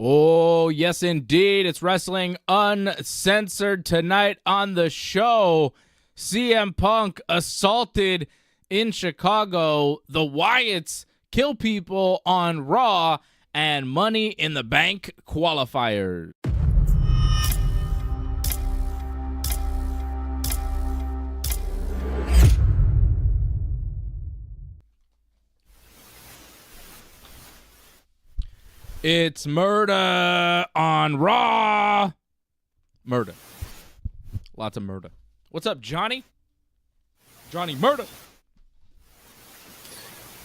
Oh, yes, indeed. It's Wrestling Uncensored tonight on the show. CM Punk assaulted in Chicago. The Wyatts kill people on Raw, and Money in the Bank qualifiers. It's murder on Raw. Murder. Lots of murder. What's up, Johnny? Johnny Murder.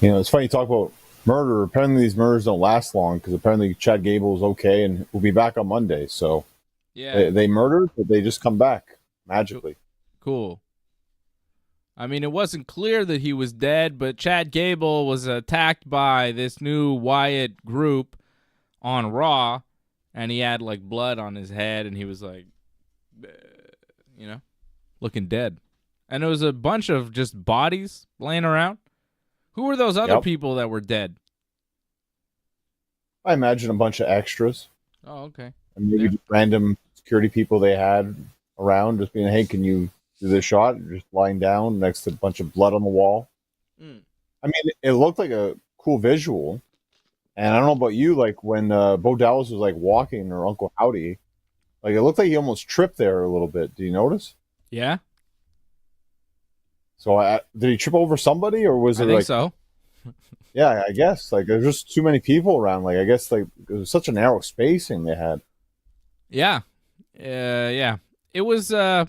You know, it's funny you talk about murder. Apparently these murders don't last long because apparently Chad Gable is okay and will be back on Monday. So Yeah. they murdered, but they just come back magically. Cool. I mean, it wasn't clear that he was dead, but Chad Gable was attacked by this new Wyatt group on Raw, and he had like blood on his head, and he was like, looking dead. And it was a bunch of just bodies laying around. Who were those other people that were dead? I imagine a bunch of extras. Oh, okay. And maybe just random security people they had around just being, hey, can you do this shot? Just lying down next to a bunch of blood on the wall. I mean, it looked like a cool visual. And I don't know about you, like when Bo Dallas was like walking, or Uncle Howdy, like it looked like he almost tripped there a little bit. Do you notice? Yeah. So did he trip over somebody, or was it? I think like, so. Yeah, I guess like there's just too many people around. Like I guess like it was such a narrow spacing they had. Yeah. Yeah. It was, they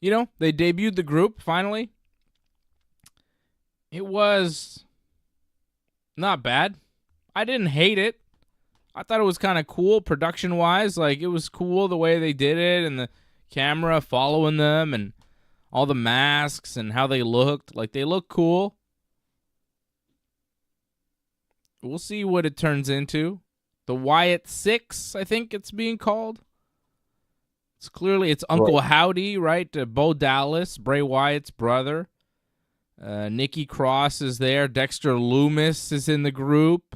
debuted the group finally. It was not bad. I didn't hate it. I thought it was kind of cool production-wise. Like, it was cool the way they did it, and the camera following them, and all the masks, and how they looked. Like, they look cool. We'll see what it turns into. The Wyatt Six, I think it's being called. It's Uncle Howdy, right? Bo Dallas, Bray Wyatt's brother. Nikki Cross is there. Dexter Loomis is in the group.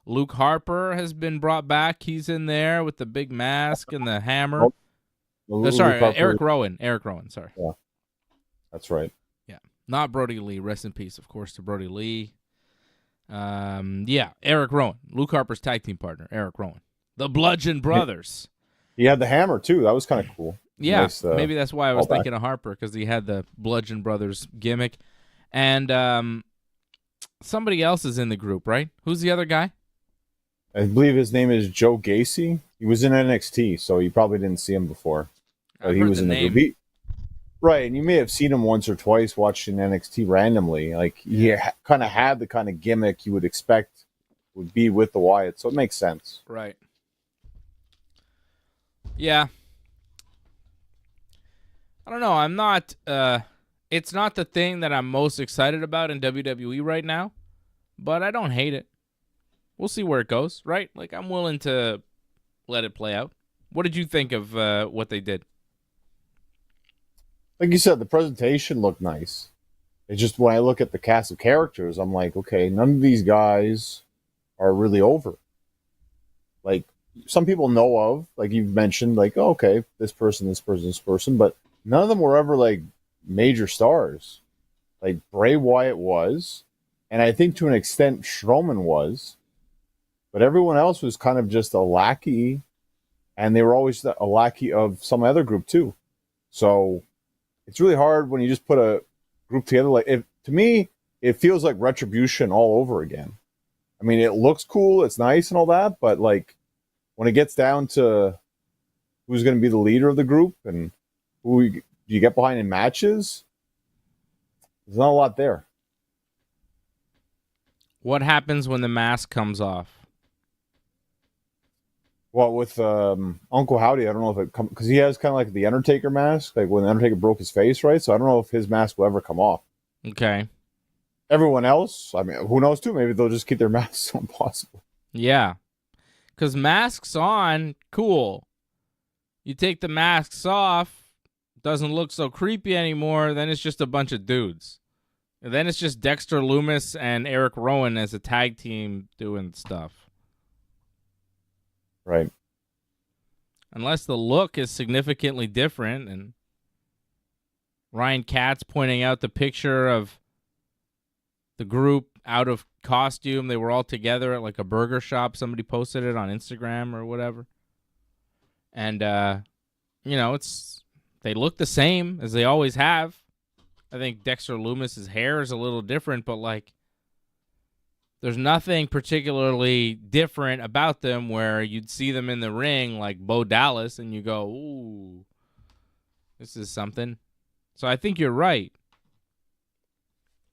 Luke Harper has been brought back. He's in there with the big mask and the hammer. Eric Rowan. Sorry. Yeah, that's right. Yeah, not Brody Lee. Rest in peace, of course, to Brody Lee. Eric Rowan. Luke Harper's tag team partner, Eric Rowan. The Bludgeon Brothers. He had the hammer, too. That was kind of cool. Yeah, nice, maybe that's why I was thinking of Harper, because he had the Bludgeon Brothers gimmick. And somebody else is in the group, right? Who's the other guy? I believe his name is Joe Gacy. He was in NXT, so you probably didn't see him before. But he was in the group. Right, and you may have seen him once or twice watching NXT randomly. Like, he kind of had the kind of gimmick you would expect would be with the Wyatt, so it makes sense. Right. Yeah. I don't know. I'm not... It's not the thing that I'm most excited about in WWE right now, but I don't hate it. We'll see where it goes, right? Like, I'm willing to let it play out. What did you think of what they did? Like you said, the presentation looked nice. It's just when I look at the cast of characters, I'm like, okay, none of these guys are really over. Like, some people know of, like you've mentioned, like, oh, okay, this person, but none of them were ever, like, major stars. Like Bray Wyatt was, and I think to an extent Strowman was, but everyone else was kind of just a lackey, and they were always a lackey of some other group too. So it's really hard when you just put a group together. Like, to me, it feels like Retribution all over again. I mean, it looks cool, it's nice and all that, but like when it gets down to who's going to be the leader of the group and who you get behind in matches, there's not a lot there. What happens when the mask comes off? Well, with Uncle Howdy, I don't know if it comes, because he has kind of like the Undertaker mask, like when the Undertaker broke his face, right? So I don't know if his mask will ever come off. Okay. Everyone else, I mean, who knows too? Maybe they'll just keep their masks on possible. Yeah. Because masks on, cool. You take the masks off, doesn't look so creepy anymore, then it's just a bunch of dudes. And then it's just Dexter Loomis and Eric Rowan as a tag team doing stuff. Right. Unless the look is significantly different, and Ryan Katz pointing out the picture of the group out of costume. They were all together at like a burger shop. Somebody posted it on Instagram or whatever. And, they look the same as they always have. I think Dexter Loomis's hair is a little different, but like there's nothing particularly different about them where you'd see them in the ring like Bo Dallas and you go, ooh, this is something. So I think you're right.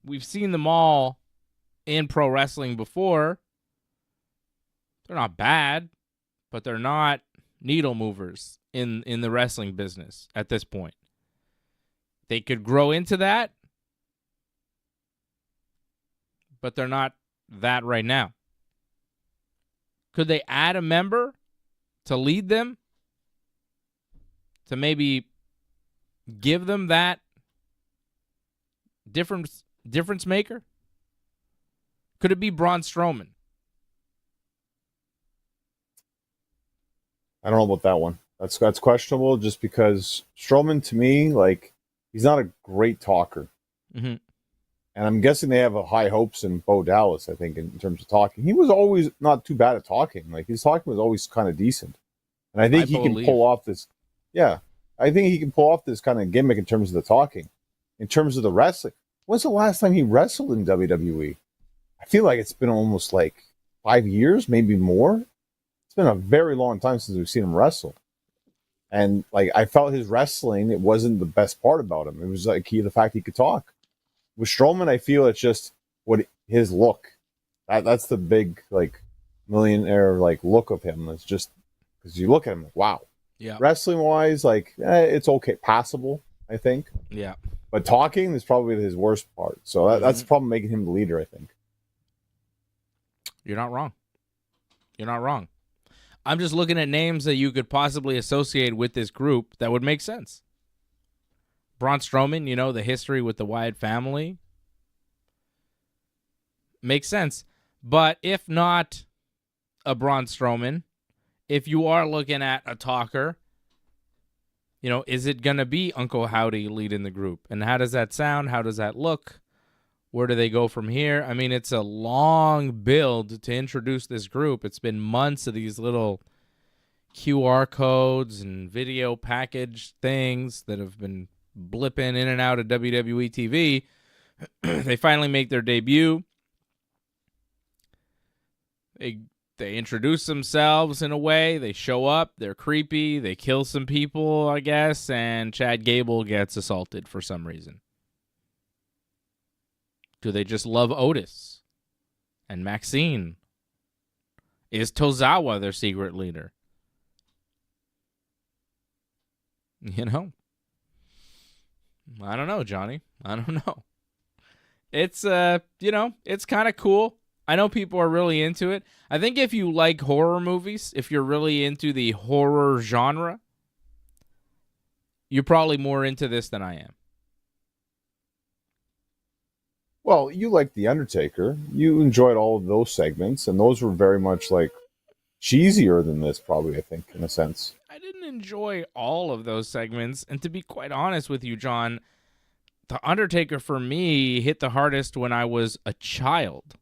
We've seen them all in pro wrestling before. They're not bad, but they're not needle movers in the wrestling business at this point. They could grow into that, but they're not that right now. Could they add a member to lead them? To maybe give them that difference maker? Could it be Braun Strowman? I don't know about that one. That's questionable just because Strowman, to me, like, he's not a great talker. Mm-hmm. And I'm guessing they have high hopes in Bo Dallas, I think, in terms of talking. He was always not too bad at talking. Like, his talking was always kind of decent. And I think he can pull off this. Yeah. I think he can pull off this kind of gimmick in terms of the talking. In terms of the wrestling. When's the last time he wrestled in WWE? I feel like it's been almost like 5 years, maybe more. It's been a very long time since we've seen him wrestle. And like I felt his wrestling, it wasn't the best part about him. It was like the fact he could talk. With Strowman, I feel it's just what his look. That's the big like millionaire like look of him. It's just because you look at him like, wow. Yeah. Wrestling wise, like it's okay, passable, I think. Yeah. But talking is probably his worst part. So that's the problem making him the leader, I think. You're not wrong. You're not wrong. I'm just looking at names that you could possibly associate with this group that would make sense. Braun Strowman, the history with the Wyatt family. Makes sense. But if not a Braun Strowman, if you are looking at a talker, is it going to be Uncle Howdy leading the group? And how does that sound? How does that look? Where do they go from here? I mean, it's a long build to introduce this group. It's been months of these little QR codes and video package things that have been blipping in and out of WWE TV. They finally make their debut. They introduce themselves in a way. They show up. They're creepy. They kill some people, I guess. And Chad Gable gets assaulted for some reason. Do they just love Otis and Maxine? Is Tozawa their secret leader? I don't know, Johnny. I don't know. It's, it's kind of cool. I know people are really into it. I think if you like horror movies, if you're really into the horror genre, you're probably more into this than I am. Well, you like The Undertaker. You enjoyed all of those segments, and those were very much like cheesier than this, probably, I think, in a sense. I didn't enjoy all of those segments, and to be quite honest with you, John, The Undertaker for me hit the hardest when I was a child.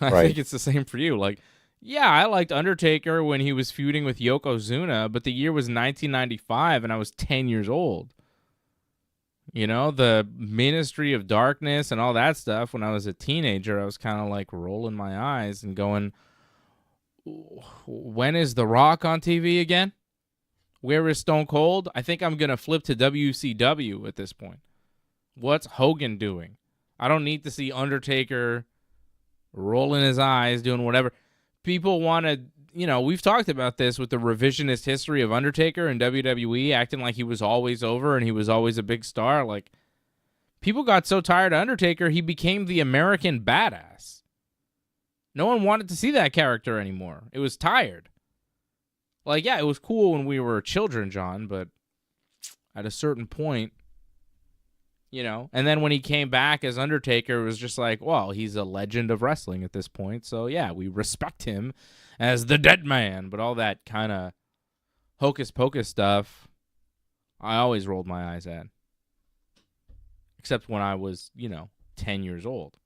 I think it's the same for you. Like, yeah, I liked Undertaker when he was feuding with Yokozuna, but the year was 1995, and I was 10 years old. The Ministry of Darkness and all that stuff, when I was a teenager, I was kind of like rolling my eyes and going, when is The Rock on TV again? Where is Stone Cold? I think I'm going to flip to WCW at this point. What's Hogan doing? I don't need to see Undertaker rolling his eyes, doing whatever. People want to, we've talked about this with the revisionist history of Undertaker and WWE, acting like he was always over and he was always a big star. Like, people got so tired of Undertaker, he became the American badass. No one wanted to see that character anymore. It was tired. Like, yeah, it was cool when we were children, John, but at a certain point, and then when he came back as Undertaker, it was just like, well, he's a legend of wrestling at this point. So, yeah, we respect him as the dead man. But all that kind of hocus pocus stuff, I always rolled my eyes at. Except when I was, 10 years old.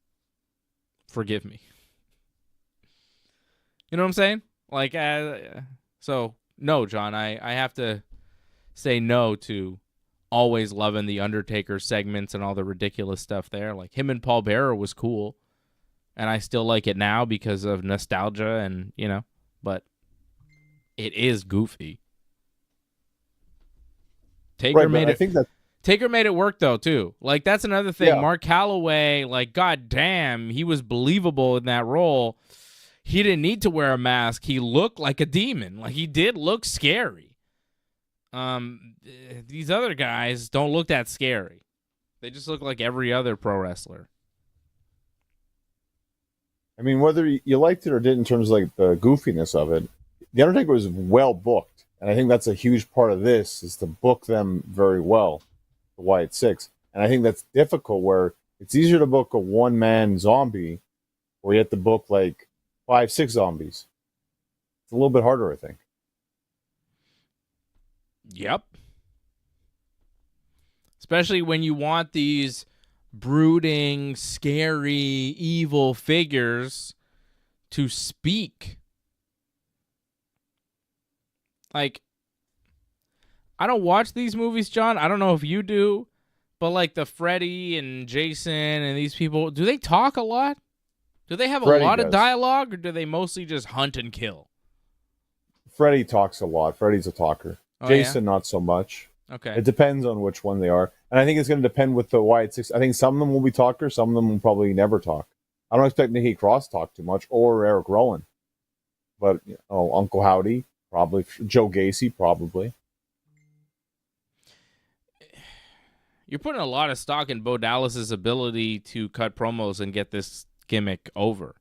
Forgive me. You know what I'm saying? Like, so, no, John, I have to say no to always loving the Undertaker segments and all the ridiculous stuff there. Like, him and Paul Bearer was cool, and I still like it now because of nostalgia and, but it is goofy. Taker made it. I think that Taker made it work, though, too. Like, that's another thing. Yeah. Mark Calloway, like, goddamn, he was believable in that role. He didn't need to wear a mask. He looked like a demon. Like, he did look scary. These other guys don't look that scary. They just look like every other pro wrestler. I mean, whether you liked it or didn't in terms of like the goofiness of it, The Undertaker was well booked. And I think that's a huge part of this, is to book them very well, the Wyatt Six. And I think that's difficult, where it's easier to book a one-man zombie, or you have to book like 5-6 zombies. It's a little bit harder, I think. Yep. Especially when you want these brooding, scary, evil figures to speak. Like, I don't watch these movies, John. I don't know if you do, but like the Freddy and Jason and these people, do they talk a lot? Do they have Freddy a lot does. of dialogue, or do they mostly just hunt and kill? Freddy talks a lot. Freddy's a talker. Oh, Jason, not so much. Okay. It depends on which one they are. And I think it's going to depend with the Wyatt Six. I think some of them will be talkers. Some of them will probably never talk. I don't expect Nikki Cross to talk too much, or Eric Rowan. But, Uncle Howdy, probably. Joe Gacy, probably. You're putting a lot of stock in Bo Dallas's ability to cut promos and get this gimmick over.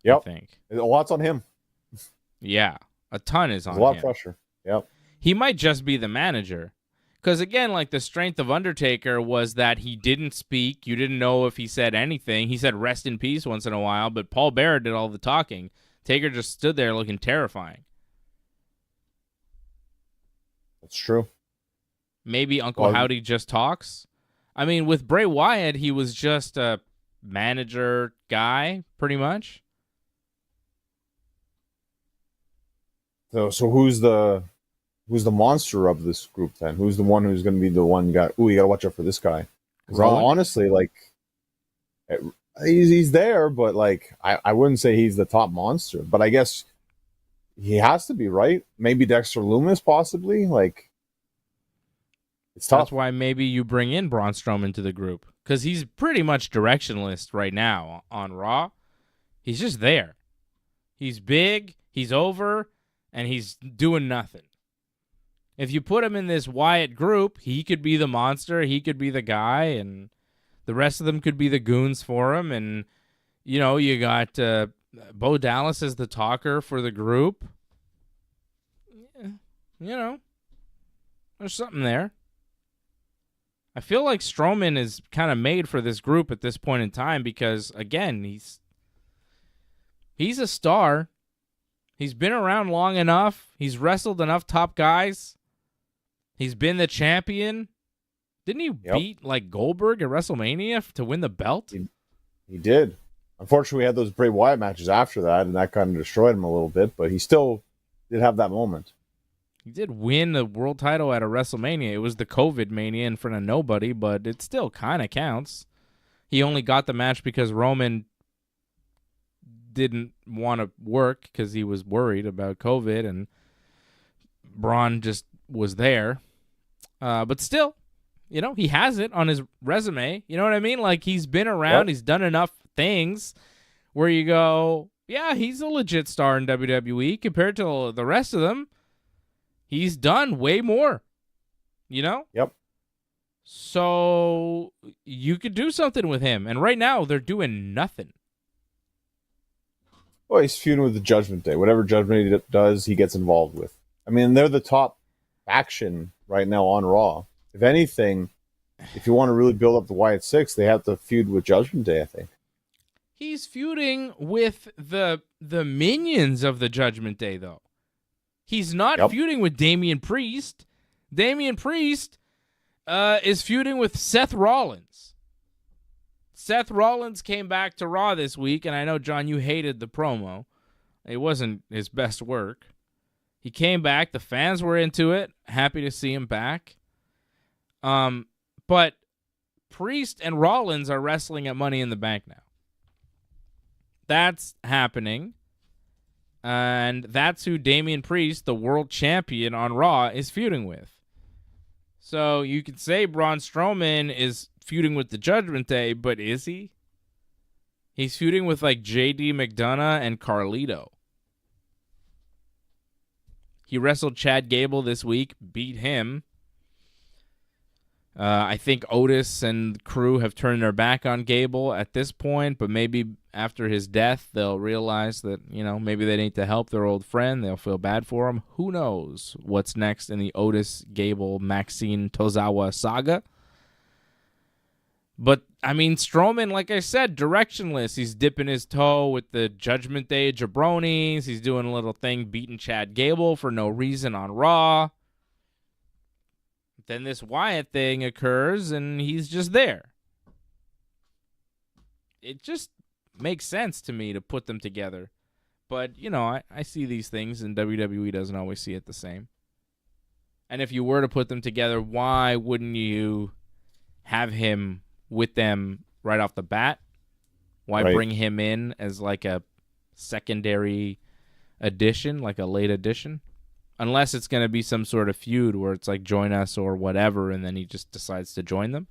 Yep. I think. A lot's on him. Yeah. A ton is on There's a lot him. of pressure. Yep. He might just be the manager. Because, again, like the strength of Undertaker was that he didn't speak. You didn't know if he said anything. He said rest in peace once in a while, but Paul Bearer did all the talking. Taker just stood there looking terrifying. That's true. Maybe Uncle Howdy just talks. I mean, with Bray Wyatt, he was just a manager guy, pretty much. So who's the monster of this group then? Who's the one who's going to be the one you got to watch out for this guy? Because honestly, like, he's there, but like I wouldn't say he's the top monster. But I guess he has to be, right? Maybe Dexter Lumis, possibly. Like, it's tough. That's why maybe you bring in Braun Strowman to the group, because he's pretty much directionless right now on Raw. He's just there. He's big, he's over, and he's doing nothing. If you put him in this Wyatt group, he could be the monster, he could be the guy, and the rest of them could be the goons for him. And, you got Bo Dallas as the talker for the group. Yeah, there's something there. I feel like Strowman is kind of made for this group at this point in time because, again, he's a star. He's been around long enough. He's wrestled enough top guys. He's been the champion. Didn't he beat like Goldberg at WrestleMania to win the belt? He did. Unfortunately, we had those Bray Wyatt matches after that, and that kind of destroyed him a little bit, but he still did have that moment. He did win the world title at a WrestleMania. It was the COVID Mania in front of nobody, but it still kind of counts. He only got the match because Roman didn't want to work because he was worried about COVID, and Braun just was there. But still, he has it on his resume. You know what I mean? Like, he's been around. Yep. He's done enough things where you go, yeah, he's a legit star in WWE compared to the rest of them. He's done way more, Yep. So you could do something with him. And right now, they're doing nothing. Well, he's feuding with the Judgment Day. Whatever Judgment Day does, he gets involved with. I mean, they're the top faction right now on Raw. If anything, if you want to really build up the Wyatt Six, they have to feud with Judgment Day, I think. He's feuding with the the minions of the Judgment Day, though. He's not feuding with Damian Priest. Damian Priest is feuding with Seth Rollins. Seth Rollins came back to Raw this week, and I know, John, you hated the promo. It wasn't his best work. He came back. The fans were into it. Happy to see him back. But Priest and Rollins are wrestling at Money in the Bank now. That's happening. And that's who Damian Priest, the world champion on Raw, is feuding with. So you could say Braun Strowman is feuding with the Judgment Day, but is he? He's feuding with like JD McDonough and Carlito. He wrestled Chad Gable this week, beat him. I think Otis and crew have turned their back on Gable at this point, but maybe after his death, they'll realize that, maybe they need to help their old friend. They'll feel bad for him. Who knows what's next in the Otis, Gable, Maxine Tozawa saga? But, Strowman, like I said, directionless. He's dipping his toe with the Judgment Day jabronis. He's doing a little thing beating Chad Gable for no reason on Raw. Then this Wyatt thing occurs, and he's just there. It just makes sense to me to put them together. But, I see these things, and WWE doesn't always see it the same. And if you were to put them together, why wouldn't you have him with them right off the bat? Why bring him in as like a secondary addition, like a late addition? Unless it's going to be some sort of feud where it's like join us or whatever, and then he just decides to join them.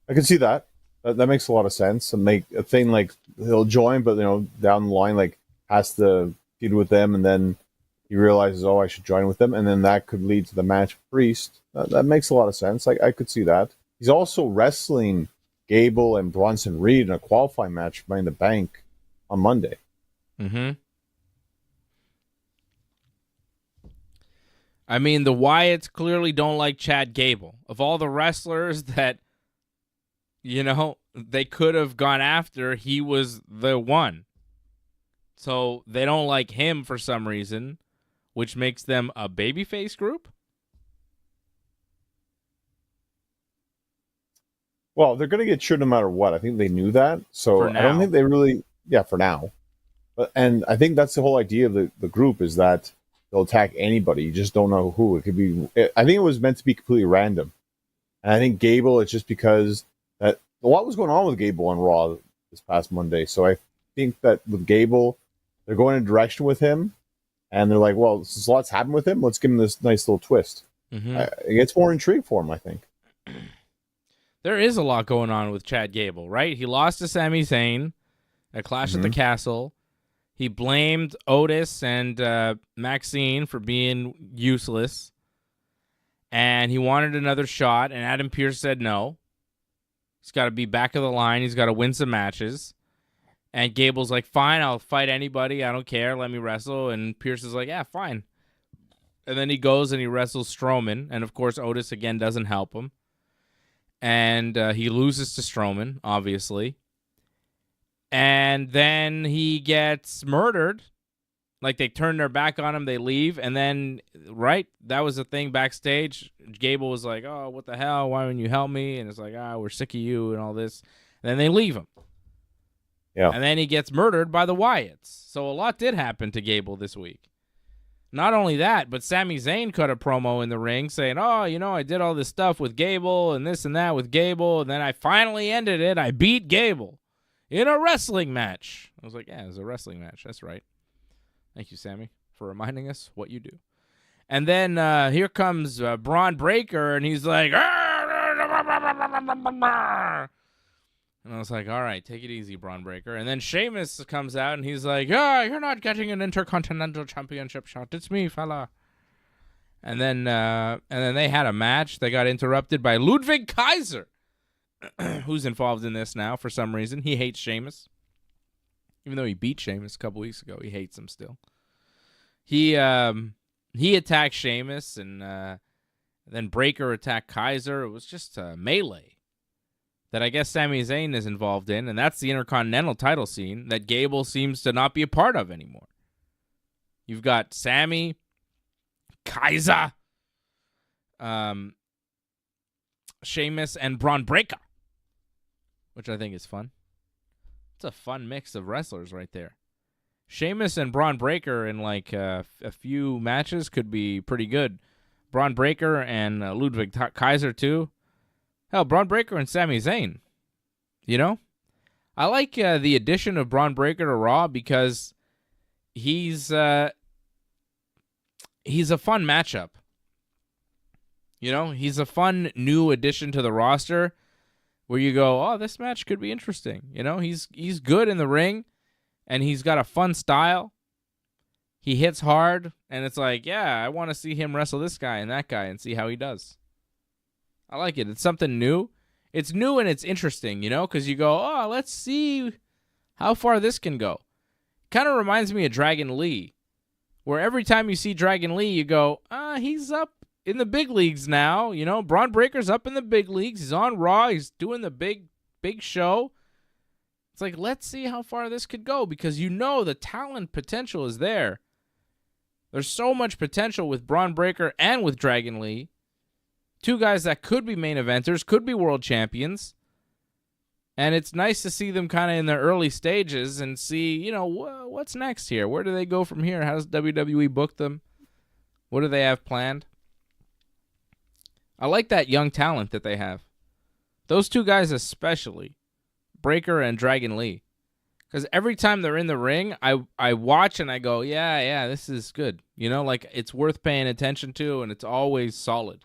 I can see that. That makes a lot of sense. And make a thing like he'll join, but down the line, like has to feud with them, and then he realizes, I should join with them, and then that could lead to the match with Priest. That makes a lot of sense. I could see that. He's also wrestling Gable and Bronson Reed in a qualifying match for Money in the Bank on Monday. Mm-hmm. The Wyatts clearly don't like Chad Gable. Of all the wrestlers that, they could have gone after, he was the one. So they don't like him for some reason, which makes them a babyface group? Well, they're going to get shit no matter what. I think they knew that. So I don't think they really, for now. And I think that's the whole idea of the group, is that they'll attack anybody. You just don't know who. It could be. I think it was meant to be completely random. And I think Gable, it's just because that a lot was going on with Gable on Raw this past Monday. So I think that with Gable, they're going in a direction with him. And they're like, well, since a lot's happened with him, let's give him this nice little twist. Mm-hmm. It gets more intrigue for him, I think. There is a lot going on with Chad Gable, right? He lost to Sami Zayn at Clash at the Castle. He blamed Otis and Maxine for being useless. And he wanted another shot, and Adam Pearce said no. He's got to be back of the line. He's got to win some matches. And Gable's like, fine, I'll fight anybody. I don't care. Let me wrestle. And Pearce is like, yeah, fine. And then he goes and he wrestles Strowman. And, of course, Otis, again, doesn't help him. And he loses to Strowman, obviously. And then he gets murdered. Like, they turn their back on him, they leave. And then, that was the thing backstage. Gable was like, oh, what the hell? Why wouldn't you help me? And it's like, we're sick of you and all this. And then they leave him. Yeah. And then he gets murdered by the Wyatts. So a lot did happen to Gable this week. Not only that, but Sami Zayn cut a promo in the ring saying, I did all this stuff with Gable and this and that with Gable, and then I finally ended it. I beat Gable in a wrestling match. I was like, yeah, it was a wrestling match. That's right. Thank you, Sammy, for reminding us what you do. And then here comes Braun Breaker, and he's like, and I was like, all right, take it easy, Braun Breaker. And then Sheamus comes out, and he's like, you're not getting an Intercontinental Championship shot. It's me, fella. And then they had a match. They got interrupted by Ludwig Kaiser, who's involved in this now for some reason. He hates Sheamus. Even though he beat Sheamus a couple weeks ago, he hates him still. He attacked Sheamus, and then Breaker attacked Kaiser. It was just a melee. that I guess Sami Zayn is involved in, and that's the Intercontinental title scene that Gable seems to not be a part of anymore. You've got Sami, Kaiser, Sheamus, and Braun Breaker, which I think is fun. It's a fun mix of wrestlers right there. Sheamus and Braun Breaker in like a few matches could be pretty good. Braun Breaker and Ludwig Kaiser too. Hell, Braun Breaker and Sami Zayn. You know? I like the addition of Braun Breaker to Raw because he's a fun matchup. You know? He's a fun new addition to the roster where you go, oh, this match could be interesting. You know? He's good in the ring, and he's got a fun style. He hits hard, and it's like, yeah, I want to see him wrestle this guy and that guy and see how he does. I like it. It's something new. It's new and it's interesting, you know, because you go, oh, let's see how far this can go. Kind of reminds me of Dragon Lee, where every time you see Dragon Lee, you go, he's up in the big leagues now. You know, Braun Breaker's up in the big leagues. He's on Raw. He's doing the big show. It's like, let's see how far this could go because you know the talent potential is there. There's so much potential with Braun Breaker and with Dragon Lee. Two guys that could be main eventers, could be world champions. And it's nice to see them kind of in their early stages and see, you know, what's next here? Where do they go from here? How does WWE book them? What do they have planned? I like that young talent that they have. Those two guys especially, Breaker and Dragon Lee. Because every time they're in the ring, I watch and I go, yeah, this is good. You know, like it's worth paying attention to and it's always solid.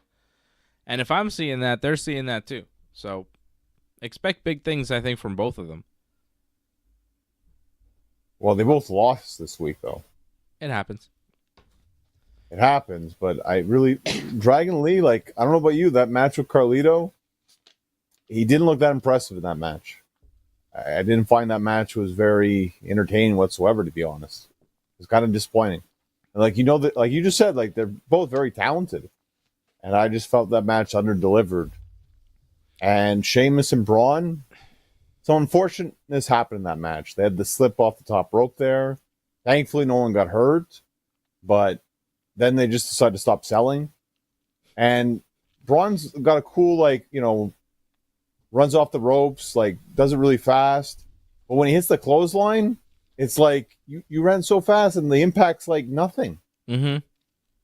And if I'm seeing that, they're seeing that too. So expect big things, I think, from both of them. Well, they both lost this week, though. It happens. It happens, but I really... Dragon Lee, like, I don't know about you, that match with Carlito, he didn't look that impressive in that match. I didn't find that match was very entertaining whatsoever, to be honest. It was kind of disappointing. And like, you know, that, like you just said, like, they're both very talented. And I just felt that match under-delivered. And Sheamus and Braun, some unfortunateness happened in that match. They had the slip off the top rope there. Thankfully, no one got hurt. But then they just decided to stop selling. And Braun's got a cool, like, you know, runs off the ropes, like, does it really fast. But when he hits the clothesline, it's like, you ran so fast and the impact's like nothing. Mm-hmm.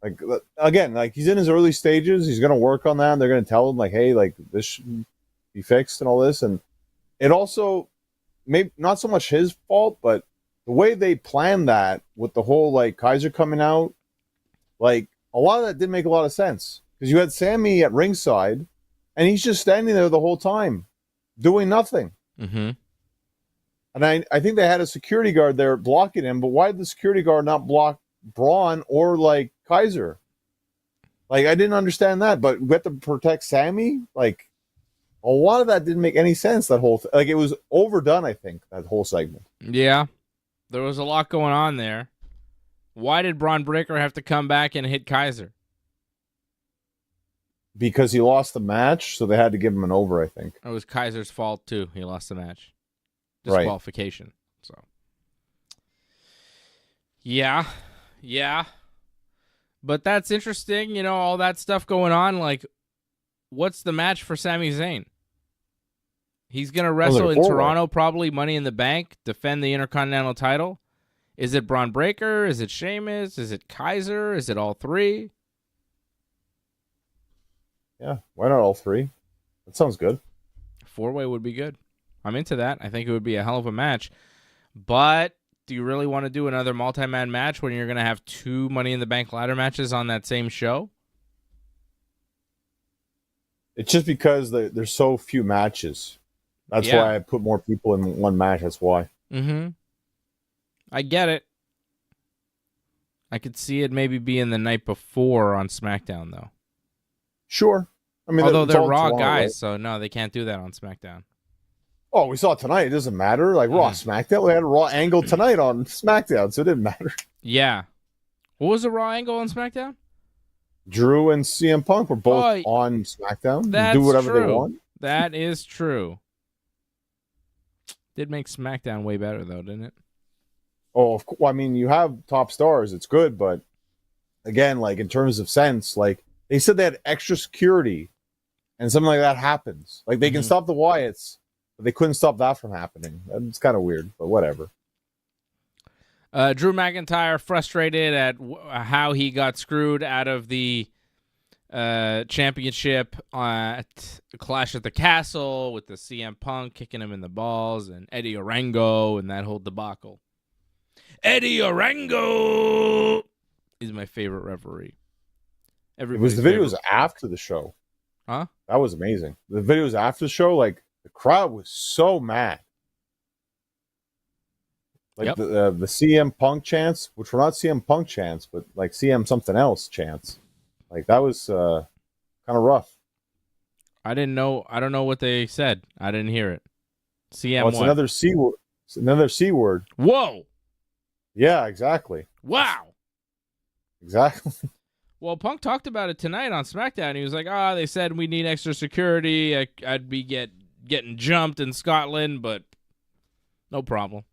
Like, again, like, he's in his early stages. He's going to work on that. They're going to tell him, like, hey, like, this should be fixed and all this. And it also, maybe not so much his fault, but the way they planned that with the whole, like, Kaiser coming out, like, a lot of that didn't make a lot of sense. Because you had Sammy at ringside, and he's just standing there the whole time, doing nothing. Mm-hmm. And I think they had a security guard there blocking him, but why did the security guard not block Braun or, like, Kaiser? Like, I didn't understand that, but we have to protect Sammy? Like, a lot of that didn't make any sense, that whole like, it was overdone, I think, that whole segment. Yeah, there was a lot going on there. Why did Braun Breaker have to come back and hit Kaiser? Because he lost the match, so they had to give him an over, I think. It was Kaiser's fault, too. He lost the match. Right. Disqualification. So, yeah. But that's interesting, you know, all that stuff going on. Like, what's the match for Sami Zayn? He's going to wrestle in Toronto, probably Money in the Bank, defend the Intercontinental title. Is it Braun Breaker? Is it Sheamus? Is it Kaiser? Is it all three? Yeah, why not all three? That sounds good. Four-way would be good. I'm into that. I think it would be a hell of a match. But do you really want to do another multi-man match when you're going to have two Money in the Bank ladder matches on that same show? It's just because there's so few matches. That's why I put more people in one match. That's why. Mm-hmm. I get it. I could see it maybe being the night before on SmackDown, though. Sure. I mean, although they're Raw Toronto, guys, right? so no, they can't do that on SmackDown. Oh, we saw it tonight. It doesn't matter. Like, Raw, SmackDown. We had a Raw angle tonight on SmackDown, so it didn't matter. Yeah. What was the Raw angle on SmackDown? Drew and CM Punk were both on SmackDown. That's do whatever true. they want. That is true. Did make SmackDown way better, though, didn't it? Oh, of course. I mean, you have top stars. It's good, but again, like in terms of sense, like they said they had extra security, and something like that happens. Like they can stop the Wyatts, but they couldn't stop that from happening. It's kind of weird, but whatever. Drew McIntyre frustrated at how he got screwed out of the championship at Clash at the Castle with the CM Punk kicking him in the balls and Eddie Orango and that whole debacle. Eddie Orango is my favorite referee. It was the videos after the show. Huh? That was amazing. The videos after the show, like the crowd was so mad. Like the CM Punk chants, which were not CM Punk chants, but like CM something else chants. Like that was kind of rough. I didn't know. I don't know what they said. I didn't hear it. CM. It's another C word. It's another C word. Whoa. Yeah, exactly. Wow. Exactly. Well, Punk talked about it tonight on SmackDown. He was like, they said we need extra security. I'd be getting jumped in Scotland, but no problem.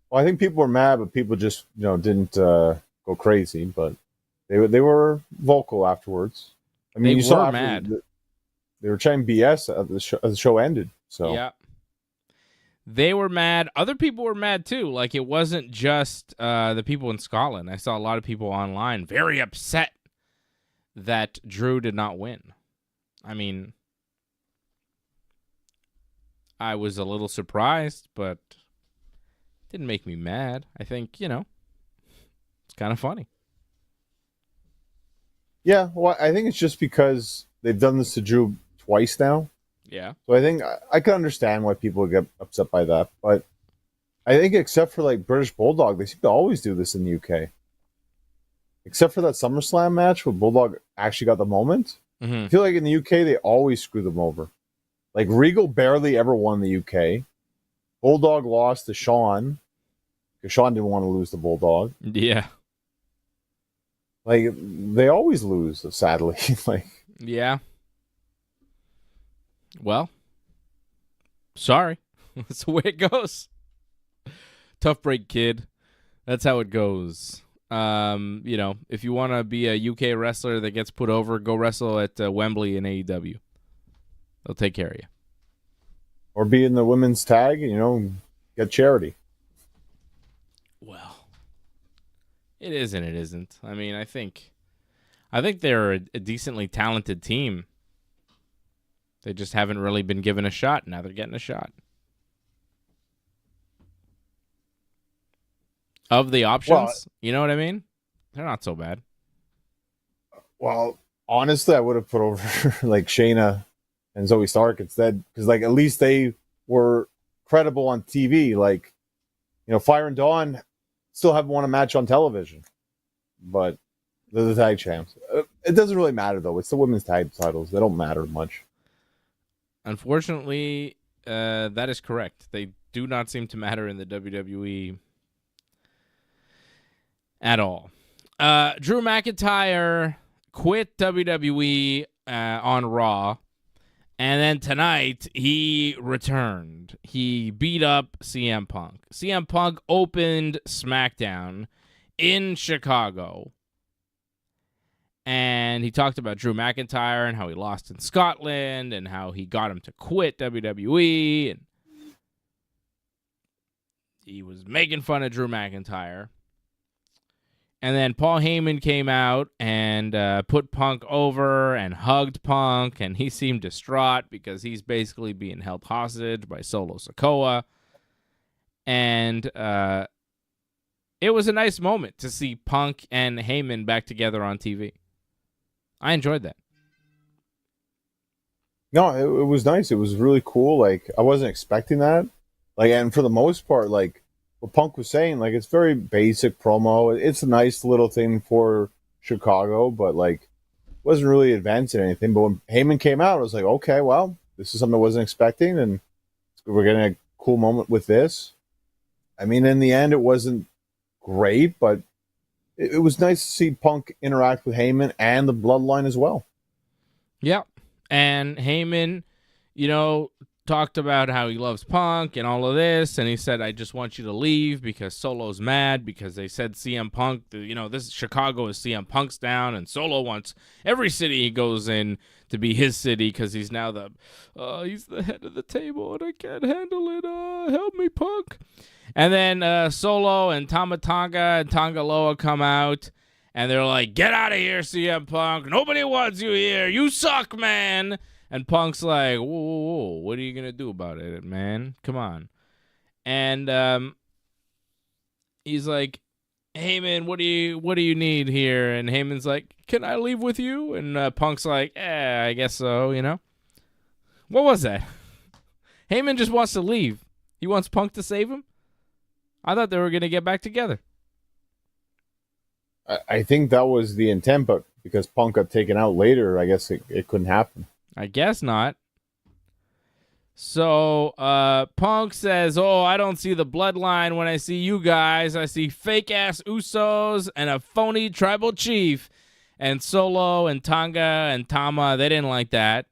Well, I think people were mad, but people just didn't go crazy. But they were vocal afterwards. I mean, they were mad. They were trying BS as the show ended. So yeah, they were mad. Other people were mad too. Like it wasn't just the people in Scotland. I saw a lot of people online very upset that Drew did not win. I mean, I was a little surprised, but didn't make me mad. I think, it's kind of funny. Yeah, well, I think it's just because they've done this to Drew twice now. Yeah. So I think I can understand why people get upset by that. But I think except for like British Bulldog, they seem to always do this in the UK. Except for that SummerSlam match where Bulldog actually got the moment. Mm-hmm. I feel like in the UK, they always screw them over. Like Regal barely ever won the UK. Bulldog lost to Shawn because Shawn didn't want to lose to Bulldog. Yeah. Like they always lose, sadly. Like yeah. Well, sorry. That's the way it goes. Tough break, kid. That's how it goes. If you want to be a UK wrestler that gets put over, go wrestle at Wembley in AEW. They'll take care of you. Or be in the women's tag, get charity. Well, it is and it isn't. I mean, I think they're a decently talented team. They just haven't really been given a shot. Now they're getting a shot. Of the options, you know what I mean? They're not so bad. Well, honestly, I would have put over like Shayna and Zoe Stark instead, because like at least they were credible on TV. Like, Fire and Dawn still haven't won a match on television, but they're the tag champs. It doesn't really matter though. It's the women's tag titles; they don't matter much. Unfortunately, that is correct. They do not seem to matter in the WWE at all. Drew McIntyre quit WWE on Raw, and then tonight he returned. He beat up CM Punk. CM Punk opened SmackDown in Chicago, and he talked about Drew McIntyre and how he lost in Scotland and how he got him to quit WWE, and he was making fun of Drew McIntyre. And then Paul Heyman came out and put Punk over and hugged Punk, and he seemed distraught because he's basically being held hostage by Solo Sikoa. And it was a nice moment to see Punk and Heyman back together on TV. I enjoyed that. No, it was nice. It was really cool. Like, I wasn't expecting that. Like, and for the most part, like, what Punk was saying, like, it's very basic promo. It's a nice little thing for Chicago, but like wasn't really advancing anything. But when Heyman came out, I was like, okay, well, this is something I wasn't expecting, and we're getting a cool moment with this. I mean, in the end, it wasn't great, but it was nice to see Punk interact with Heyman and the Bloodline as well. Yeah, and Heyman, talked about how he loves Punk and all of this, and he said, I just want you to leave because Solo's mad because they said CM Punk, this Chicago is CM Punk's down, and Solo wants every city he goes in to be his city because he's now he's the head of the table and I can't handle it. Help me, Punk. And then Solo and Tama Tonga and Tonga Loa come out, and they're like, get out of here, CM Punk. Nobody wants you here. You suck, man. And Punk's like, whoa, what are you going to do about it, man? Come on. And he's like, Heyman, what do you need here? And Heyman's like, can I leave with you? And Punk's like, I guess so, What was that? Heyman just wants to leave. He wants Punk to save him? I thought they were going to get back together. I think that was the intent, but because Punk got taken out later, I guess it couldn't happen. I guess not. So Punk says, I don't see the bloodline when I see you guys. I see fake-ass Usos and a phony tribal chief. And Solo and Tonga and Tama, they didn't like that.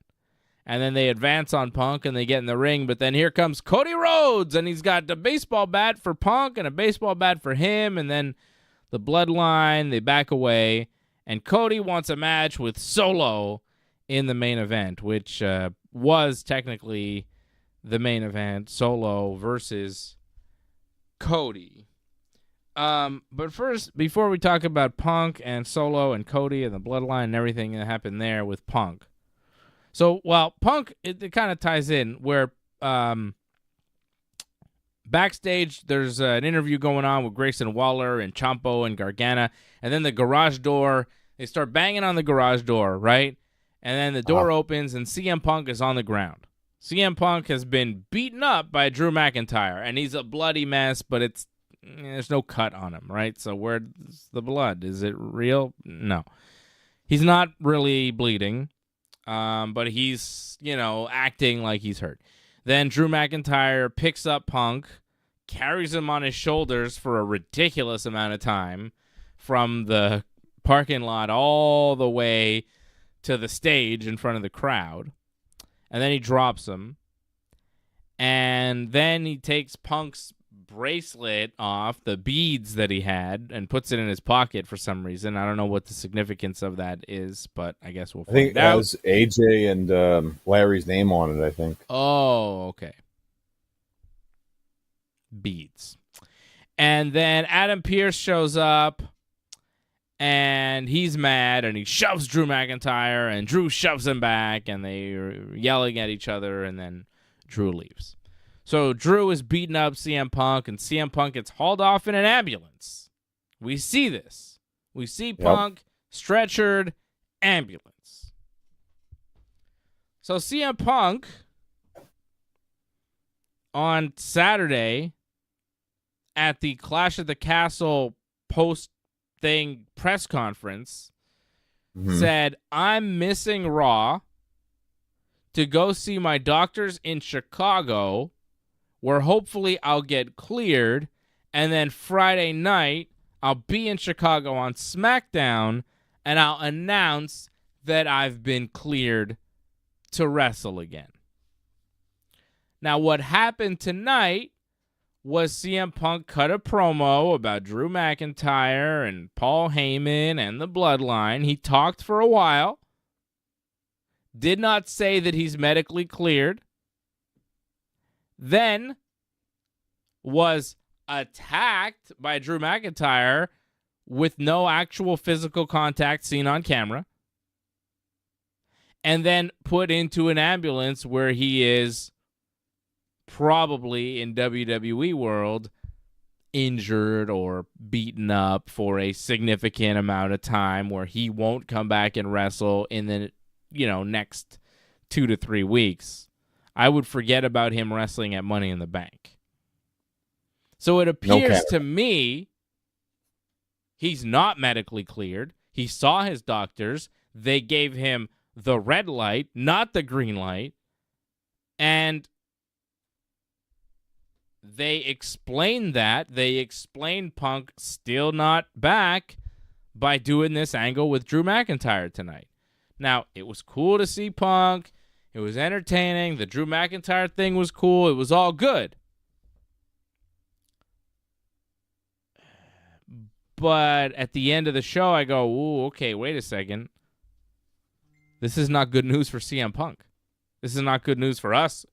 And then they advance on Punk and they get in the ring. But then here comes Cody Rhodes, and he's got the baseball bat for Punk and a baseball bat for him. And then the bloodline, they back away. And Cody wants a match with Solo in the main event, which was technically the main event, Solo versus Cody. But first, before we talk about Punk and Solo and Cody and the bloodline and everything that happened there with Punk. So, Punk, it kind of ties in where backstage there's an interview going on with Grayson Waller and Ciampa and Gargano, and then the garage door, they start banging on the garage door, right? And then the door opens, and CM Punk is on the ground. CM Punk has been beaten up by Drew McIntyre, and he's a bloody mess, but there's no cut on him, right? So where's the blood? Is it real? No. He's not really bleeding, but he's, acting like he's hurt. Then Drew McIntyre picks up Punk, carries him on his shoulders for a ridiculous amount of time from the parking lot all the way to the stage in front of the crowd. And then he drops him. And then he takes Punk's bracelet off, the beads that he had, and puts it in his pocket for some reason. I don't know what the significance of that is, but I guess we'll find out. I think it has AJ and Larry's name on it, I think. Oh, okay. Beads. And then Adam Pearce shows up. And he's mad, and he shoves Drew McIntyre, and Drew shoves him back, and they're yelling at each other, and then Drew leaves. So Drew is beating up CM Punk, and CM Punk gets hauled off in an ambulance. We see this. We see Punk stretchered, ambulance. So CM Punk, on Saturday, at the Clash at the Castle post-thing press conference, said, I'm missing Raw to go see my doctors in Chicago, where hopefully I'll get cleared, and then Friday night I'll be in Chicago on SmackDown, and I'll announce that I've been cleared to wrestle again. Now, what happened tonight was CM Punk cut a promo about Drew McIntyre and Paul Heyman and the Bloodline. He talked for a while, did not say that he's medically cleared, then was attacked by Drew McIntyre with no actual physical contact seen on camera, and then put into an ambulance where he is probably in WWE world injured or beaten up for a significant amount of time, where he won't come back and wrestle in the next 2 to 3 weeks. I would forget about him wrestling at Money in the Bank. So it appears to me he's not medically cleared. He saw his doctors. They gave him the red light, not the green light. And they explained that. They explained Punk still not back by doing this angle with Drew McIntyre tonight. Now, it was cool to see Punk. It was entertaining. The Drew McIntyre thing was cool. It was all good. But at the end of the show, I go, ooh, okay, wait a second. This is not good news for CM Punk. This is not good news for us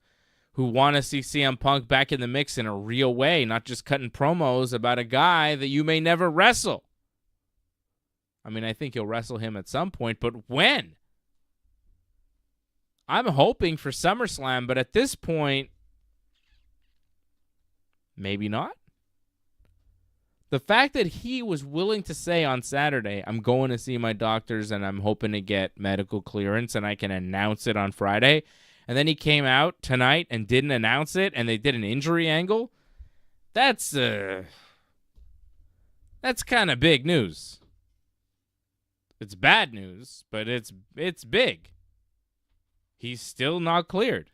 who want to see CM Punk back in the mix in a real way, not just cutting promos about a guy that you may never wrestle. I mean, I think you'll wrestle him at some point, but when? I'm hoping for SummerSlam, but at this point, maybe not. The fact that he was willing to say on Saturday, I'm going to see my doctors and I'm hoping to get medical clearance and I can announce it on Friday, and then he came out tonight and didn't announce it and they did an injury angle, that's kind of big news. It's bad news, but it's big. He's still not cleared.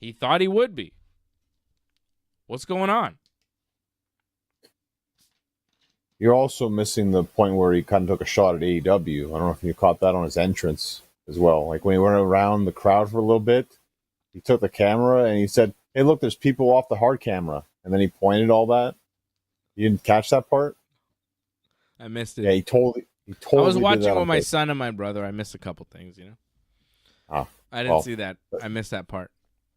He thought he would be. What's going on? You're also missing the point where he kind of took a shot at AEW. I don't know if you caught that on his entrance as well. Like when he went around the crowd for a little bit, he took the camera and he said, "Hey, look, there's people off the hard camera." And then he pointed all that. You didn't catch that part? I missed it. Yeah, he totally I was watching did that with my son and my brother. I missed a couple things, I didn't see that. I missed that part.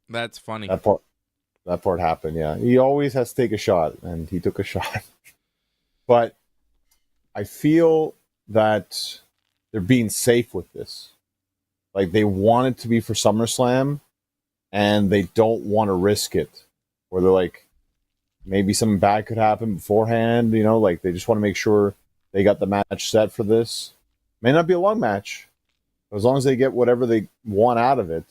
That's funny. That part happened, yeah. He always has to take a shot, and he took a shot. But I feel that they're being safe with this. Like, they want it to be for SummerSlam, and they don't want to risk it. Or they're like, maybe something bad could happen beforehand, like they just want to make sure they got the match set for this. May not be a long match, but as long as they get whatever they want out of it,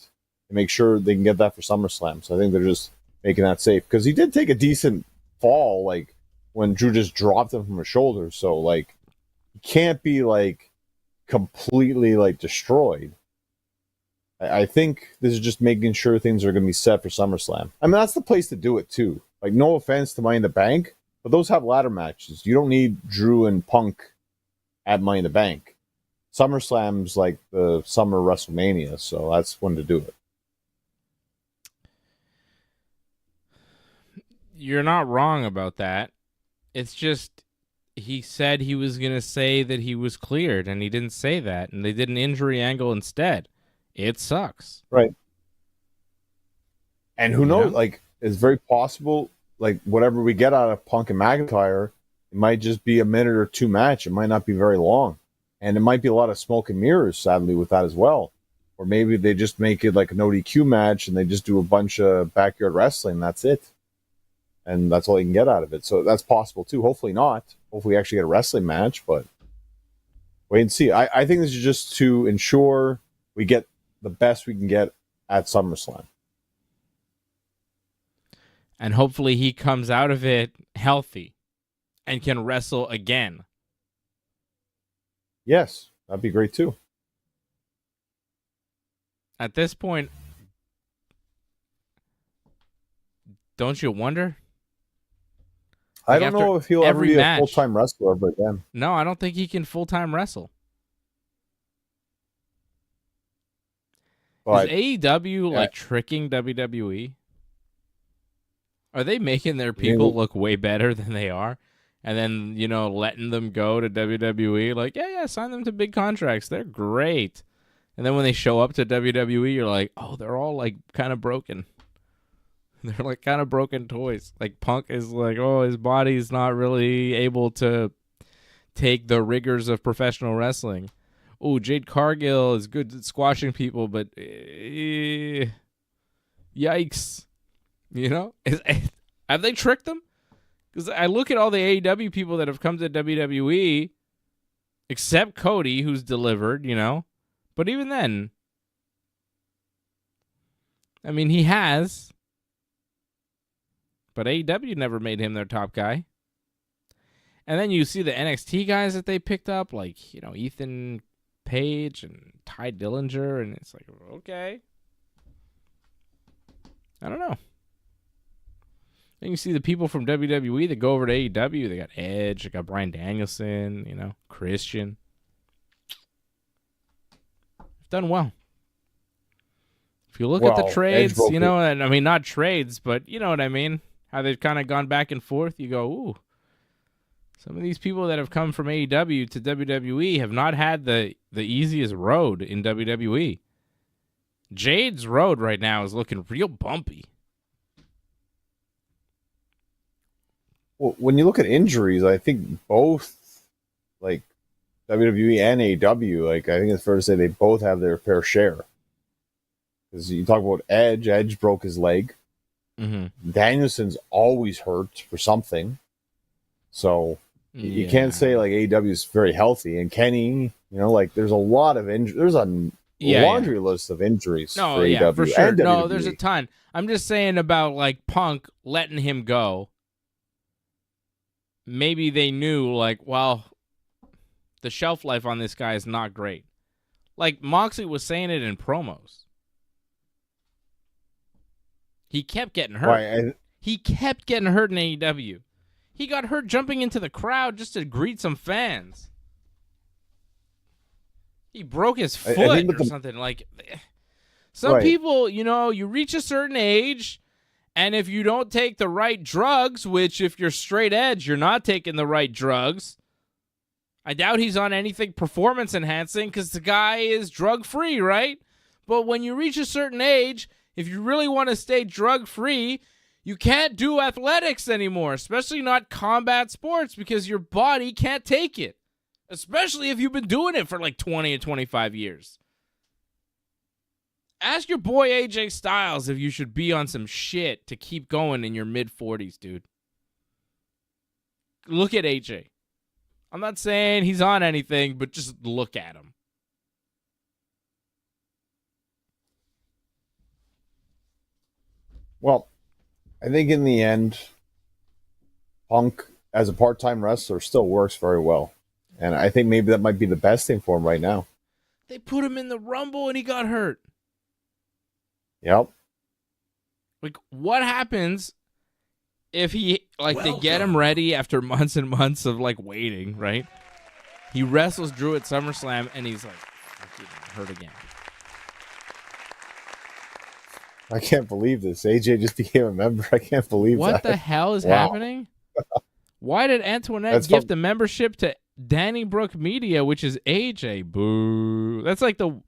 they make sure they can get that for SummerSlam. So I think they're just making that safe. Because he did take a decent fall, like, when Drew just dropped him from his shoulders. So, like, he can't be, like, completely, like, destroyed. I think this is just making sure things are going to be set for SummerSlam. I mean, that's the place to do it, too. Like, no offense to Money in the Bank, but those have ladder matches. You don't need Drew and Punk at Money in the Bank. SummerSlam's like the summer WrestleMania, so that's when to do it. You're not wrong about that. It's just he said he was going to say that he was cleared, and he didn't say that, and they did an injury angle instead. It sucks. Right. And who knows, like, it's very possible, like, whatever we get out of Punk and McIntyre, it might just be a minute or two match. It might not be very long. And it might be a lot of smoke and mirrors, sadly, with that as well. Or maybe they just make it like an ODQ match and they just do a bunch of backyard wrestling. And that's it. And that's all you can get out of it. So that's possible, too. Hopefully not. Hopefully we actually get a wrestling match, but wait and see. I think this is just to ensure we get the best we can get at SummerSlam. And hopefully he comes out of it healthy and can wrestle again. Yes, that'd be great too. At this point, don't you wonder? I don't know if he'll ever be a full-time wrestler ever again. No, I don't think he can full-time wrestle. But, is AEW like tricking WWE? Are they making their people look way better than they are? And then, letting them go to WWE, like, yeah, sign them to big contracts. They're great. And then when they show up to WWE, you're like, oh, they're all, like, kind of broken. They're, like, kind of broken toys. Like, Punk is like, oh, his body's not really able to take the rigors of professional wrestling. Oh, Jade Cargill is good at squashing people, but yikes. Have they tricked them? Because I look at all the AEW people that have come to WWE, except Cody, who's delivered, But even then, I mean, he has. But AEW never made him their top guy. And then you see the NXT guys that they picked up, like, Ethan Page and Ty Dillinger, and it's like, okay. I don't know. Then you see the people from WWE that go over to AEW. They got Edge, they got Bryan Danielson, Christian. They've done well. If you look at the Well, Edge trades, broke you know, and I mean, not trades, but you know what I mean? How they've kind of gone back and forth. You go, ooh, some of these people that have come from AEW to WWE have not had the easiest road in WWE. Jade's road right now is looking real bumpy. Well, when you look at injuries, I think both, like WWE and AEW, like I think it's fair to say they both have their fair share. Because you talk about Edge, Edge broke his leg. Mm-hmm. Danielson's always hurt for something, so you can't say like AEW is very healthy. And Kenny, you know, like there's a lot of injuries. There's a laundry list of injuries for AEW for sure. and No, WWE. there's a ton. I'm just saying about like Punk letting him go. Maybe they knew, like, well, the shelf life on this guy is not great. Like Moxley was saying it in promos. He kept getting hurt. He kept getting hurt in AEW. He got hurt jumping into the crowd just to greet some fans. He broke his foot or something. Like, some people, you know, you reach a certain age, and if you don't take the right drugs, which if you're straight edge, you're not taking the right drugs. I doubt he's on anything performance enhancing because the guy is drug free, right? But when you reach a certain age, if you really want to stay drug free, you can't do athletics anymore, especially not combat sports, because your body can't take it, especially if you've been doing it for like 20 or 25 years. Ask your boy AJ Styles if you should be on some shit to keep going in your mid-40s, dude. Look at AJ. I'm not saying he's on anything, but just look at him. Well, I think in the end, Punk as a part-time wrestler still works very well. And I think maybe that might be the best thing for him right now. They put him in the Rumble and he got hurt. Yep. Like, what happens if he, like, they get him ready after months and months of, like, waiting, right? He wrestles Drew at SummerSlam and he's like, hurt again. I can't believe this. AJ just became a member. I can't believe that. What the hell is happening? Why did Antoinette gift the membership to Danny Brook Media, which is AJ? Boo. That's like the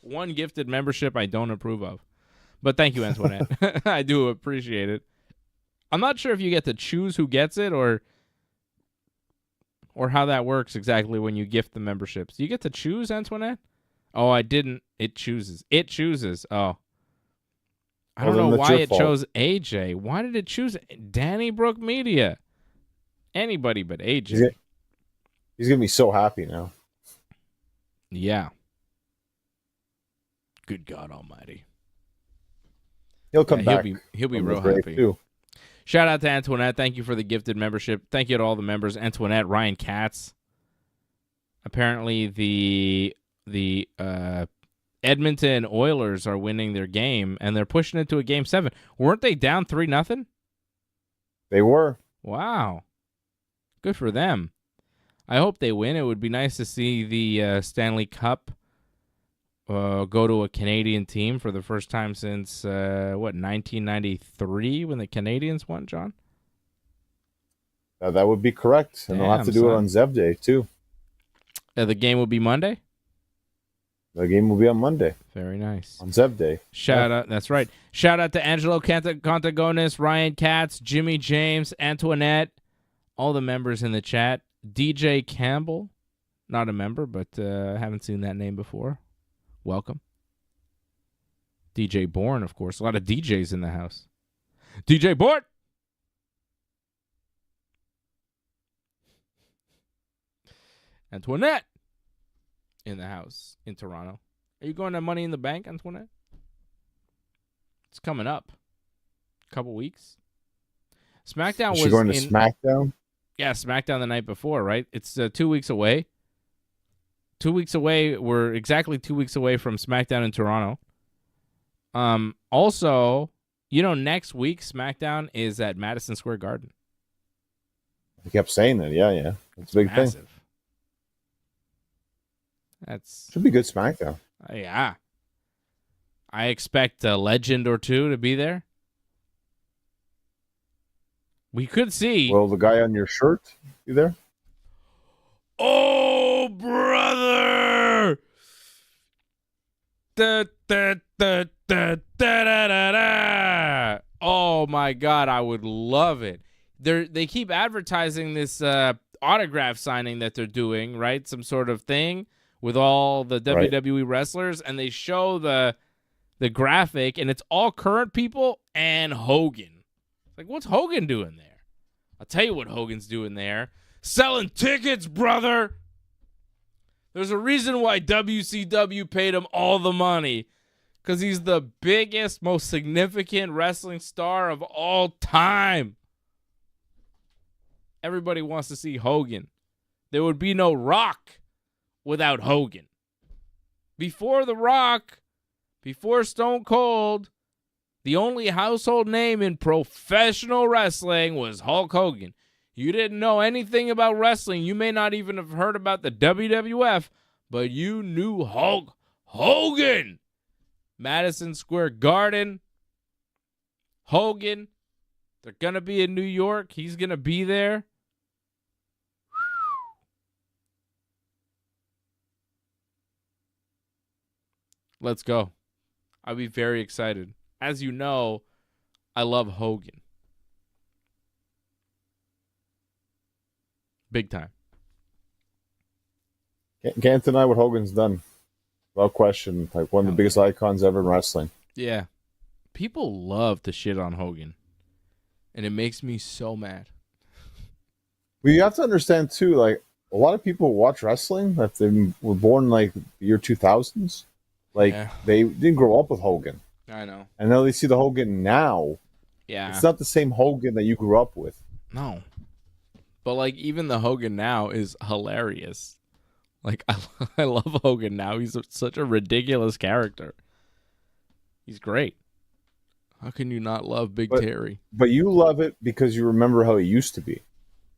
one gifted membership I don't approve of. But thank you, Antoinette. I do appreciate it. I'm not sure if you get to choose who gets it or how that works exactly when you gift the memberships. Do you get to choose, Antoinette? Oh, I didn't. It chooses. It chooses. Oh. I don't know why it chose AJ. Why did it choose Danny Brook Media? Anybody but AJ. He's going to be so happy now. Yeah. Good God Almighty. He'll come back. He'll be real happy. Too. Shout out to Antoinette. Thank you for the gifted membership. Thank you to all the members. Antoinette, Ryan Katz. Apparently the Edmonton Oilers are winning their game, and they're pushing it to a Game 7. Weren't they down 3-0? They were. Wow. Good for them. I hope they win. It would be nice to see the Stanley Cup go to a Canadian team for the first time since, 1993 when the Canadians won, John? That would be correct. And they'll have to do it on Zev Day, too. The game will be Monday? The game will be on Monday. Very nice. On Zev Day. Shout out. That's right. Shout out to Angelo Contagonis, Ryan Katz, Jimmy James, Antoinette, all the members in the chat. DJ Campbell, not a member, but haven't seen that name before. Welcome. DJ Bourne, of course. A lot of DJs in the house. DJ Bourne! Antoinette in the house in Toronto. Are you going to Money in the Bank, Antoinette? It's coming up. A couple weeks. SmackDown was. Is she going to SmackDown? Yeah, SmackDown the night before, right? It's 2 weeks away. 2 weeks away. We're exactly 2 weeks away from SmackDown in Toronto. Also, you know, next week SmackDown is at Madison Square Garden. I kept saying that. Yeah. It's a big massive thing. That's should be good SmackDown. Yeah. I expect a legend or two to be there. We could see. Will the guy on your shirt be there? Oh, brother! Da, da, da, da, da, da, da, da. Oh my God, I would love it. They keep advertising this autograph signing that they're doing, right? Some sort of thing with all the Right. WWE wrestlers, and they show the graphic, and it's all current people and Hogan. Like, what's Hogan doing there? I'll tell you what Hogan's doing there. Selling tickets, brother. There's a reason why WCW paid him all the money. Because he's the biggest, most significant wrestling star of all time. Everybody wants to see Hogan. There would be no Rock without Hogan. Before The Rock, before Stone Cold, the only household name in professional wrestling was Hulk Hogan. You didn't know anything about wrestling. You may not even have heard about the WWF, but you knew Hulk Hogan. Madison Square Garden. Hogan. They're going to be in New York. He's going to be there. Let's go. I'll be very excited. As you know, I love Hogan. Big time. Can't deny what Hogan's done. Without question. Like one of the biggest icons ever in wrestling. Yeah. People love to shit on Hogan. And it makes me so mad. Well, you have to understand, too, like, a lot of people watch wrestling that they were born, like, the year 2000s. Like, they didn't grow up with Hogan. I know. And now they see the Hogan now. Yeah. It's not the same Hogan that you grew up with. No. But, like, even the Hogan now is hilarious. Like, I love Hogan now. He's such a ridiculous character. He's great. How can you not love Big Terry? But you love it because you remember how he used to be.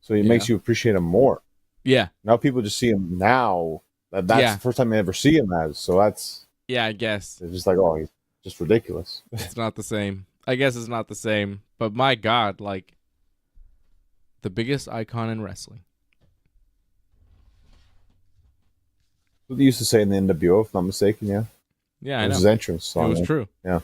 So it makes you appreciate him more. Yeah. Now people just see him now. That's the first time they ever see him as. So that's... Yeah, I guess. They're just like, oh, he's just ridiculous. It's not the same. I guess it's not the same. But my God, like, the biggest icon in wrestling. What they used to say in the NWO, if I'm not mistaken, yeah? Yeah, I know. It was his entrance song. It was true. Yeah.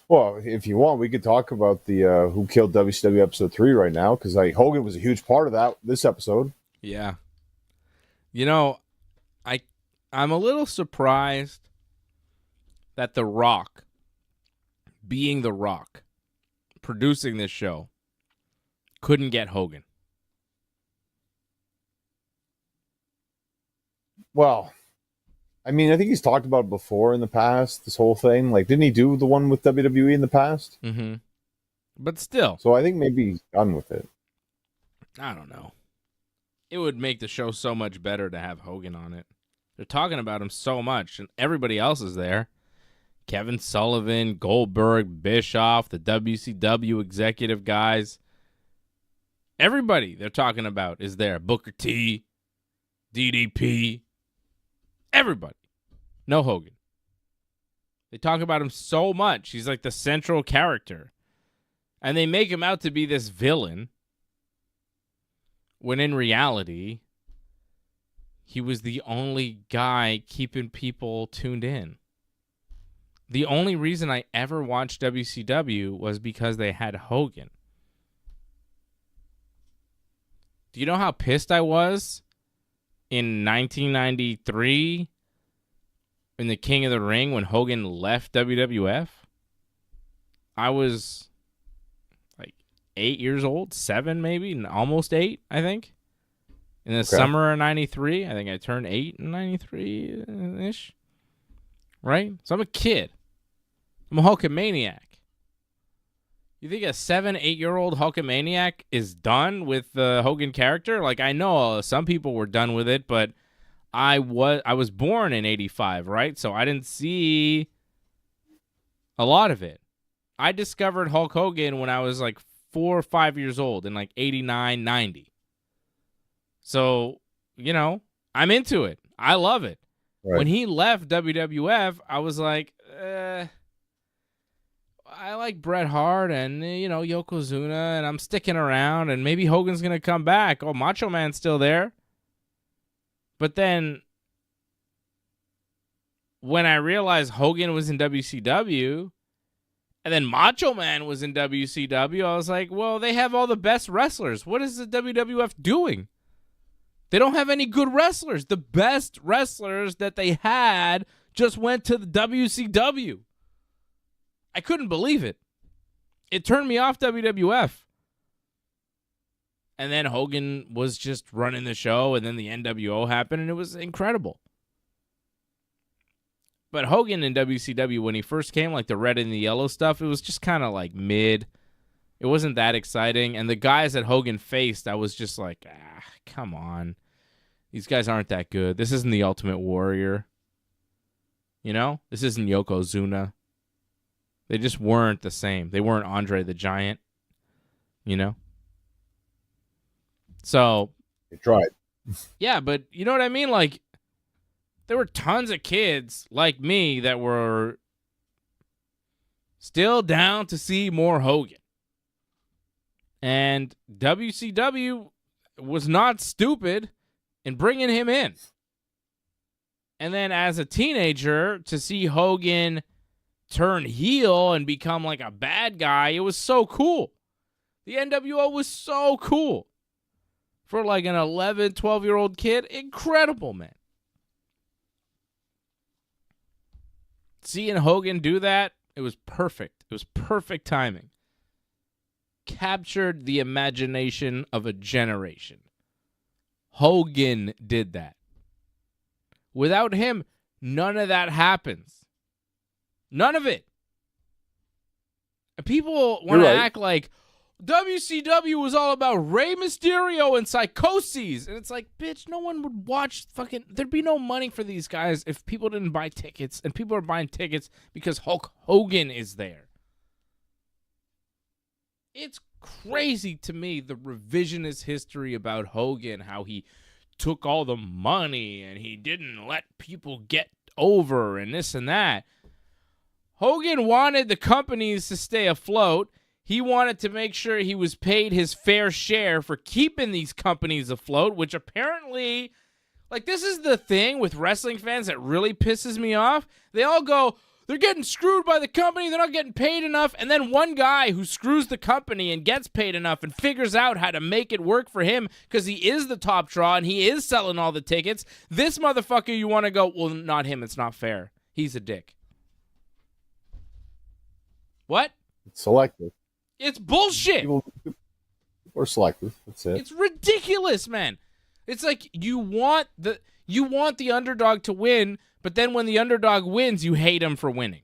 Well, if you want, we could talk about the Who Killed WCW episode 3 right now, because Hogan was a huge part of this episode. Yeah. You know, I'm a little surprised that The Rock, being The Rock, producing this show, couldn't get Hogan. Well, I mean, I think he's talked about it before in the past, this whole thing. Like, didn't he do the one with WWE in the past? Mm-hmm. But still. So I think maybe he's done with it. I don't know. It would make the show so much better to have Hogan on it. They're talking about him so much, and everybody else is there. Kevin Sullivan, Goldberg, Bischoff, the WCW executive guys. Everybody they're talking about is there. Booker T, DDP, everybody. No Hogan. They talk about him so much. He's like the central character. And they make him out to be this villain, when in reality, he was the only guy keeping people tuned in. The only reason I ever watched WCW was because they had Hogan. Do you know how pissed I was in 1993 in the King of the Ring when Hogan left WWF? I was like 8 years old, 7 maybe, almost 8, I think. In the summer of 93, I think I turned 8 in 93-ish. Right? So I'm a kid. I'm a Hulkamaniac. You think a 7, 8-year-old Hulkamaniac is done with the Hogan character? Like, I know some people were done with it, but I was born in 85, right? So I didn't see a lot of it. I discovered Hulk Hogan when I was like 4 or 5 years old in like 89, 90. So, you know, I'm into it. I love it. When he left WWF, I was like, I like Bret Hart and, Yokozuna, and I'm sticking around, and maybe Hogan's going to come back. Oh, Macho Man's still there. But then when I realized Hogan was in WCW and then Macho Man was in WCW, I was like, well, they have all the best wrestlers. What is the WWF doing? They don't have any good wrestlers. The best wrestlers that they had just went to the WCW. I couldn't believe it. It turned me off WWF. And then Hogan was just running the show, and then the NWO happened, and it was incredible. But Hogan in WCW, when he first came, like the red and the yellow stuff, it was just kind of like mid. It wasn't that exciting. And the guys that Hogan faced, I was just like, come on. These guys aren't that good. This isn't the Ultimate Warrior. This isn't Yokozuna. They just weren't the same. They weren't Andre the Giant, So. They tried. Yeah, but you know what I mean? Like, there were tons of kids like me that were still down to see more Hogan. And WCW was not stupid in bringing him in. And then as a teenager, to see Hogan turn heel and become like a bad guy, it was so cool. The NWO was so cool. For like an 11, 12-year-old kid, incredible, man. Seeing Hogan do that, it was perfect. It was perfect timing. Captured the imagination of a generation. Hogan did that. Without him, none of that happens. None of it. And people want to act like WCW was all about Rey Mysterio and psychoses. And it's like, bitch, no one would watch there'd be no money for these guys if people didn't buy tickets. And people are buying tickets because Hulk Hogan is there. It's crazy to me, the revisionist history about Hogan, how he took all the money and he didn't let people get over and this and that. Hogan wanted the companies to stay afloat. He wanted to make sure he was paid his fair share for keeping these companies afloat, which apparently, like, this is the thing with wrestling fans that really pisses me off. They all go, they're getting screwed by the company, they're not getting paid enough, and then one guy who screws the company and gets paid enough and figures out how to make it work for him because he is the top draw and he is selling all the tickets. This motherfucker, you want to go, well, not him, it's not fair. He's a dick. What? It's selective. It's bullshit. People are selective. That's it. It's ridiculous, man. It's like you want the underdog to win, but then when the underdog wins, you hate him for winning.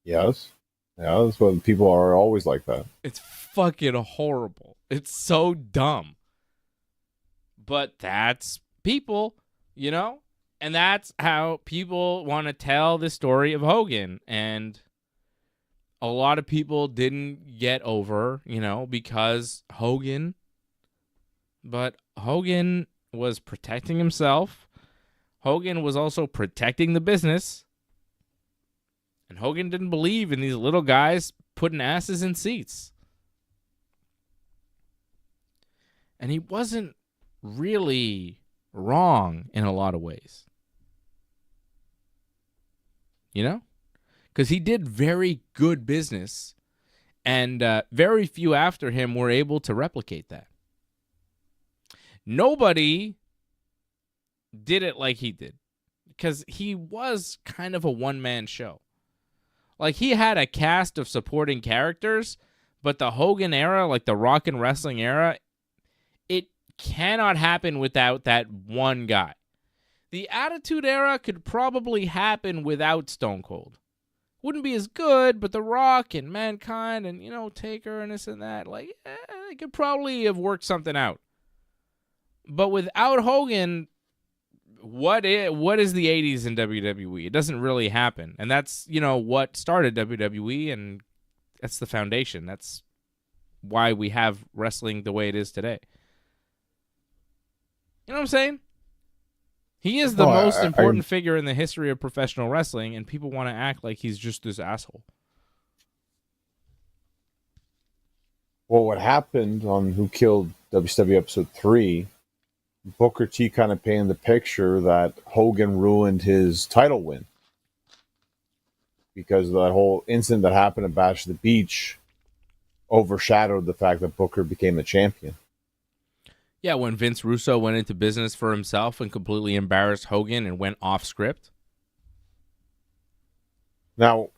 Yes. Yeah, that's what people are always like that. It's fucking horrible. It's so dumb. But that's people, And that's how people want to tell the story of Hogan. And a lot of people didn't get over, because Hogan. But Hogan was protecting himself. Hogan was also protecting the business. And Hogan didn't believe in these little guys putting asses in seats. And he wasn't really wrong in a lot of ways. Because he did very good business, and very few after him were able to replicate that. Nobody did it like he did, because he was kind of a one-man show. Like, he had a cast of supporting characters, but the Hogan era, like the rock and wrestling era, it cannot happen without that one guy. The Attitude Era could probably happen without Stone Cold. Wouldn't be as good, but The Rock and Mankind and, Taker and this and that, they could probably have worked something out. But without Hogan, what is the 80s in WWE? It doesn't really happen. And that's, what started WWE, and that's the foundation. That's why we have wrestling the way it is today. You know what I'm saying? He is the No, most I, important figure in the history of professional wrestling, and people want to act like he's just this asshole. well, what happened on Who Killed WCW episode 3, Booker T kind of painted the picture that Hogan ruined his title win because that whole incident that happened at Bash at the Beach overshadowed the fact that Booker became the champion. Yeah, when Vince Russo went into business for himself and completely embarrassed Hogan and went off script. Now,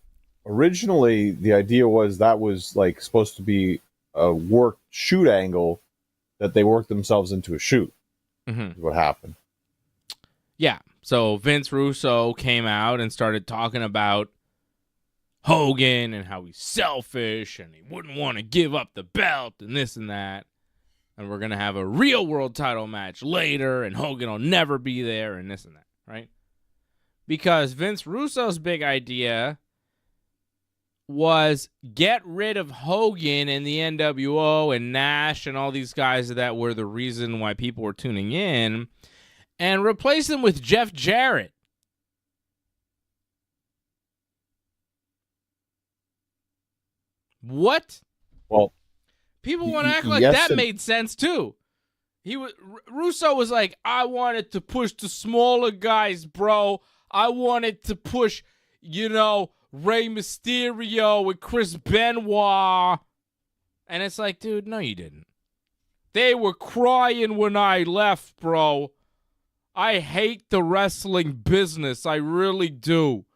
originally, the idea was that was like supposed to be a work shoot angle that they worked themselves into a shoot. Mm-hmm. Is what happened. Yeah, so Vince Russo came out and started talking about Hogan and how he's selfish and he wouldn't want to give up the belt and this and that. And we're going to have a real world title match later and Hogan will never be there and this and that, right? Because Vince Russo's big idea was get rid of Hogan and the NWO and Nash and all these guys that were the reason why people were tuning in and replace them with Jeff Jarrett. What? Well, people want to act like that made sense too. Russo was like, I wanted to push the smaller guys, bro. I wanted to push, Rey Mysterio and Chris Benoit. And it's like, dude, no, you didn't. They were crying when I left, bro. I hate the wrestling business. I really do.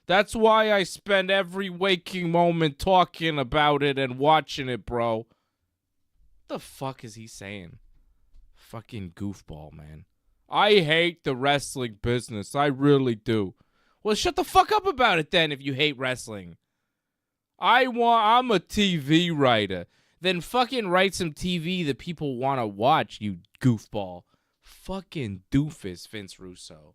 That's why I spend every waking moment talking about it and watching it, bro. What the fuck is he saying? Fucking goofball, man. I hate the wrestling business. I really do. Well, shut the fuck up about it then if you hate wrestling. I'm a TV writer. Then fucking write some TV that people want to watch, you goofball. Fucking doofus, Vince Russo.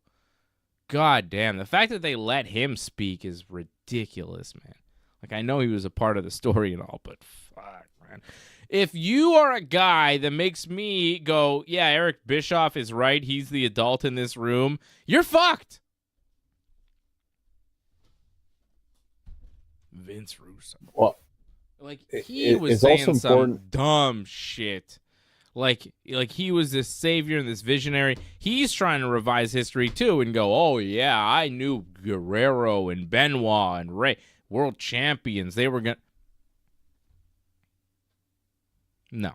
God damn. The fact that they let him speak is ridiculous, man. Like, I know he was a part of the story and all, but fuck, man. If you are a guy that makes me go, yeah, Eric Bischoff is right, he's the adult in this room, you're fucked. Vince Russo. Well, like, he was saying also some dumb shit. Like he was this savior and this visionary. He's trying to revise history too and go, oh yeah, I knew Guerrero and Benoit and Rey, world champions. They were gonna. No,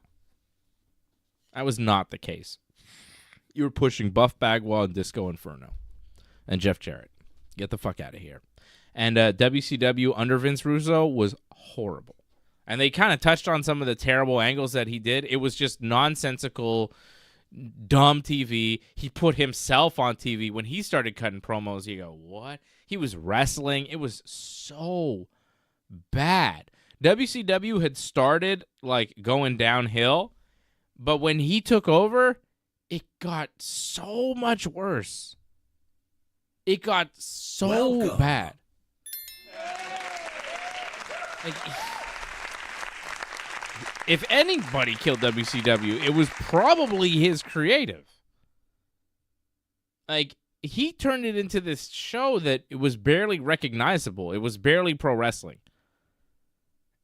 that was not the case. You were pushing Buff Bagwell and Disco Inferno and Jeff Jarrett. Get the fuck out of here. And WCW under Vince Russo was horrible. And they kind of touched on some of the terrible angles that he did. It was just nonsensical, dumb TV. He put himself on TV. When he started cutting promos, you go, what? He was wrestling. It was so bad. WCW had started, like, going downhill. But when he took over, it got so much worse. It got so bad. Like, if anybody killed WCW, it was probably his creative. Like, he turned it into this show that it was barely recognizable. It was barely pro wrestling.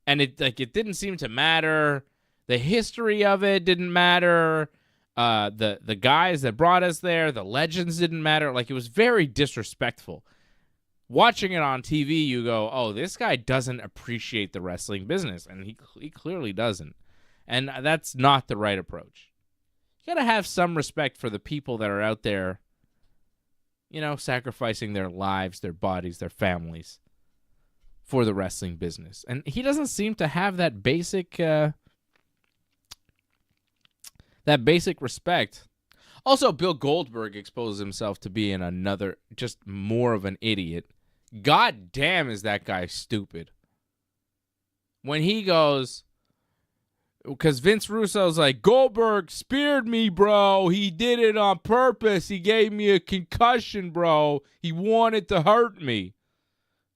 And it didn't seem to matter. The history of it didn't matter. The guys that brought us there, the legends didn't matter. Like, it was very disrespectful. Watching it on TV, you go, oh, this guy doesn't appreciate the wrestling business. And he clearly doesn't. And that's not the right approach. You got to have some respect for the people that are out there, sacrificing their lives, their bodies, their families for the wrestling business. And he doesn't seem to have that basic respect. Also, Bill Goldberg exposes himself to being just more of an idiot. God damn, is that guy stupid. When he goes, because Vince Russo's like, Goldberg speared me, bro. He did it on purpose. He gave me a concussion, bro. He wanted to hurt me.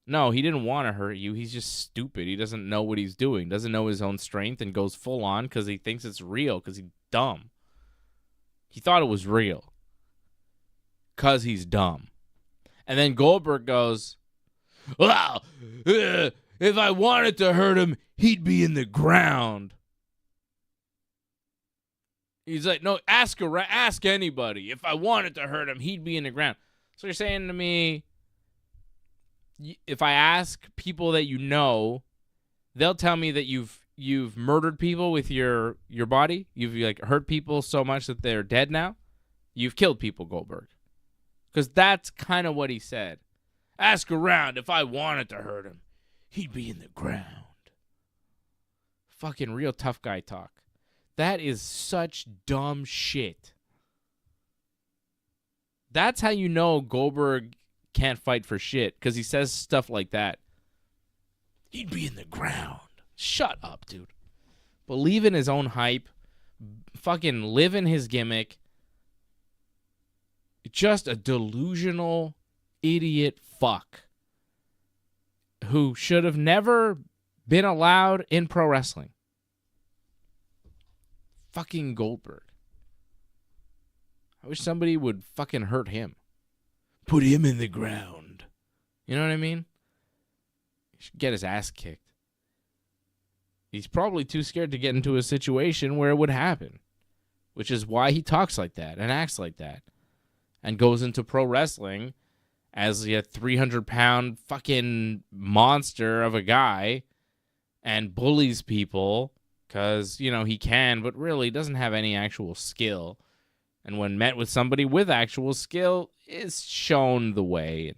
No, he didn't want to hurt you. He's just stupid. He doesn't know what he's doing. Doesn't know his own strength and goes full on because he thinks it's real because he's dumb. He thought it was real. because he's dumb. And then Goldberg goes, well, if I wanted to hurt him, he'd be in the ground. He's like, no, ask anybody. If I wanted to hurt him, he'd be in the ground. So you're saying to me, if I ask people that you know, they'll tell me that you've murdered people with your body? You've like hurt people so much that they're dead now? You've killed people, Goldberg. Because that's kind of what he said. Ask around. If I wanted to hurt him, he'd be in the ground. Fucking real tough guy talk. That is such dumb shit. That's how you know Goldberg can't fight for shit, because he says stuff like that. He'd be in the ground. Shut up, dude. Believe in his own hype. Fucking live in his gimmick. Just a delusional idiot fuck who should have never been allowed in pro wrestling. Fucking Goldberg. I wish somebody would fucking hurt him. Put him in the ground. You know what I mean? He should get his ass kicked. He's probably too scared to get into a situation where it would happen, which is why he talks like that and acts like that and goes into pro wrestling as a 300-pound fucking monster of a guy and bullies people because, you know, he can, but really doesn't have any actual skill. And when met with somebody with actual skill, is shown the way and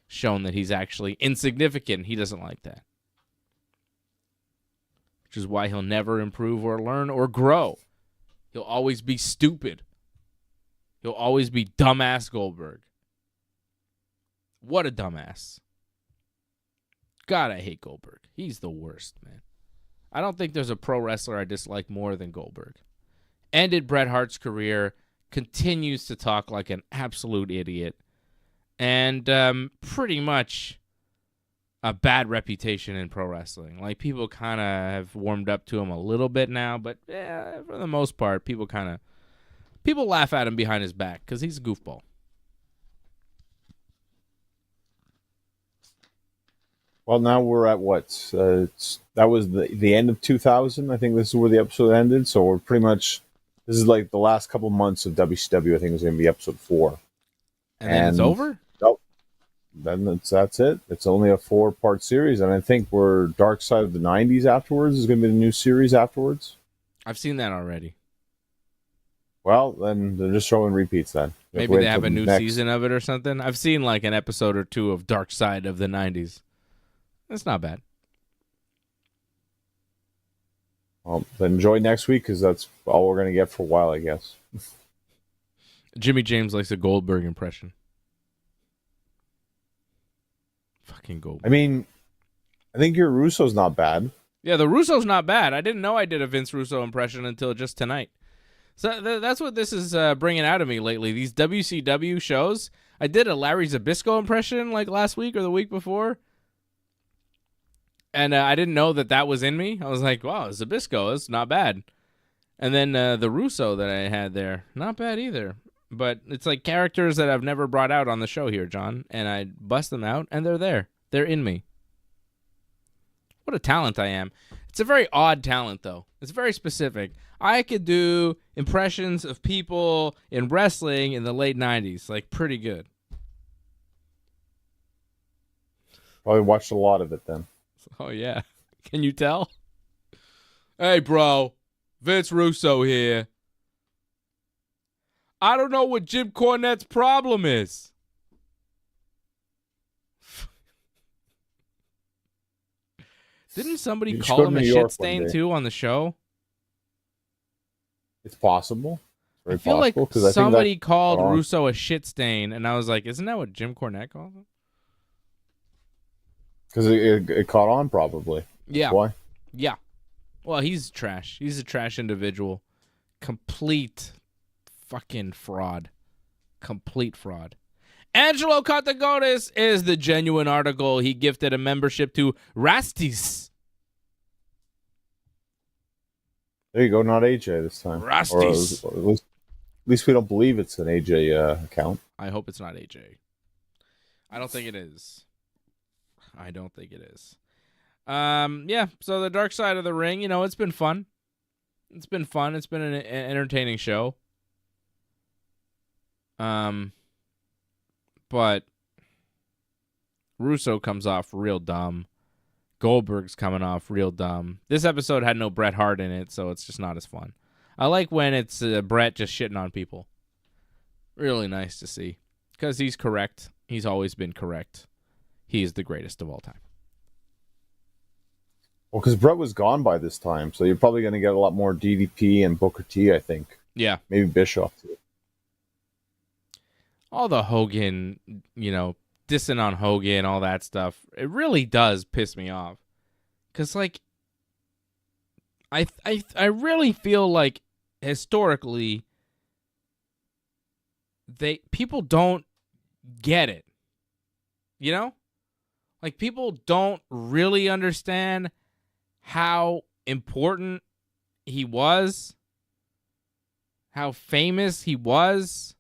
shown that he's actually insignificant. He doesn't like that. Which is why he'll never improve or learn or grow. He'll always be stupid. He'll always be dumbass Goldberg. What a dumbass. God, I hate Goldberg. He's the worst, man. I don't think there's a pro wrestler I dislike more than Goldberg. Ended Bret Hart's career, continues to talk like an absolute idiot, and pretty much a bad reputation in pro wrestling. Like, people kind of have warmed up to him a little bit now, but for the most part, people laugh at him behind his back because he's a goofball. Well, now we're at what? That was the end of 2000. I think this is where the episode ended. So we're pretty much, this is like the last couple months of WCW. I think is going to be episode 4. And then it's over? Nope. Then that's it. It's only a 4-part series. And I think we're Dark Side of the 90s afterwards. Is going to be a new series afterwards. I've seen that already. Well, then they're just showing repeats then. Maybe they have a new season of it or something. I've seen like an episode or two of Dark Side of the 90s. It's not bad. Well, then enjoy next week because that's all we're going to get for a while, I guess. Jimmy James likes a Goldberg impression. Fucking Goldberg. I mean, I think your Russo's not bad. Yeah, the Russo's not bad. I didn't know I did a Vince Russo impression until just tonight. So that's what this is bringing out of me lately. These WCW shows. I did a Larry Zbyszko impression like last week or the week before. And I didn't know that was in me. I was like, wow, Zbyszko is not bad. And then the Russo that I had there, not bad either. But it's like characters that I've never brought out on the show here, John. And I bust them out, and they're there. They're in me. What a talent I am. It's a very odd talent, though. It's very specific. I could do impressions of people in wrestling in the late 90s, like pretty good. Probably watched a lot of it then. Oh, yeah. Can you tell? Hey, bro. Vince Russo here. I don't know what Jim Cornette's problem is. Didn't somebody call him a shit stain, too, on the show? It's possible. I feel like somebody called Russo a shit stain, and I was like, isn't that what Jim Cornette called him? Because it caught on, probably. Yeah. That's why? Yeah. Well, he's trash. He's a trash individual. Complete fucking fraud. Complete fraud. Angelo Catagones is the genuine article. He gifted a membership to Rastis. There you go. Not AJ this time. Rastis. Or at least we don't believe it's an AJ account. I hope it's not AJ. I don't think it is. Yeah, so the dark side of the ring, it's been fun. It's been an entertaining show. But Russo comes off real dumb. Goldberg's coming off real dumb. This episode had no Bret Hart in it, so it's just not as fun. I like when it's Bret just shitting on people. Really nice to see. Because he's correct. He's always been correct. He's the greatest of all time. Well, because Bret was gone by this time, so you're probably going to get a lot more DDP and Booker T, I think. Yeah. Maybe Bischoff, too. All the Hogan, dissing on Hogan, all that stuff, it really does piss me off. Because, I really feel like, historically, people don't get it. People don't really understand how important he was, how famous he was.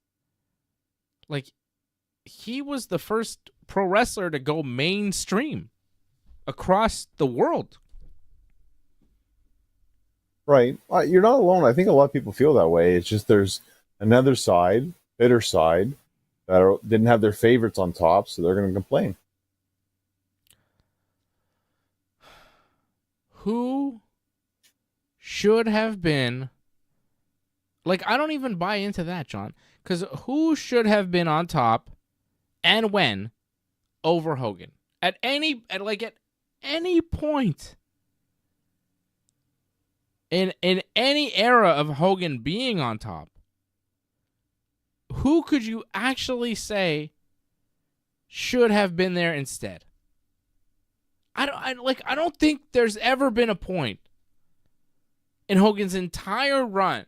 He was the first pro wrestler to go mainstream across the world. Right. You're not alone. I think a lot of people feel that way. It's just there's another side, bitter side, that didn't have their favorites on top, so they're going to complain. Who should have been... I don't even buy into that, John. Because who should have been on top and when over Hogan? At any point in any era of Hogan being on top, who could you actually say should have been there instead? I don't think there's ever been a point in Hogan's entire run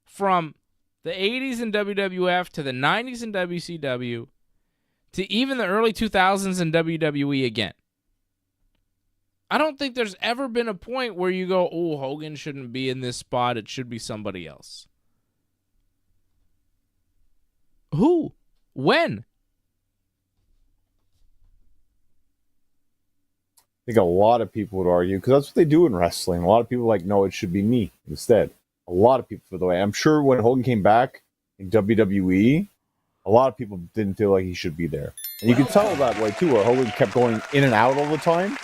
from the 80s in WWF to the 90s in WCW to even the early 2000s in WWE again. I don't think there's ever been a point where you go, oh, Hogan shouldn't be in this spot. It should be somebody else. Who? When? I think a lot of people would argue, because that's what they do in wrestling. A lot of people no, it should be me instead. A lot of people feel the way. I'm sure when Hogan came back in WWE, a lot of people didn't feel like he should be there. And you could tell that way, too, where Hogan kept going in and out all the time.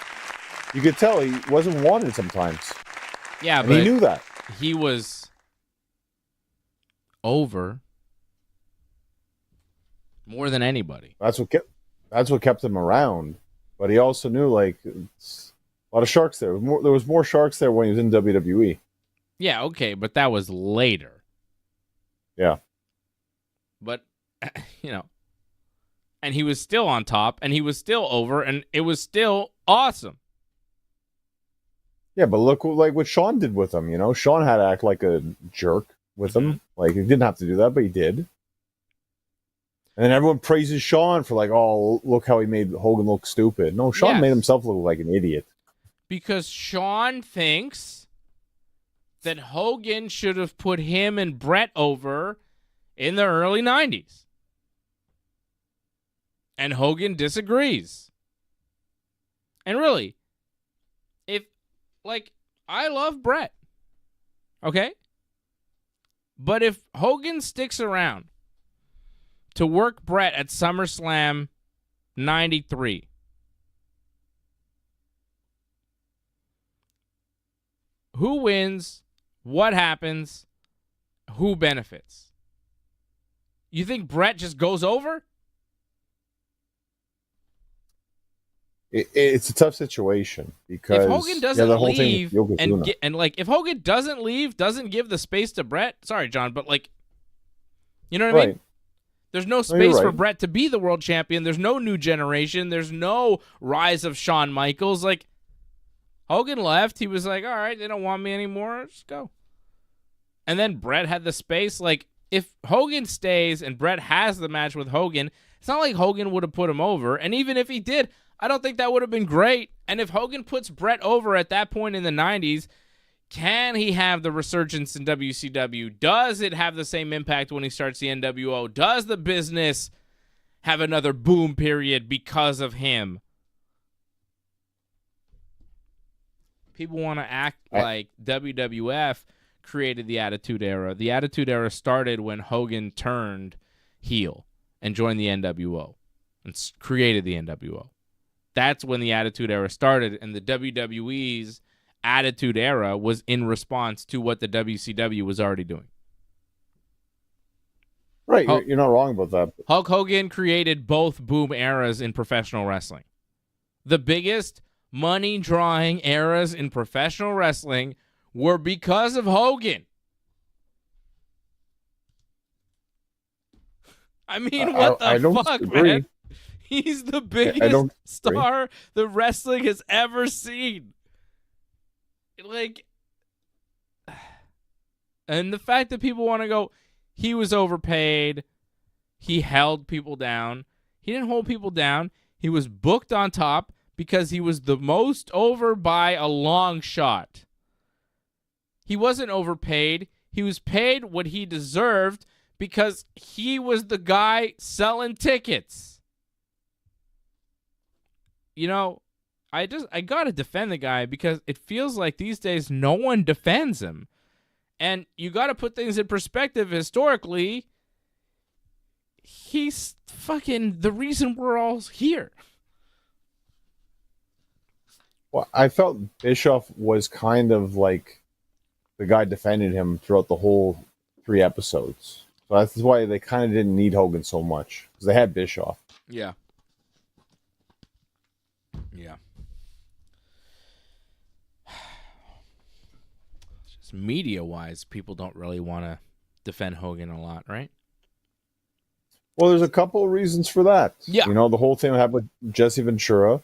You could tell he wasn't wanted sometimes. Yeah, and but he knew that. He was over more than anybody. That's what kept him around. But he also knew, a lot of sharks there. There was more sharks there when he was in WWE. Yeah, okay, but that was later. Yeah. But, and he was still on top, and he was still over, and it was still awesome. Yeah, but look what Shawn did with him, Shawn had to act like a jerk with him. He didn't have to do that, but he did. And then everyone praises Shawn for oh, look how he made Hogan look stupid. No, Shawn made himself look like an idiot. Because Shawn thinks that Hogan should have put him and Bret over in the early 90s. And Hogan disagrees. And really, I love Bret. Okay? But if Hogan sticks around to work Bret at SummerSlam 93, who wins? What happens? Who benefits? You think Bret just goes over? It's a tough situation because if Hogan doesn't leave if Hogan doesn't leave, doesn't give the space to Bret, sorry, John, but you know what I mean? There's no space for Bret to be the world champion. There's no new generation. There's no rise of Shawn Michaels. Hogan left. He was all right, they don't want me anymore. Just go. And then Bret had the space. If Hogan stays and Bret has the match with Hogan, it's not like Hogan would have put him over. And even if he did, I don't think that would have been great. And if Hogan puts Bret over at that point in the 90s, Can he have the resurgence in WCW? Does it have the same impact when he starts the NWO? Does the business have another boom period because of him? People want to act like WWF created the Attitude Era. The Attitude Era started when Hogan turned heel and joined the NWO and created the NWO. That's when the Attitude Era started, and the WWE's Attitude Era was in response to what the WCW was already doing. Right, you're not wrong about that. Hulk Hogan created both boom eras in professional wrestling. The biggest money-drawing eras in professional wrestling were because of Hogan. I mean, what the fuck, man? He's the biggest star the wrestling has ever seen. Like, and the fact that people want to go, he was overpaid, he held people down. He didn't hold people down. He was booked on top because he was the most over by a long shot. He wasn't overpaid. He was paid what he deserved because he was the guy selling tickets. You know, I got to defend the guy because it feels like these days no one defends him. And you got to put things in perspective historically. He's fucking the reason we're all here. Well, I felt Bischoff was kind of like the guy defended him throughout the whole 3 episodes. So that's why they kind of didn't need Hogan so much, because they had Bischoff. Yeah. Yeah. Just media-wise, people don't really want to defend Hogan a lot, right? Well, there's a couple of reasons for that. Yeah. You know, the whole thing happened with Jesse Ventura,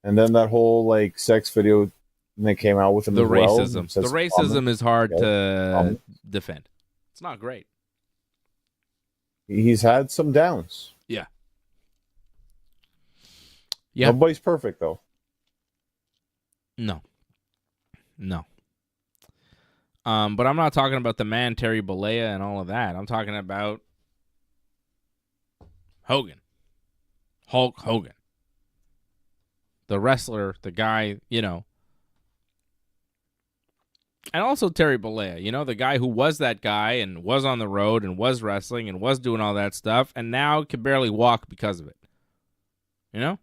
and then that whole, like, sex video they came out with him the as racism. well. The racism is hard to defend. It's not great. He's had some downs. Yeah. Yeah. Nobody's perfect, though. No. But I'm not talking about the man, Terry Bollea, and all of that. I'm talking about Hogan. Hulk Hogan. The wrestler, the guy, you know. And also Terry Bollea, you know, the guy who was that guy and was on the road and was wrestling and was doing all that stuff and now can barely walk because of it. You know?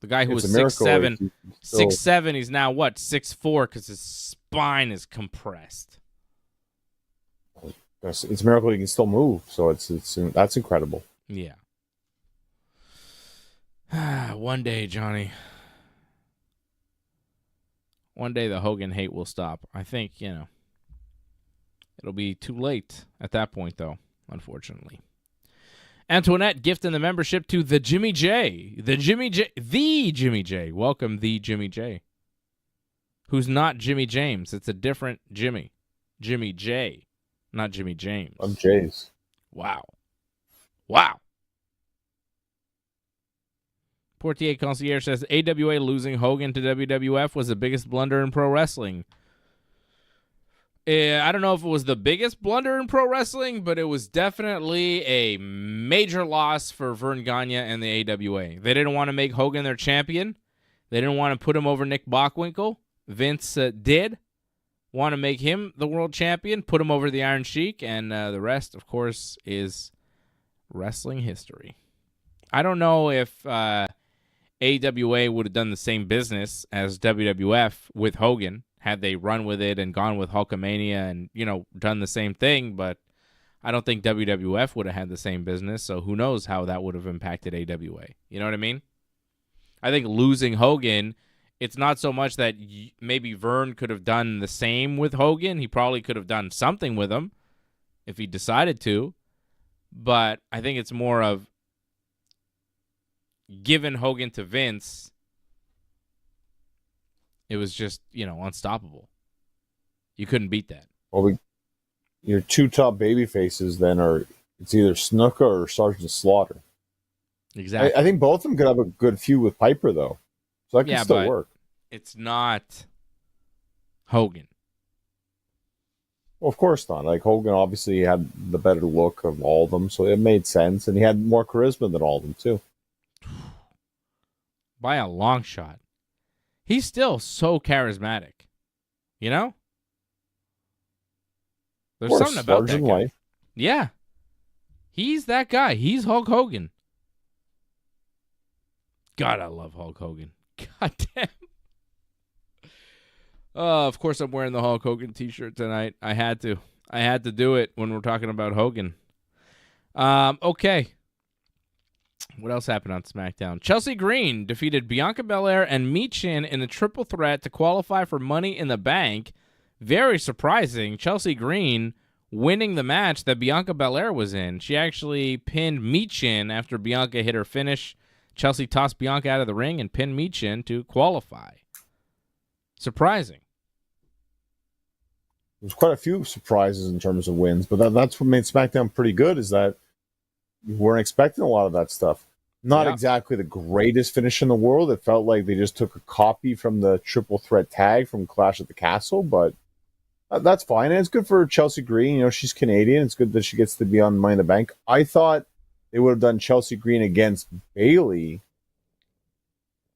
The guy who was 6'7", 6'7", he's now what, 6'4", because his spine is compressed. It's a miracle he can still move, so that's incredible. Yeah. One day, Johnny. One day the Hogan hate will stop. I think, you know, it'll be too late at that point, though, unfortunately. Antoinette gifting the membership to the Jimmy J. The Jimmy J. Welcome, the Jimmy J. Who's not Jimmy James. It's a different Jimmy. Jimmy J. Not Jimmy James. I'm Jay's. Wow. Portier Concierge says, AWA losing Hogan to WWF was the biggest blunder in pro wrestling. I don't know if it was the biggest blunder in pro wrestling, but it was definitely a major loss for Vern Gagne and the AWA. They didn't want to make Hogan their champion. They didn't want to put him over Nick Bockwinkel. Vince did want to make him the world champion, put him over the Iron Sheik, and the rest, of course, is wrestling history. I don't know if AWA would have done the same business as WWF with Hogan had they run with it and gone with Hulkamania and, you know, done the same thing, but I don't think WWF would have had the same business, so who knows how that would have impacted AWA. You know what I mean? I think losing Hogan, it's not so much that maybe Vern could have done the same with Hogan. He probably could have done something with him if he decided to, but I think it's more of giving Hogan to Vince, it was just, you know, unstoppable. You couldn't beat that. Well, your two top baby faces then are, it's either Snuka or Sergeant Slaughter. Exactly. I think both of them could have a good feud with Piper, though. So that can still work. It's not Hogan. Well, of course not. Like Hogan obviously had the better look of all of them, so it made sense, and he had more charisma than all of them too. By a long shot. He's still so charismatic. You know? There's Of course, something about larger that than guy. life. Yeah. He's that guy. He's Hulk Hogan. God, I love Hulk Hogan. God damn. Of course, I'm wearing the Hulk Hogan t-shirt tonight. I had to. I had to do it when we're talking about Hogan. Okay. What else happened on SmackDown? Chelsea Green defeated Bianca Belair and Michin in a triple threat to qualify for Money in the Bank. Very surprising. Chelsea Green winning the match that Bianca Belair was in. She actually pinned Michin after Bianca hit her finish. Chelsea tossed Bianca out of the ring and pinned Michin to qualify. Surprising. There's quite a few surprises in terms of wins, but that's what made SmackDown pretty good, is that you weren't expecting a lot of that stuff. Not exactly the greatest finish in the world. It felt like they just took a copy from the triple threat tag from Clash at the Castle, but that's fine. And it's good for Chelsea Green. You know, she's Canadian. It's good that she gets to be on Money in the Bank. I thought they would have done Chelsea Green against Bayley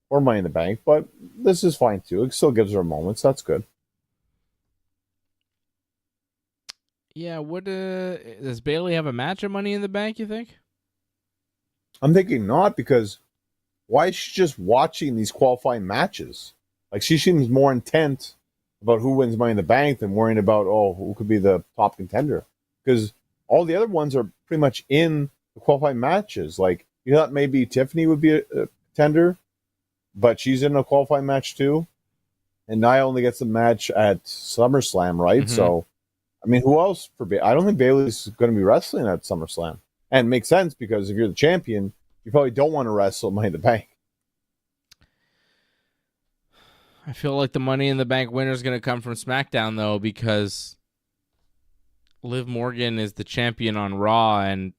or Money in the Bank, but this is fine too. It still gives her a moment, so that's good. Yeah, what does Bayley have a match of Money in the Bank, you think? I'm thinking not, because why is she just watching these qualifying matches? Like, she seems more intent about who wins Money in the Bank than worrying about, who could be the top contender. Because all the other ones are pretty much in the qualifying matches. Like, you thought maybe Tiffany would be a contender, but she's in a qualifying match too. And Nia only gets a match at SummerSlam, right? Mm-hmm. So, I mean, who else for Bayley? I don't think Bayley's going to be wrestling at SummerSlam. And it makes sense, because if you're the champion, you probably don't want to wrestle Money in the Bank. I feel like the Money in the Bank winner is going to come from SmackDown, though, because Liv Morgan is the champion on Raw, and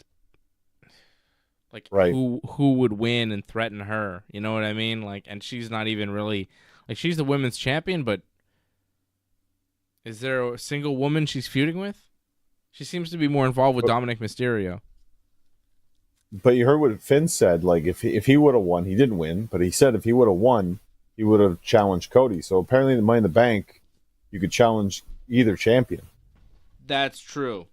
like, right. who would win and threaten her? You know what I mean? Like, and she's not even really, like, she's the women's champion, but is there a single woman she's feuding with? She seems to be more involved with Dominic Mysterio. But you heard what Finn said. Like, if he would have won, he didn't win, but he said if he would have won, he would have challenged Cody. So apparently, the Money in the Bank, you could challenge either champion. That's true.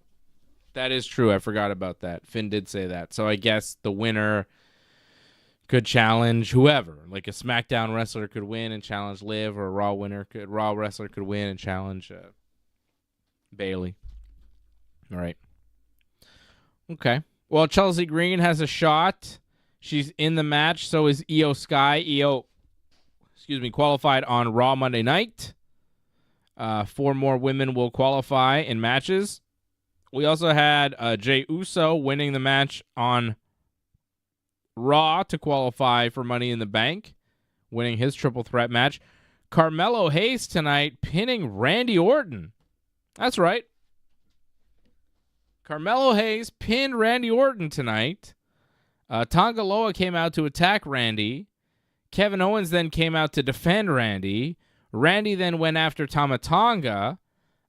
That is true. I forgot about that. Finn did say that. So I guess the winner could challenge whoever. Like, a SmackDown wrestler could win and challenge Liv, or a Raw wrestler could win and challenge Bayley. All right. Okay. Well, Chelsea Green has a shot. She's in the match. So is Io Sky. Io, qualified on Raw Monday night. 4 more women will qualify in matches. We also had Jey Uso winning the match on Raw to qualify for Money in the Bank, winning his triple threat match. Carmelo Hayes tonight pinning Randy Orton. That's right. Carmelo Hayes pinned Randy Orton tonight. Tonga Loa came out to attack Randy. Kevin Owens then came out to defend Randy. Randy then went after Tama Tonga.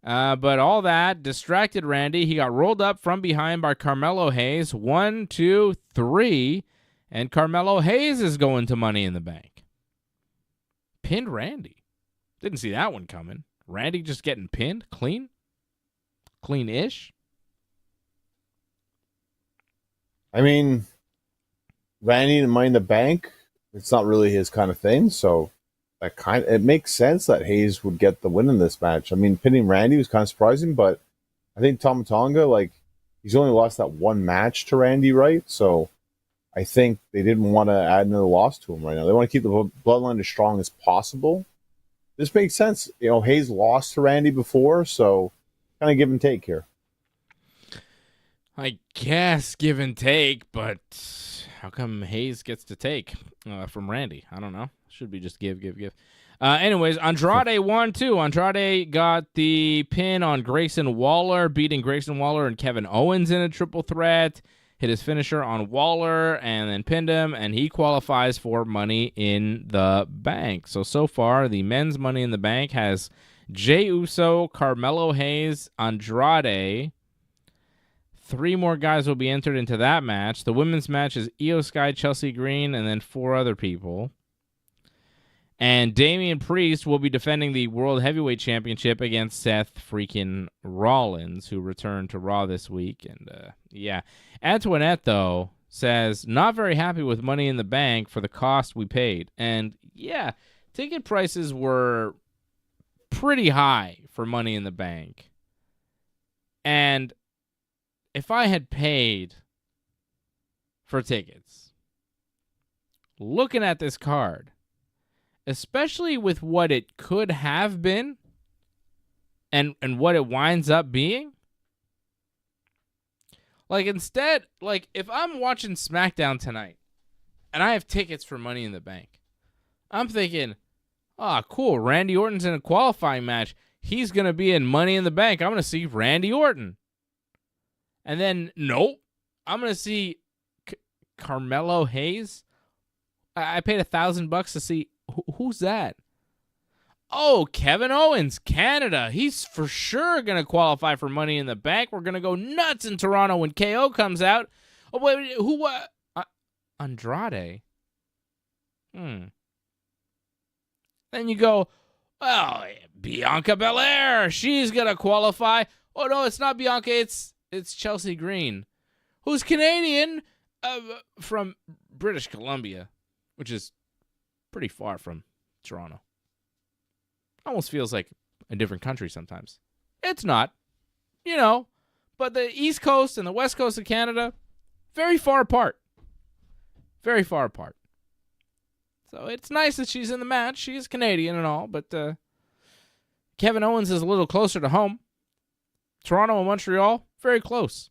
But all that distracted Randy. He got rolled up from behind by Carmelo Hayes. 1, 2, 3. And Carmelo Hayes is going to Money in the Bank. Pinned Randy. Didn't see that one coming. Randy just getting pinned. Clean-ish. I mean, Randy and Money in the Bank, it's not really his kind of thing, so it makes sense that Hayes would get the win in this match. I mean, pinning Randy was kind of surprising, but I think Tama Tonga, like, he's only lost that one match to Randy, right? So I think they didn't want to add another loss to him right now. They want to keep the bloodline as strong as possible. This makes sense. You know, Hayes lost to Randy before, so kind of give and take here. I guess give and take, but how come Hayes gets to take from Randy? I don't know. Should be just give. Anyways, Andrade won too. Andrade got the pin on Grayson Waller, beating Grayson Waller and Kevin Owens in a triple threat. Hit his finisher on Waller and then pinned him, and he qualifies for Money in the Bank. So far, the men's Money in the Bank has Jey Uso, Carmelo Hayes, Andrade. 3 more guys will be entered into that match. The women's match is Io Sky, Chelsea Green, and then 4 other people. And Damian Priest will be defending the World Heavyweight Championship against Seth freaking Rollins, who returned to Raw this week. And, yeah. Antoinette, though, says, not very happy with Money in the Bank for the cost we paid. And, yeah, ticket prices were pretty high for Money in the Bank. And if I had paid for tickets, looking at this card, especially with what it could have been and what it winds up being, like, instead, like, if I'm watching SmackDown tonight and I have tickets for Money in the Bank, I'm thinking, cool, Randy Orton's in a qualifying match. He's going to be in Money in the Bank. I'm going to see Randy Orton. And then, nope, I'm going to see Carmelo Hayes. I paid $1,000 to see, who's that? Oh, Kevin Owens, Canada. He's for sure going to qualify for Money in the Bank. We're going to go nuts in Toronto when KO comes out. Oh, wait, who? Andrade. Then you go, well, Bianca Belair. She's going to qualify. Oh, no, it's not Bianca. It's Chelsea Green, who's Canadian from British Columbia, which is pretty far from Toronto. Almost feels like a different country sometimes. It's not, but the East Coast and the West Coast of Canada, very far apart. Very far apart. So it's nice that she's in the match. She's Canadian and all, but Kevin Owens is a little closer to home. Toronto and Montreal, very close.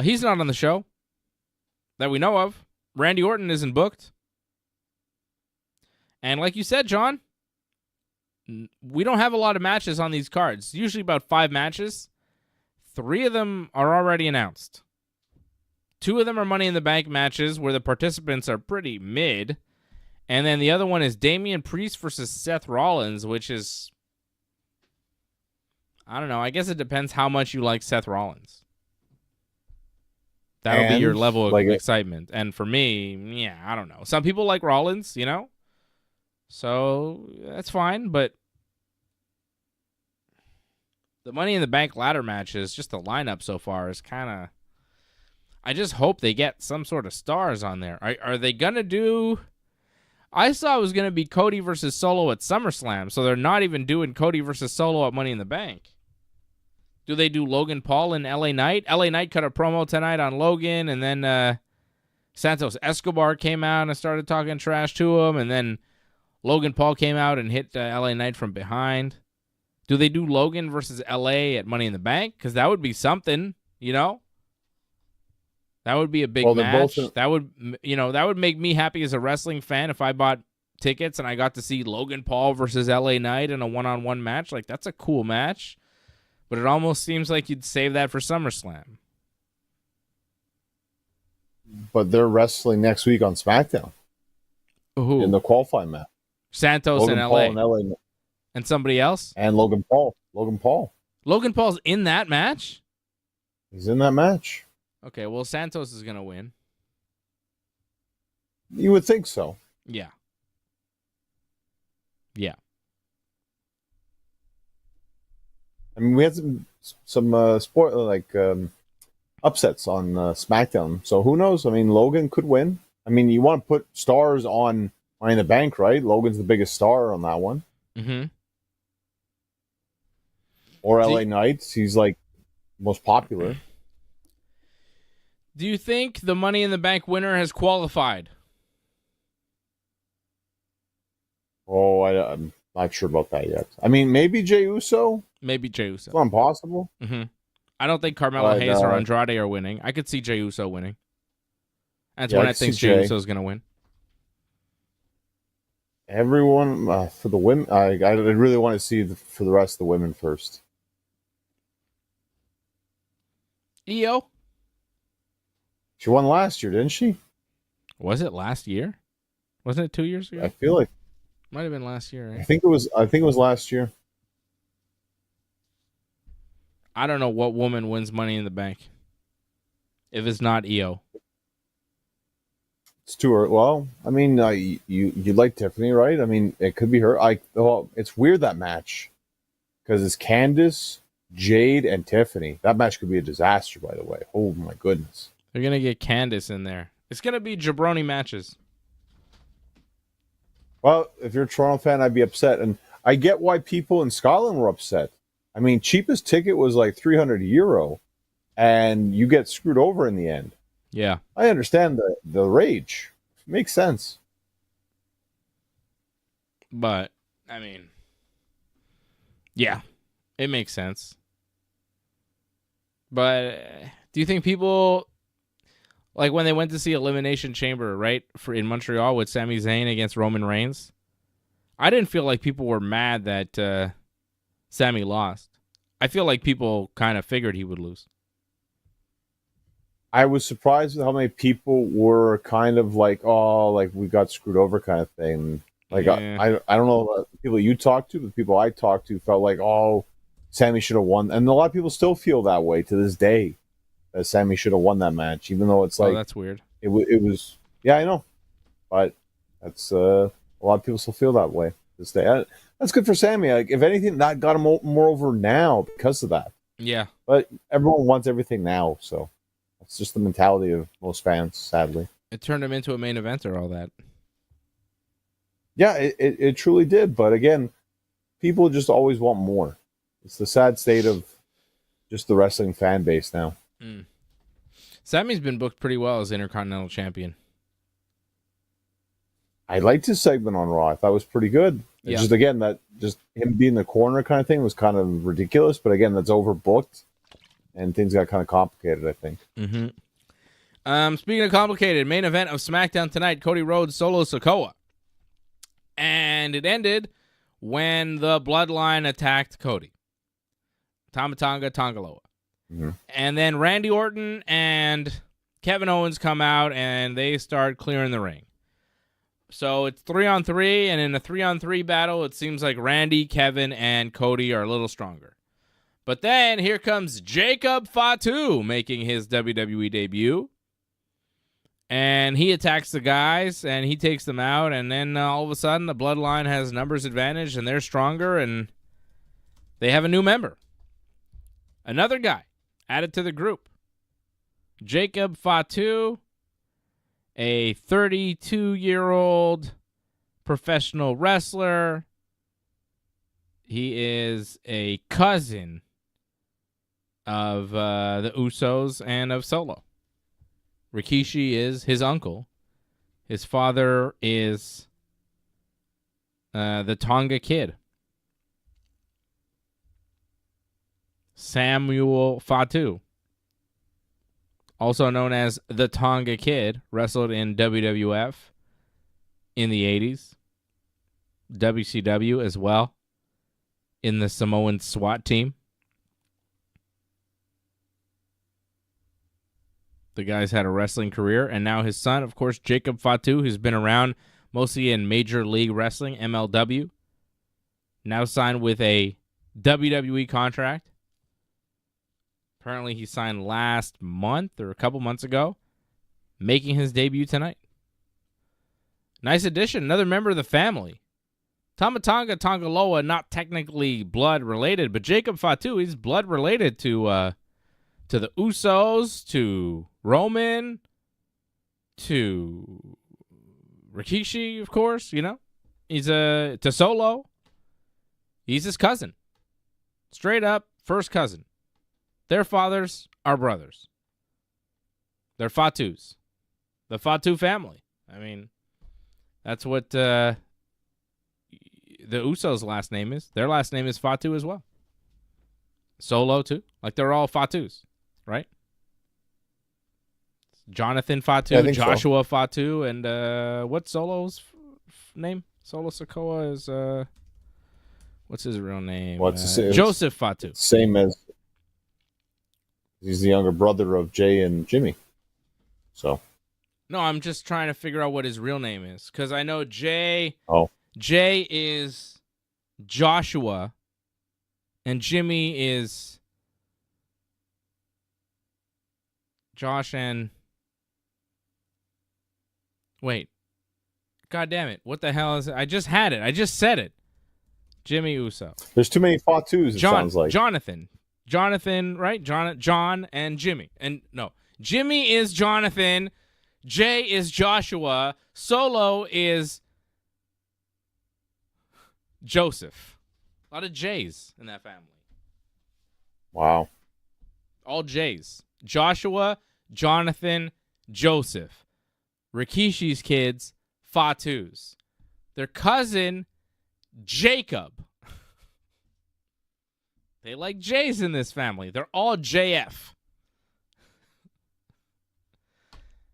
He's not on the show that we know of. Randy Orton isn't booked. And like you said, John, we don't have a lot of matches on these cards. Usually about 5 matches. 3 of them are already announced. 2 of them are Money in the Bank matches where the participants are pretty mid. And then the other one is Damian Priest versus Seth Rollins, which is, I don't know. I guess it depends how much you like Seth Rollins. That'll be your level of excitement. And for me, yeah, I don't know. Some people like Rollins, So that's fine. But the Money in the Bank ladder matches, just the lineup so far is kind of, I just hope they get some sort of stars on there. Are they going to do, I saw it was going to be Cody versus Solo at SummerSlam. So they're not even doing Cody versus Solo at Money in the Bank. Do they do Logan Paul and LA Knight? LA Knight cut a promo tonight on Logan, and then Santos Escobar came out and started talking trash to him, and then Logan Paul came out and hit LA Knight from behind. Do they do Logan versus LA at Money in the Bank? Because that would be something, That would be a big match. That would make me happy as a wrestling fan if I bought tickets and I got to see Logan Paul versus LA Knight in a one-on-one match. Like, that's a cool match. But it almost seems like you'd save that for SummerSlam. But they're wrestling next week on SmackDown. Who? In the qualifying match. Santos Logan and Paul LA. and LA. And somebody else? And Logan Paul. Logan Paul's in that match? He's in that match. Okay, well, Santos is going to win. You would think so. Yeah. I mean, we had some upsets on SmackDown. So who knows? I mean, Logan could win. I mean, you want to put stars on Money in the Bank, right? Logan's the biggest star on that one. Mm-hmm. Or LA Knights. He's like most popular. Do you think the Money in the Bank winner has qualified? Oh, I'm not sure about that yet. I mean, maybe Jey Uso. It's not impossible. Mm-hmm. I don't think Carmelo Hayes or Andrade are winning. I could see Jey Uso winning. That's when I think Jey Uso is going to win. Everyone for the women. I really want to see for the rest of the women first. Io? She won last year, didn't she? Was it last year? Wasn't it 2 years ago? I feel like Might have been last year, I right? think it was. I think it was last year. I don't know what woman wins Money in the Bank. If it's not Io. It's too early. Well, I mean, you like Tiffany, right? I mean, it could be her. Well, it's weird that match because it's Candice, Jade, and Tiffany. That match could be a disaster, by the way. Oh my goodness. They're gonna get Candice in there. It's gonna be jabroni matches. Well, if you're a Toronto fan, I'd be upset, and I get why people in Scotland were upset. I mean, cheapest ticket was like €300, and you get screwed over in the end. Yeah. I understand the rage. Makes sense. But, I mean, yeah, it makes sense. But do you think people, like when they went to see Elimination Chamber, right, in Montreal with Sami Zayn against Roman Reigns, I didn't feel like people were mad that Sami lost. I feel like people kind of figured he would lose. I was surprised with how many people were kind of like, oh, like we got screwed over kind of thing. Like, Yeah. I don't know the people you talked to, but the people I talked to felt like, oh, Sammy should have won. And a lot of people still feel that way to this day, that Sammy should have won that match, even though it's like, that's weird. It was, yeah, I know. But that's, a lot of people still feel that way this day. That's good for Sammy. Like, if anything, that got him more over now because of that. Yeah. But everyone wants everything now, so. It's just the mentality of most fans, sadly. It turned him into a main eventer, all that. Yeah, it truly did. But again, people just always want more. It's the sad state of just the wrestling fan base now. Mm. Sammy's been booked pretty well as Intercontinental Champion. I liked his segment on Raw. I thought it was pretty good. Yeah. Just again, that just him being the corner kind of thing was kind of ridiculous. But again, that's overbooked. And things got kind of complicated, I think. Mm-hmm. Speaking of complicated, main event of SmackDown tonight, Cody Rhodes, Solo Sikoa. And it ended when the Bloodline attacked Cody. Tama Tonga, Tongaloa. Mm-hmm. And then Randy Orton and Kevin Owens come out, and they start clearing the ring. So it's 3-on-3, and in a 3-on-3 battle, it seems like Randy, Kevin, and Cody are a little stronger. But then here comes Jacob Fatu making his WWE debut. And he attacks the guys, and he takes them out. And then all of a sudden, the Bloodline has numbers advantage, and they're stronger, and they have a new member. Another guy added to the group. Jacob Fatu, a 32-year-old professional wrestler. He is a cousin of the Usos and of Solo. Rikishi is his uncle. His father is the Tonga Kid. Samuel Fatu, also known as the Tonga Kid, wrestled in WWF in the 80s. WCW as well, in the Samoan SWAT team. The guy's had a wrestling career, and now his son, of course, Jacob Fatu, who's been around mostly in Major League Wrestling, MLW, now signed with a WWE contract. Apparently he signed last month or a couple months ago, making his debut tonight. Nice addition, another member of the family. Tama Tonga Tongaloa, not technically blood related, but Jacob Fatu, he's blood related to the Usos, to Roman, to Rikishi, of course, you know. He's to Solo. He's his cousin. Straight up, first cousin. Their fathers are brothers. They're Fatus. The Fatu family. I mean, that's what the Usos' last name is. Their last name is Fatu as well. Solo, too. Like, they're all Fatus, right? Jonathan Fatu, Yeah, Joshua Fatu, and what's Solo's name? Solo Sikoa is, what's his real name? Joseph Fatu. Same as, he's the younger brother of Jay and Jimmy. So. No, I'm just trying to figure out what his real name is, because I know Jay Jay is Joshua, and Jimmy is Josh and... Wait. God damn it. What the hell is it? I just had it. I just said it. Jimmy Uso. There's too many Fatus, it sounds like. Jonathan, right? John and Jimmy. And no, Jimmy is Jonathan. Jay is Joshua. Solo is Joseph. A lot of J's in that family. Wow. All J's. Joshua, Jonathan, Joseph. Rikishi's kids, Fatus. Their cousin, Jacob. They like J's in this family. They're all JF.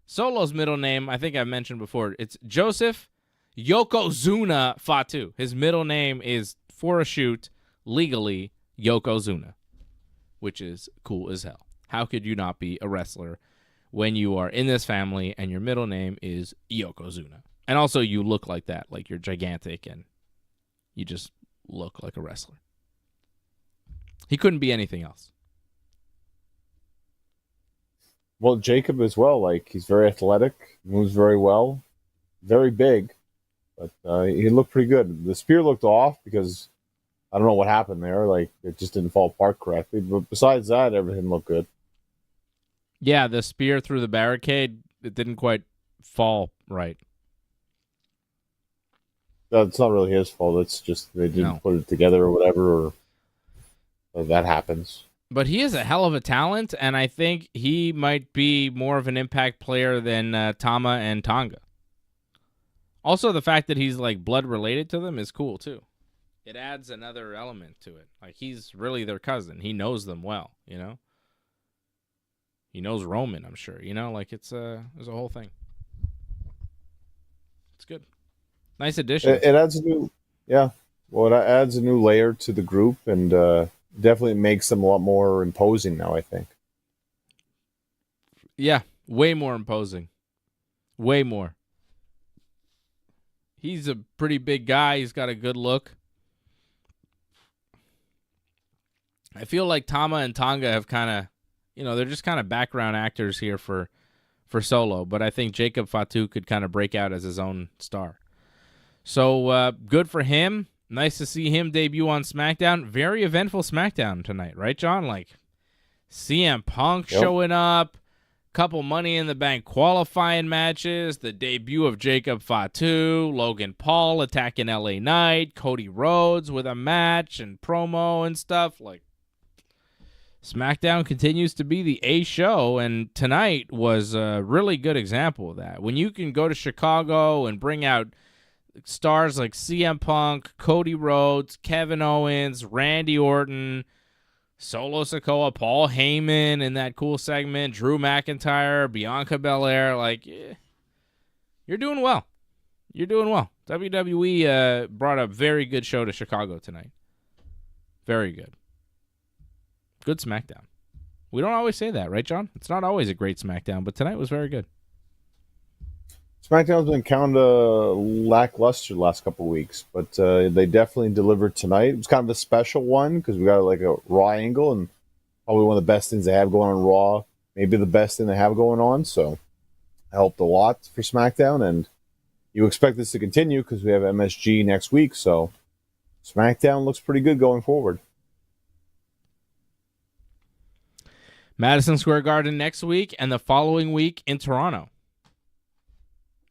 Solo's middle name, I think I mentioned before, it's Joseph Yokozuna Fatu. His middle name is, for a shoot, legally Yokozuna, which is cool as hell. How could you not be a wrestler when you are in this family and your middle name is Yokozuna? And also you look like that, like you're gigantic and you just look like a wrestler. He couldn't be anything else. Well, Jacob as well. Like, he's very athletic, moves very well, very big, but he looked pretty good. The spear looked off because I don't know what happened there. Like, it just didn't fall apart correctly. But besides that, everything looked good. Yeah, the spear through the barricade, it didn't quite fall right. That's not really his fault. It's just they didn't put it together or whatever, or that happens. But he is a hell of a talent, and I think he might be more of an impact player than Tama and Tonga. Also, the fact that he's like blood related to them is cool too. It adds another element to it. Like, he's really their cousin. He knows them well, you know. He knows Roman, I'm sure. You know, like there's a whole thing. It's good. Nice addition. It adds a new, Well, it adds a new layer to the group, and definitely makes them a lot more imposing now, I think. Yeah, way more imposing. Way more. He's a pretty big guy. He's got a good look. I feel like Tama and Tonga have kind of, they're just kind of background actors here for Solo, but I think Jacob Fatu could kind of break out as his own star. So good for him. Nice to see him debut on SmackDown. Very eventful SmackDown tonight, right, John? Like, CM Punk showing up, couple Money in the Bank qualifying matches, the debut of Jacob Fatu, Logan Paul attacking LA Knight, Cody Rhodes with a match and promo and stuff. Like, SmackDown continues to be the A show, and tonight was a really good example of that. When you can go to Chicago and bring out stars like CM Punk, Cody Rhodes, Kevin Owens, Randy Orton, Solo Sikoa, Paul Heyman in that cool segment, Drew McIntyre, Bianca Belair, you're doing well. You're doing well. WWE brought a very good show to Chicago tonight. Very good. Good SmackDown. We don't always say that, right, John? It's not always a great SmackDown, but tonight was very good. SmackDown's been kind of lackluster the last couple of weeks, but they definitely delivered tonight. It was kind of a special one because we got like a Raw angle, and probably one of the best things they have going on Raw, maybe the best thing they have going on. So it helped a lot for SmackDown, and you expect this to continue because we have MSG next week. So SmackDown looks pretty good going forward. Madison Square Garden next week, and the following week in Toronto.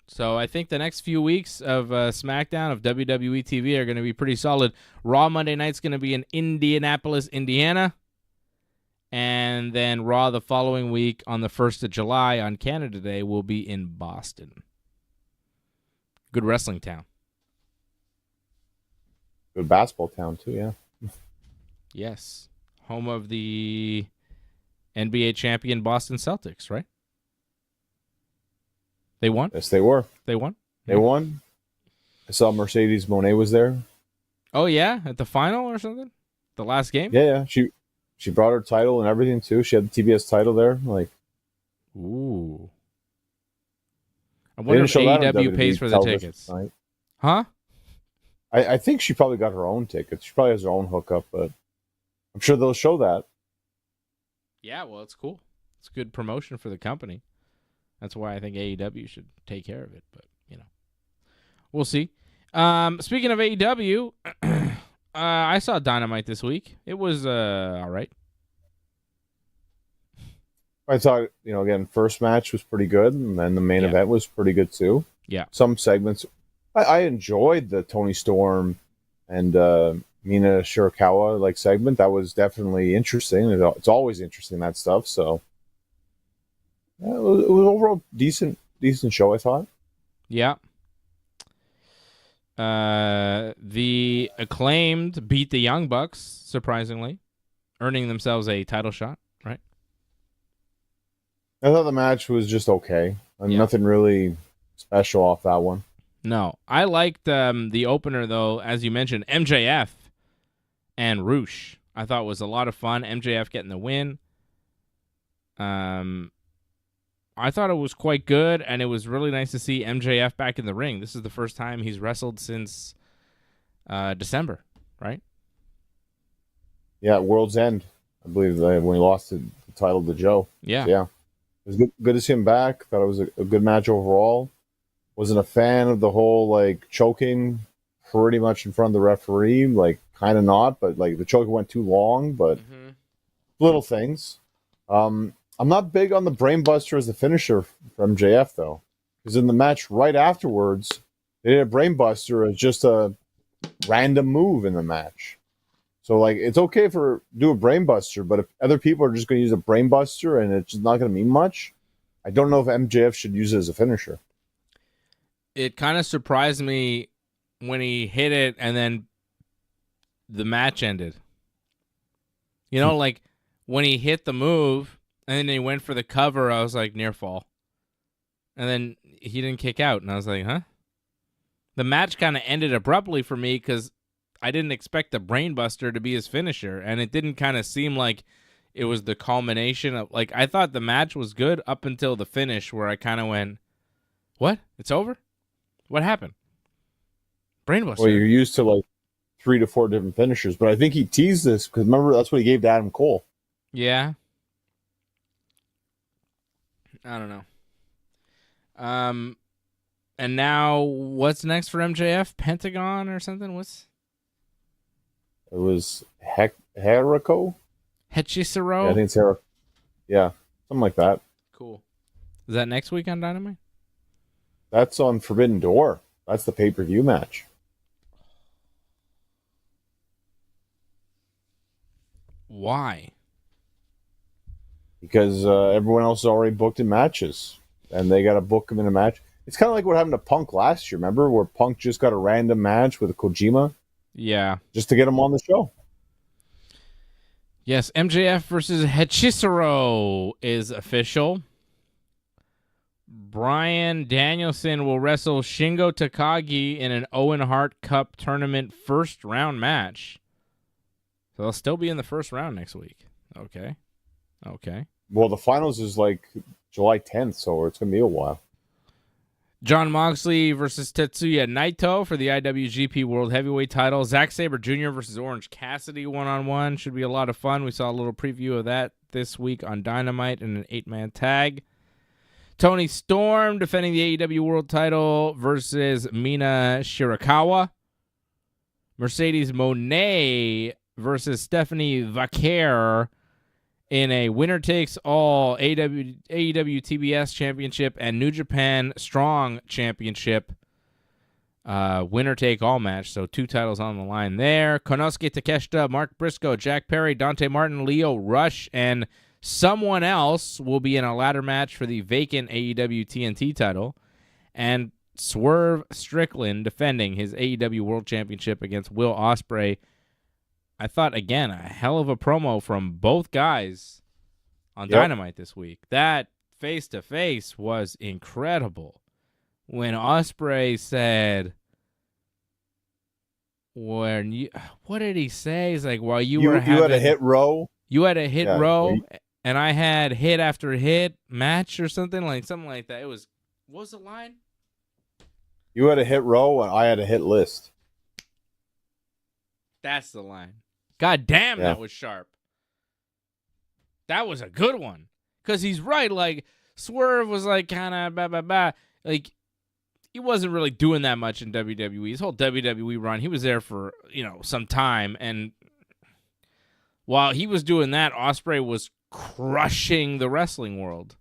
So I think the next few weeks of SmackDown, of WWE TV, are going to be pretty solid. Raw Monday night's going to be in Indianapolis, Indiana. And then Raw the following week on the 1st of July on Canada Day will be in Boston. Good wrestling town. Good basketball town, too, yeah. Yes. Home of the NBA champion Boston Celtics, right? They won? Yes, they were. They won? They won. I saw Mercedes Moné was there. Oh, yeah? At the final or something? The last game? Yeah. She brought her title and everything, too. She had the TBS title there. Ooh. I wonder if AEW pays for the tickets. Tonight. Huh? I think she probably got her own tickets. She probably has her own hookup, but I'm sure they'll show that. Yeah, well, it's cool. It's good promotion for the company. That's why I think AEW should take care of it. But we'll see. Speaking of AEW, I saw Dynamite this week. It was all right. I thought, again, first match was pretty good, and then the main event was pretty good too. Yeah. Some segments, I enjoyed the Tony Storm and Mina Shirakawa segment. That was definitely interesting. It's always interesting, that stuff. So yeah, it was overall decent show, I thought. Yeah. The Acclaimed beat the Young Bucks, surprisingly, earning themselves a title shot, right? I thought the match was just okay. Nothing really special off that one. No. I liked the opener, though, as you mentioned, MJF and Roosh. I thought was a lot of fun. MJF getting the win. I thought it was quite good, and it was really nice to see MJF back in the ring. This is the first time he's wrestled since December, right? Yeah, World's End, I believe, when he lost the title to Joe. Yeah. So, yeah. It was good to see him back. Thought it was a good match overall. Wasn't a fan of the whole choking pretty much in front of the referee. Kind of not, but the choking went too long, but little things. I'm not big on the brainbuster as the finisher from MJF, though, because in the match right afterwards, they did a brainbuster as just a random move in the match. So it's okay for do a brainbuster, but if other people are just going to use a brainbuster and it's just not going to mean much, I don't know if MJF should use it as a finisher. It kind of surprised me when he hit it and then the match ended. When he hit the move and then he went for the cover, I was like, near fall. And then he didn't kick out, and I was like, huh? The match kind of ended abruptly for me because I didn't expect the brainbuster to be his finisher, and it didn't kind of seem like it was the culmination of I thought the match was good up until the finish where I kind of went, what? It's over? What happened? Brainbuster. Well, you're used to 3 to 4 different finishers, but I think he teased this because remember that's what he gave to Adam Cole. Yeah. I don't know. And now what's next for MJF? Pentagon or something? It was Herico? Hechisero? Yeah, I think it's Herico. Yeah, something like that. Cool. Is that next week on Dynamite? That's on Forbidden Door. That's the pay-per-view match. Why? Because everyone else is already booked in matches, and they got to book them in a match. It's kind of like what happened to Punk last year. Remember where Punk just got a random match with Kojima? Yeah. Just to get him on the show. Yes, MJF versus Hechisero is official. Bryan Danielson will wrestle Shingo Takagi in an Owen Hart Cup tournament first round match. So they'll still be in the first round next week. Okay. Well, the finals is July 10th, so it's going to be a while. Jon Moxley versus Tetsuya Naito for the IWGP World Heavyweight title. Zack Sabre Jr. versus Orange Cassidy one-on-one. Should be a lot of fun. We saw a little preview of that this week on Dynamite in an 8-man tag. Tony Storm defending the AEW World title versus Mina Shirakawa. Mercedes Moné versus Stephanie Vaquer in a winner-takes-all AEW TBS Championship and New Japan Strong Championship winner-take-all match. So 2 titles on the line there. Konosuke Takeshita, Mark Briscoe, Jack Perry, Dante Martin, Leo Rush, and someone else will be in a ladder match for the vacant AEW TNT title. And Swerve Strickland defending his AEW World Championship against Will Ospreay. I thought, again, a hell of a promo from both guys on Dynamite this week. That face-to-face was incredible. When Ospreay said, what did he say? He's like, well, you had a hit row. You had a hit row, and I had hit after hit match or something like that. What was the line? You had a hit row, and I had a hit list. That's the line. God damn, Yeah. that was sharp. That was a good one. Because he's right. Like, Swerve was like kind of blah. Like, he wasn't really doing that much in WWE. His whole WWE run, he was there for, some time. And while he was doing that, Ospreay was crushing the wrestling world.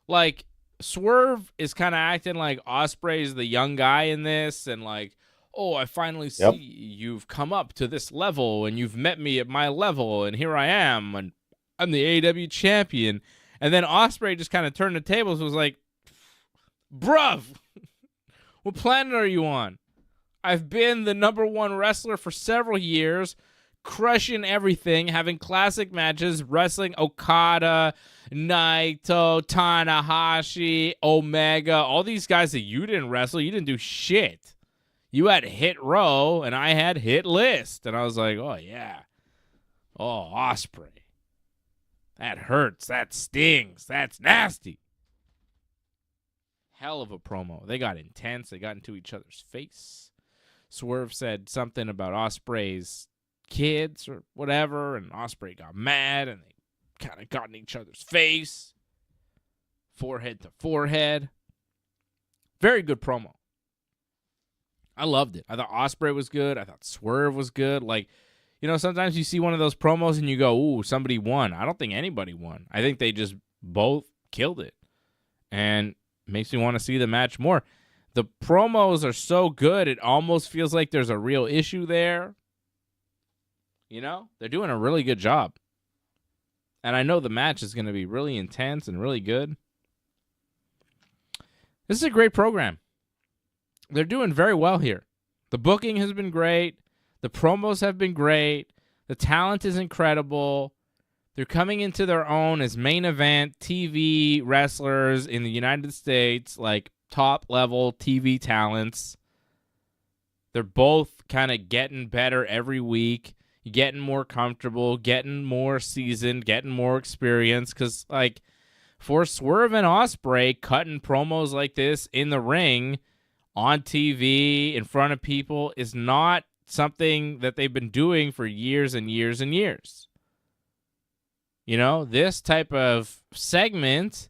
Like, Swerve is kind of acting like Ospreay's the young guy in this, and like, oh, I finally see you've come up to this level, and you've met me at my level, and here I am, and I'm the AEW champion. And then Ospreay just kind of turned the tables and was like, bruv, what planet are you on? I've been the number one wrestler for several years, crushing everything, having classic matches, wrestling Okada, Naito, Tanahashi, Omega, all these guys that you didn't wrestle. You didn't do shit. You had Hit Row, and I had Hit List. And I was like, oh, yeah. Oh, Ospreay. That hurts. That stings. That's nasty. Hell of a promo. They got intense. They got into each other's face. Swerve said something about Ospreay's kids or whatever, and Ospreay got mad, and they kind of got in each other's face. Forehead to forehead. Very good promo. I loved it. I thought Ospreay was good. I thought Swerve was good. Like, sometimes you see one of those promos and you go, ooh, somebody won. I don't think anybody won. I think they just both killed it. And makes me want to see the match more. The promos are so good, it almost feels like there's a real issue there. They're doing a really good job. And I know the match is going to be really intense and really good. This is a great program. They're doing very well here. The booking has been great. The promos have been great. The talent is incredible. They're coming into their own as main event TV wrestlers in the United States, like top-level TV talents. They're both kind of getting better every week, getting more comfortable, getting more seasoned, getting more experience. Because, like, for Swerve and Ospreay, cutting promos like this in the ring, on TV, in front of people, is not something that they've been doing for years and years and years. This type of segment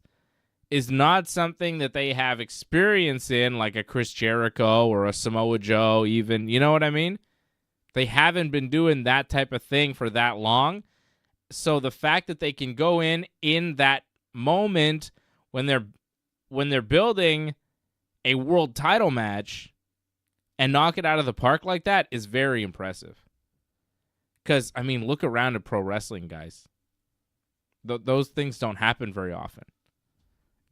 is not something that they have experience in, like a Chris Jericho or a Samoa Joe even. You know what I mean? They haven't been doing that type of thing for that long. So the fact that they can go in that moment when they're building a world title match and knock it out of the park like that is very impressive. Because, look around at pro wrestling, guys. Those things don't happen very often.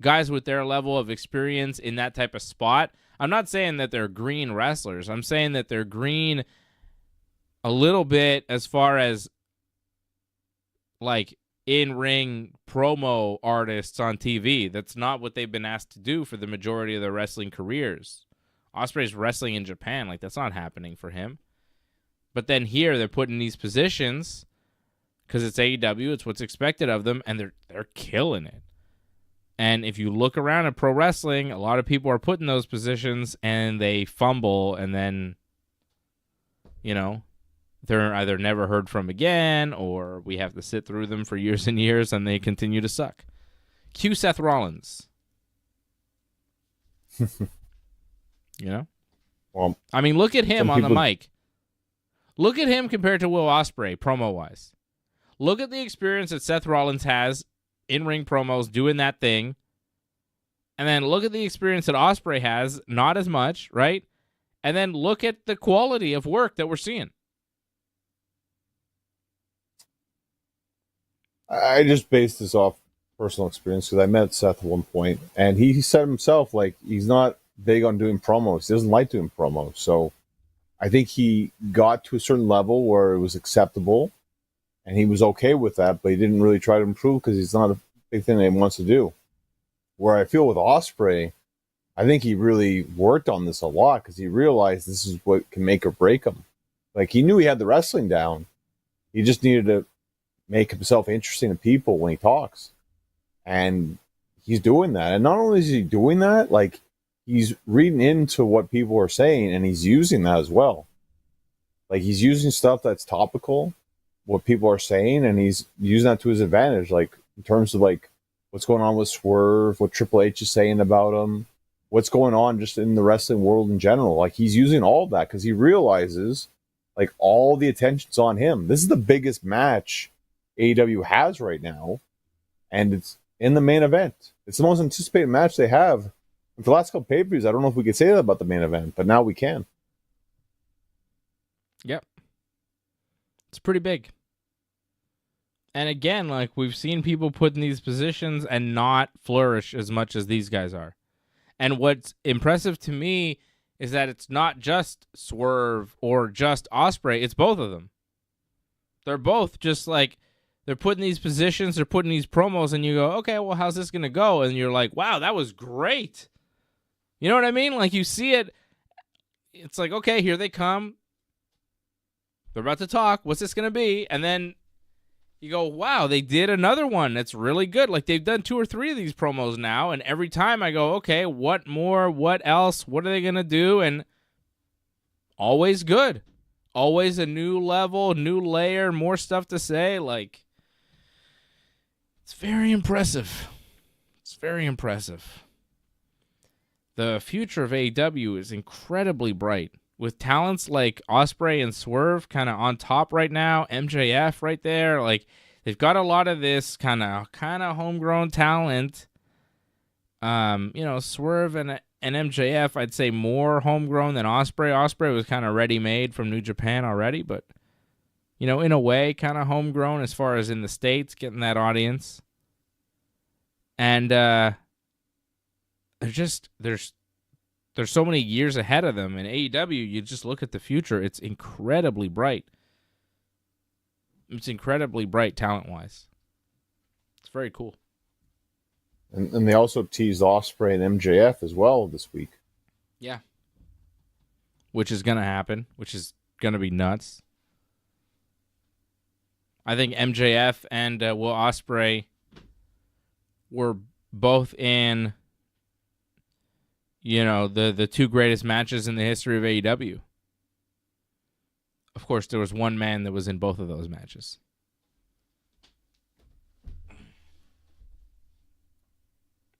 Guys with their level of experience in that type of spot, I'm not saying that they're green wrestlers. I'm saying that they're green a little bit as far as, like, in-ring promo artists on TV. That's not what they've been asked to do for the majority of their wrestling careers. Ospreay's wrestling in Japan. Like, that's not happening for him. But then here, they're put in these positions because it's AEW. It's what's expected of them, and they're killing it. And if you look around at pro wrestling, a lot of people are put in those positions, and they fumble, and then, they're either never heard from again, or we have to sit through them for years and years, and they continue to suck. Cue Seth Rollins. Well, look at him on the mic. Look at him compared to Will Ospreay, promo-wise. Look at the experience that Seth Rollins has in-ring promos doing that thing. And then look at the experience that Ospreay has, not as much, right? And then look at the quality of work that we're seeing. I just based this off personal experience because I met Seth at one point, and he said himself, like, he's not big on doing promos. He doesn't like doing promos. So I think he got to a certain level where it was acceptable, and he was okay with that, but he didn't really try to improve because it's not a big thing that he wants to do. Where I feel with Ospreay, I think he really worked on this a lot because he realized this is what can make or break him. Like, he knew he had the wrestling down. He just needed to make himself interesting to people when he talks. And he's doing that. And not only is he doing that, like, he's reading into what people are saying, and he's using that as well. Like, he's using stuff that's topical, what people are saying, and he's using that to his advantage. Like, in terms of like what's going on with Swerve, what Triple H is saying about him, what's going on just in the wrestling world in general. Like, he's using all of that because he realizes like all the attention's on him. This is the biggest match AEW has right now, and it's in the main event. It's the most anticipated match they have. And for the last couple pay-per-views, I don't know if we could say that about the main event, but now we can. Yep. It's pretty big. And again, like, we've seen people put in these positions and not flourish as much as these guys are. And what's impressive to me is that it's not just Swerve or just Ospreay, it's both of them. They're both just like, they're put in these positions, they're putting these promos, and you go, okay, well, how's this going to go? And you're like, wow, that was great. You know what I mean? Like, you see it, it's like, okay, here they come. They're about to talk. What's this going to be? And then you go, wow, they did another one that's really good. Like, they've done 2 or 3 of these promos now, and every time I go, okay, what more? What else? What are they going to do? And always good. Always a new level, new layer, more stuff to say. Like, it's very impressive. It's very impressive. The future of AEW is incredibly bright. With talents like Ospreay and Swerve kind of on top right now, MJF right there, like, they've got a lot of this kind of homegrown talent. Swerve and MJF, I'd say more homegrown than Ospreay. Ospreay was kind of ready-made from New Japan already, but in a way, kind of homegrown as far as in the States, getting that audience. And there's so many years ahead of them. In AEW, you just look at the future. It's incredibly bright. It's incredibly bright talent-wise. It's very cool. And they also teased Ospreay and MJF as well this week. Yeah. Which is going to happen, which is going to be nuts. I think MJF and Will Ospreay were both in the 2 greatest matches in the history of AEW. Of course, there was one man that was in both of those matches.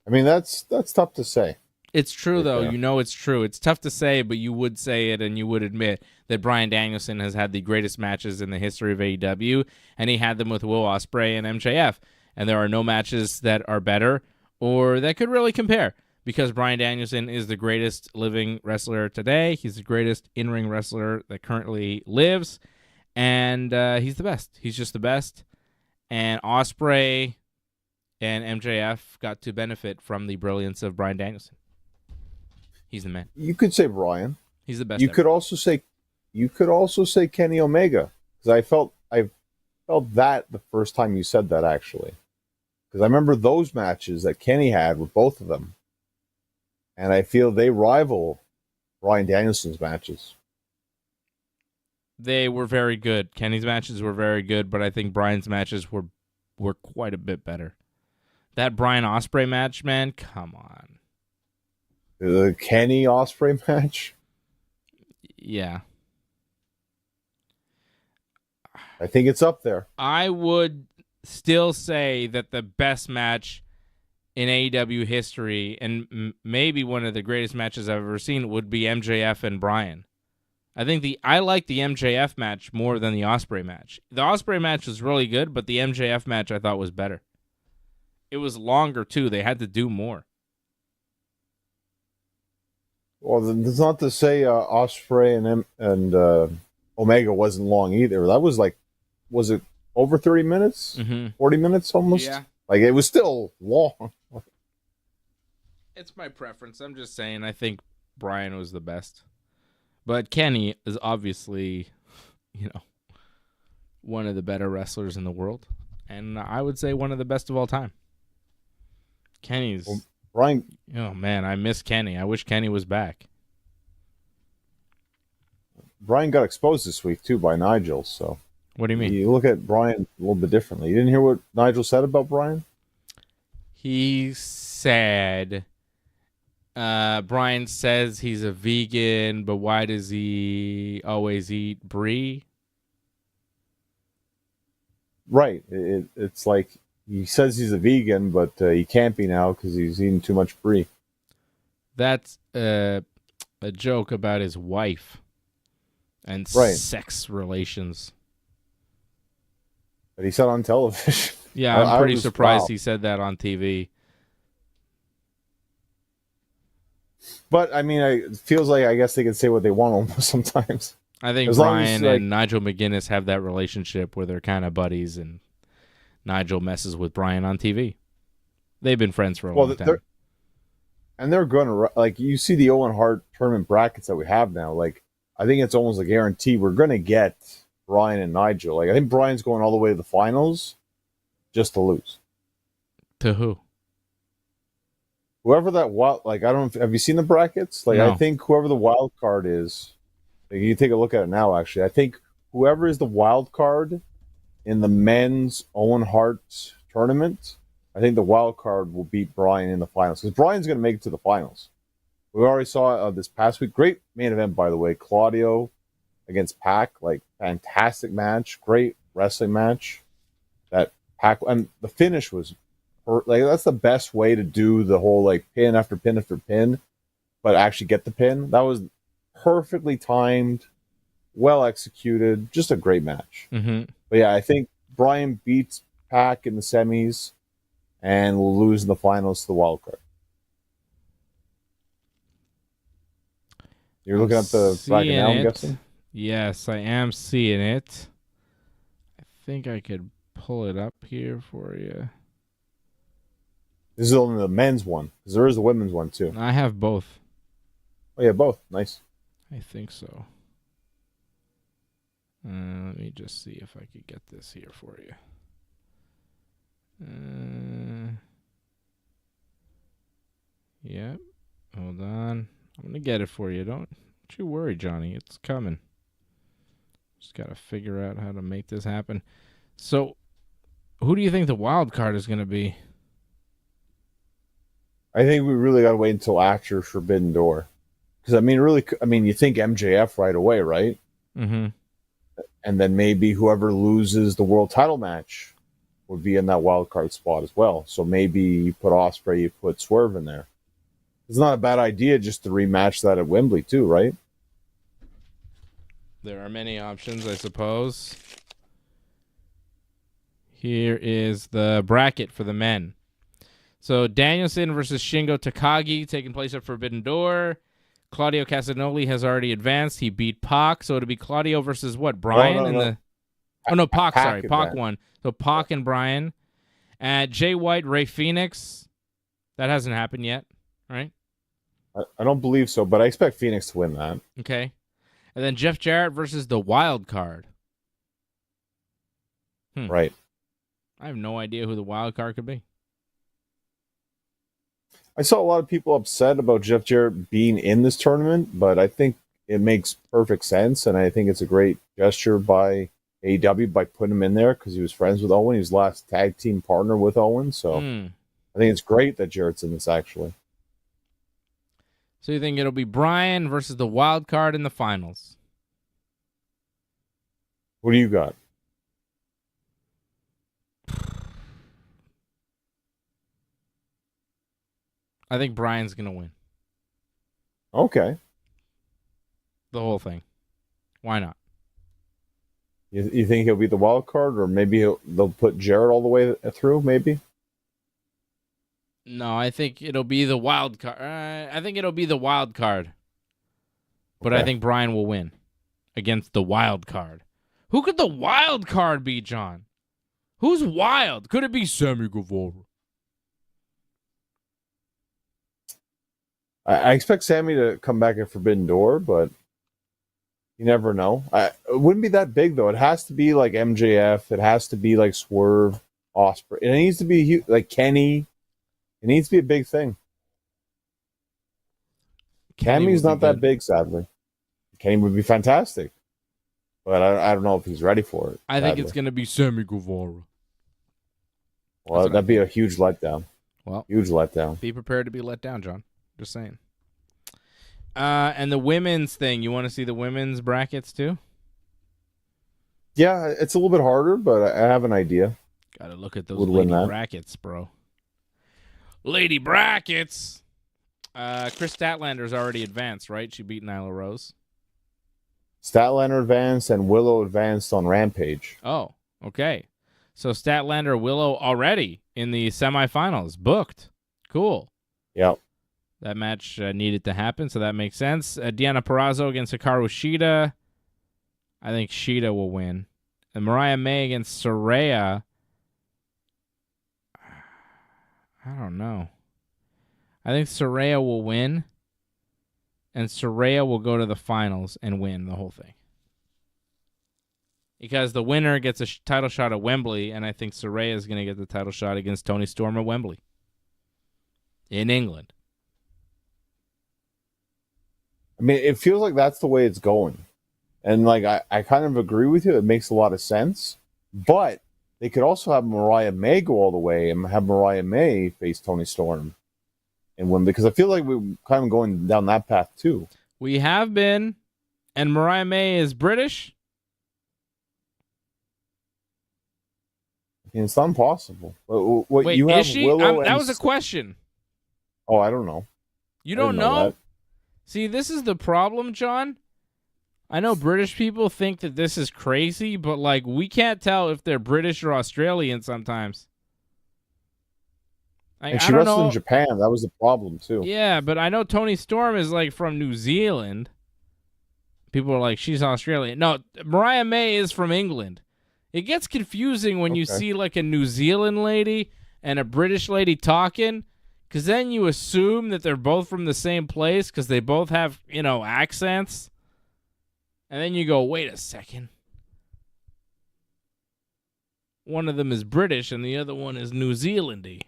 I mean, that's tough to say. It's true, though. It's true. It's tough to say, but you would say it, and you would admit that Bryan Danielson has had the greatest matches in the history of AEW, and he had them with Will Ospreay and MJF. And there are no matches that are better or that could really compare. Because Bryan Danielson is the greatest living wrestler today. He's the greatest in-ring wrestler that currently lives. And he's the best. He's just the best. And Ospreay and MJF got to benefit from the brilliance of Bryan Danielson. He's the man. You could say Bryan. He's the best. You could also say Kenny Omega. Because I felt that the first time you said that, actually. Because I remember those matches that Kenny had with both of them. And I feel they rival Bryan Danielson's matches. They were very good. Kenny's matches were very good, but I think Bryan's matches were quite a bit better. That Bryan Ospreay match, man, come on. The Kenny Ospreay match? Yeah. I think it's up there. I would still say that the best match in AEW history, and maybe one of the greatest matches I've ever seen, would be MJF and Bryan. I like the MJF match more than the Ospreay match. The Ospreay match was really good, but the MJF match I thought was better. It was longer too. They had to do more. Well, that's not to say Ospreay and Omega wasn't long either. That was was it over 30 minutes? Mm-hmm. 40 minutes almost? Yeah. Like, it was still long. It's my preference. I'm just saying I think Bryan was the best. But Kenny is obviously, one of the better wrestlers in the world. And I would say one of the best of all time. Kenny's... Well, Bryan... Oh, man, I miss Kenny. I wish Kenny was back. Bryan got exposed this week, too, by Nigel, so... What do you mean? You look at Bryan a little bit differently. You didn't hear what Nigel said about Bryan? He said Brian says he's a vegan, but why does he always eat brie? Right. It's like he says he's a vegan, but he can't be now because he's eating too much brie. That's a joke about his wife and Right. sex relations. But he said on television. Yeah, I'm pretty surprised wow. he said that on TV. But I mean, it feels like I guess they can say what they want almost sometimes. I think As long as, Brian like- and Nigel McGuinness have that relationship where they're kind of buddies, and Nigel messes with Brian on TV. They've been friends for a long time. They're going to, like, you see the Owen Hart tournament brackets that we have now. Like, I think it's almost a guarantee we're going to get Brian and Nigel. Like, I think Brian's going all the way to the finals just to lose. To who? Whoever that wild, like, I don't know, have you seen the brackets? Like, No. I think whoever the wild card is, like, you take a look at it now, actually. I think whoever is the wild card in the men's Owen Hart tournament, I think the wild card will beat Brian in the finals because Brian's going to make it to the finals. We already saw this past week. Great main event, by the way. Claudio against Pac, like, fantastic match, great wrestling match. That Pac, and the finish was like, that's the best way to do the whole like pin after pin after pin, but actually get the pin. That was perfectly timed, well executed, just a great match. Mm-hmm. But yeah, I think Brian beats Pac in the semis and will lose in the finals to the wild card. You're looking at the bracket now, I'm guessing? Yes, I am seeing it. I think I could pull it up here for you. This is only the men's one, because there is a women's one too. I have both. Oh yeah, both. Nice. I think so. Let me just see if I could get this here for you. Yep. Hold on. I'm going to get it for you. Don't you worry, Johnny. It's coming. Just got to figure out how to make this happen. So, who do you think the wild card is going to be? I think we really got to wait until after Forbidden Door. Because, you think MJF right away, right? Mm-hmm. And then maybe whoever loses the world title match would be in that wild card spot as well. So maybe you put Ospreay, you put Swerve in there. It's not a bad idea just to rematch that at Wembley too, right? There are many options, I suppose. Here is the bracket for the men. So Danielson versus Shingo Takagi taking place at Forbidden Door. Claudio Castagnoli has already advanced. He beat Pac, so it'll be Claudio versus what? Brian No. Pac. Sorry, Pac advanced. won. So Pac and Brian. Jay White, Ray Phoenix. That hasn't happened yet, right? I don't believe so, but I expect Phoenix to win that. Okay. And then Jeff Jarrett versus the wild card. Right. I have no idea who the wild card could be. I saw a lot of people upset about Jeff Jarrett being in this tournament, but I think it makes perfect sense, and I think it's a great gesture by AEW by putting him in there because he was friends with Owen. He was last tag team partner with Owen, so I think it's great that Jarrett's in this, actually. So you think it'll be Brian versus the wild card in the finals? What do you got? I think Brian's going to win. Okay. The whole thing. Why not? You think he'll be the wild card, or maybe they'll put Jarrett all the way through, maybe? No, I think it'll be the wild card. But Okay. I think Brian will win against the wild card. Who could the wild card be, John? Who's wild? Could it be Sammy Guevara? I expect Sammy to come back at Forbidden Door, but you never know. It wouldn't be that big, though. It has to be like MJF. It has to be like Swerve, Ospreay. It needs to be like Kenny. It needs to be a big thing. Kenny's not that big, sadly. Kenny would be fantastic, but I don't know if he's ready for it. I think it's going to be Sammy Guevara. Well, that'd be a huge letdown. Well, huge letdown. be prepared to be let down, John. Just saying. And the women's thing, you want to see the women's brackets too? Yeah, it's a little bit harder, but I have an idea. Got to look at those Would win lady that. brackets, bro. Lady brackets. Chris Statlander's already advanced, right? She beat Nyla Rose. Statlander advanced and Willow advanced on Rampage. Oh, okay. So Statlander, Willow already in the semifinals, booked. Cool. Yep. That match needed to happen, so that makes sense. Deonna Purrazzo against Hikaru Shida. I think Shida will win. And Mariah May against Saraya. I don't know. I think Saraya will win, and Saraya will go to the finals and win the whole thing. Because the winner gets a title shot at Wembley, and I think Saraya is going to get the title shot against Toni Storm at Wembley. In England. I mean, it feels like that's the way it's going. And, like, I kind of agree with you. It makes a lot of sense. But they could also have Mariah May go all the way and have Mariah May face Toni Storm and win. Because I feel like we're kind of going down that path, too. We have been. And Mariah May is British. I mean, it's not impossible. Wait, you is have she? Willow That was a question. Oh, I don't know. You I don't didn't know know? that. See, this is the problem, John. I know British people think that this is crazy, but, like, we can't tell if they're British or Australian sometimes. Like, And I she don't wrestled know. in Japan. That was the problem, too. Yeah, but I know Toni Storm is, like, from New Zealand. People are like, she's Australian. No, Mariah May is from England. It gets confusing when you see, like, a New Zealand lady and a British lady talking, because then you assume that they're both from the same place because they both have, accents. And then you go, wait a second. One of them is British and the other one is New Zealandy.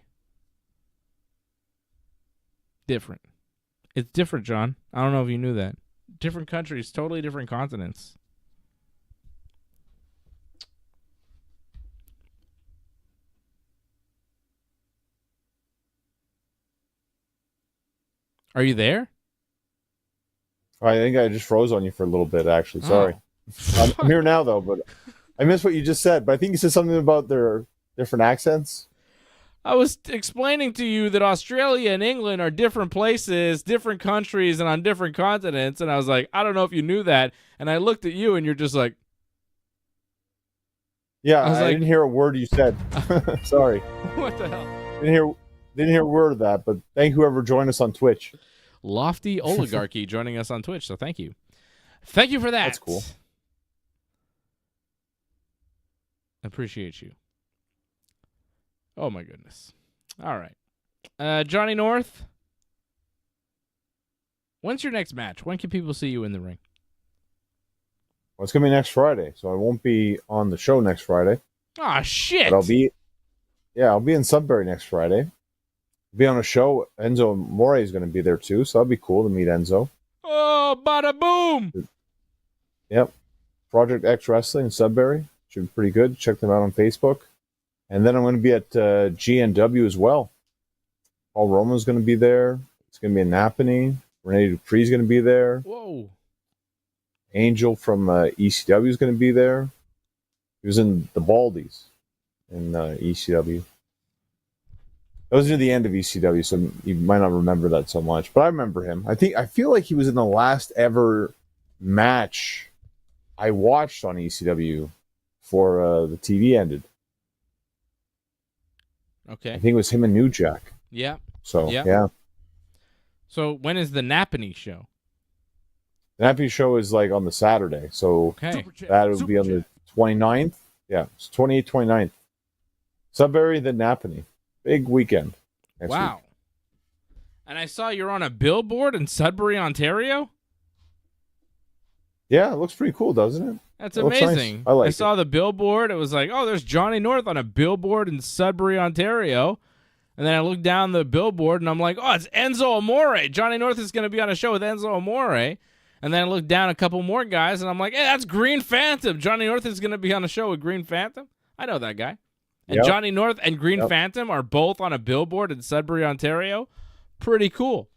Different. It's different, John. I don't know if you knew that. Different countries, totally different continents. Are you there? I think I just froze on you for a little bit, actually. Sorry. I'm here now, though, but I missed what you just said. But I think you said something about their different accents. I was explaining to you that Australia and England are different places, different countries, and on different continents. And I was like, I don't know if you knew that. And I looked at you, and you're just like... Yeah, I didn't hear a word you said. Sorry. What the hell? Didn't hear a word of that, but thank whoever joined us on Twitch. Lofty Oligarchy joining us on Twitch, so thank you. Thank you for that. That's cool. Appreciate you. Oh, my goodness. All right. Johnny North, when's your next match? When can people see you in the ring? Well, it's going to be next Friday, so I won't be on the show next Friday. Ah, shit. But I'll be in Sudbury next Friday. Be on a show. Enzo Amore is going to be there too, so that'll be cool to meet Enzo. Oh, bada boom! Yep. Project X Wrestling in Sudbury. Should be pretty good. Check them out on Facebook. And then I'm going to be at GNW as well. Paul Roman's going to be there. It's going to be in Napanee. Renee Dupree's going to be there. Whoa. Angel from ECW is going to be there. He was in the Baldies in ECW. That was near the end of ECW, so you might not remember that so much. But I remember him. I feel like he was in the last ever match I watched on ECW before the TV ended. Okay. I think it was him and New Jack. Yeah. So, Yep. yeah. So when is the Napanee show? The Nappy show is like on the Saturday. So Okay. that would be on the 29th. Yeah, it's 28th, 29th. Sudbury, then Napanee. Big weekend. Wow. Week. And I saw you're on a billboard in Sudbury, Ontario? Yeah, it looks pretty cool, doesn't it? That's It looks nice. amazing. I like I saw the billboard. It was like, oh, there's Johnny North on a billboard in Sudbury, Ontario. And then I looked down the billboard, and I'm like, oh, it's Enzo Amore. Johnny North is going to be on a show with Enzo Amore. And then I looked down a couple more guys, and I'm like, hey, that's Green Phantom. Johnny North is going to be on a show with Green Phantom. I know that guy. And Yep. Johnny North and Green Phantom are both on a billboard in Sudbury, Ontario. Pretty cool.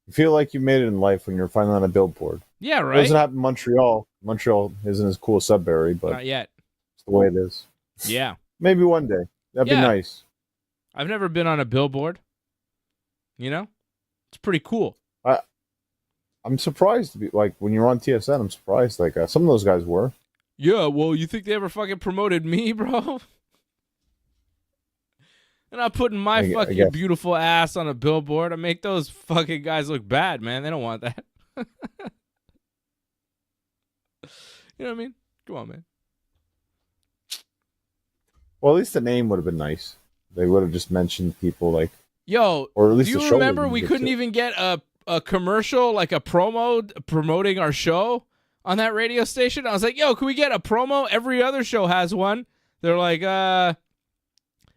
You feel like you made it in life when you're finally on a billboard. Yeah, It right? doesn't happen in Montreal. Montreal isn't as cool as Sudbury, but Not yet. it's the way it is. Yeah. Maybe one day. That'd be Yeah. nice. I've never been on a billboard. You know? It's pretty cool. I'm surprised to be like when you're on TSN. I'm surprised. Like some of those guys were. Yeah, well, you think they ever fucking promoted me, bro? They're not putting my I fucking guess. beautiful ass on a billboard. I make those fucking guys look bad, man. They don't want that. You know what I mean? Come on, man. Well, at least the name would have been nice. They would have just mentioned people like, Yo, or at least do the you show remember would we be good couldn't too. even get a commercial, like a promo promoting our show on that radio station? I was like, yo, can we get a promo? Every other show has one. They're like,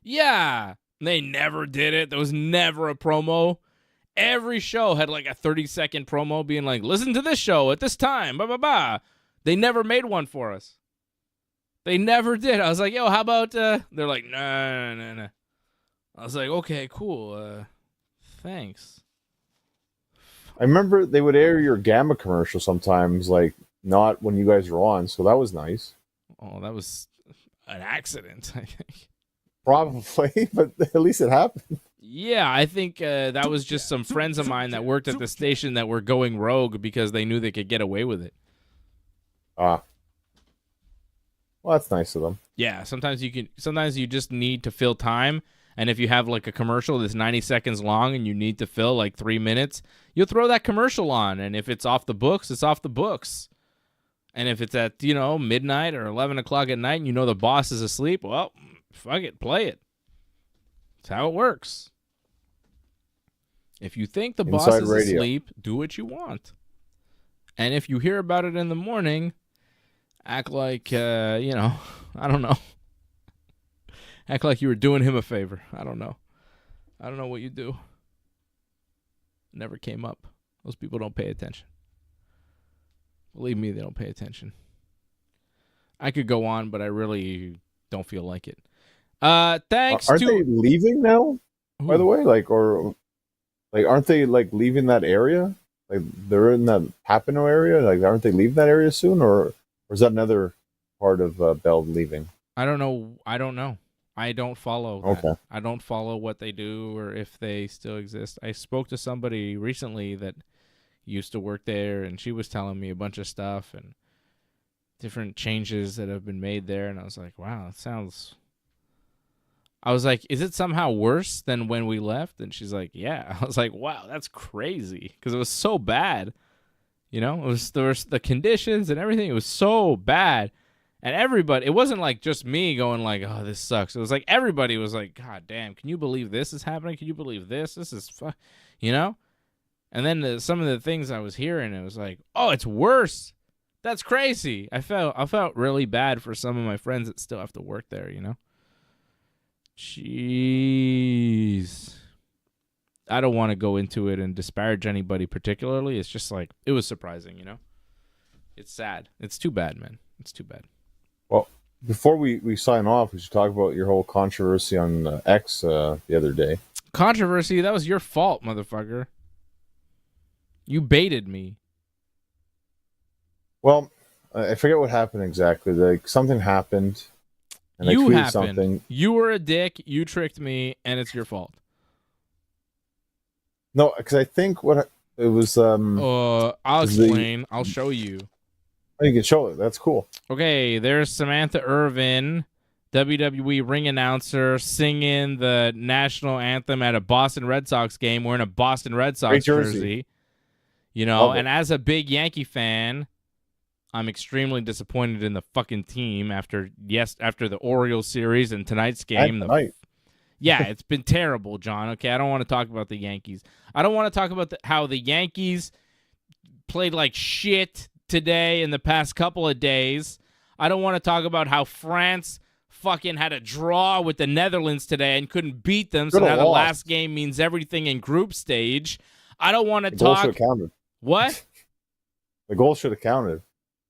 yeah. They never did it. There was never a promo. Every show had like a 30-second promo being like, listen to this show at this time, blah, blah, blah. They never made one for us. They never did. I was like, yo, how about, they're like, no. I was like, okay, cool. Thanks. I remember they would air your Gamma commercial sometimes, like not when you guys were on, so that was nice. Oh, that was an accident, I think. Probably, but at least it happened. Yeah, I think that was just some friends of mine that worked at the station that were going rogue because they knew they could get away with it. Well, that's nice of them. Yeah, sometimes you just need to fill time, and if you have like a commercial that's 90 seconds long and you need to fill like 3 minutes, you'll throw that commercial on, and if it's off the books, it's off the books. And if it's at, midnight or 11 o'clock at night and you know the boss is asleep, well, fuck it, play it. That's how it works. If you think the boss Inside is radio. asleep, do what you want. And if you hear about it in the morning, act like, I don't know. Act like you were doing him a favor. I don't know. I don't know what you do. Never came up. Those people don't pay attention. Believe me, they don't pay attention. I could go on, but I really don't feel like it. Thanks Aren't to... they leaving now? By the way, aren't they like leaving that area? Like they're in that Papineau area. Like, aren't they leaving that area soon, or is that another part of Bell leaving? I don't know. I don't follow that. Okay. I don't follow what they do or if they still exist. I spoke to somebody recently that used to work there, and she was telling me a bunch of stuff and different changes that have been made there, and I was like, wow, that sounds... I was like, is it somehow worse than when we left? And she's like, yeah. I was like, wow, that's crazy, because it was so bad. There was the conditions and everything. It was so bad. And everybody, it wasn't like just me going like, oh, this sucks. It was like everybody was like, God damn, can you believe this is happening? Can you believe this? This is, And then some of the things I was hearing, it was like, oh, it's worse. That's crazy. I felt really bad for some of my friends that still have to work there, Jeez. I don't want to go into it and disparage anybody particularly. It's just like, it was surprising, It's sad. It's too bad, man. It's too bad. Well, before we sign off, we should talk about your whole controversy on X the other day. Controversy? That was your fault, motherfucker. You baited me. Well, I forget what happened exactly. Like something happened, and You I tweeted happened. something. You were a dick. You tricked me, and it's your fault. No, because I think what it was. I'll explain. I'll show you. Oh, you can show it. That's cool. Okay, there's Samantha Irvin, WWE ring announcer, singing the national anthem at a Boston Red Sox game wearing a Boston Red Sox Great jersey. And as a big Yankee fan, I'm extremely disappointed in the fucking team after the Orioles series and tonight's game. Yeah, it's been terrible, John. Okay, I don't want to talk about the Yankees. I don't want to talk about how the Yankees played like shit today in the past couple of days. I don't want to talk about how France fucking had a draw with the Netherlands today and couldn't beat them, so now the last game means everything in group stage. I don't want to talk... The goal should have counted. What? The goal should have counted.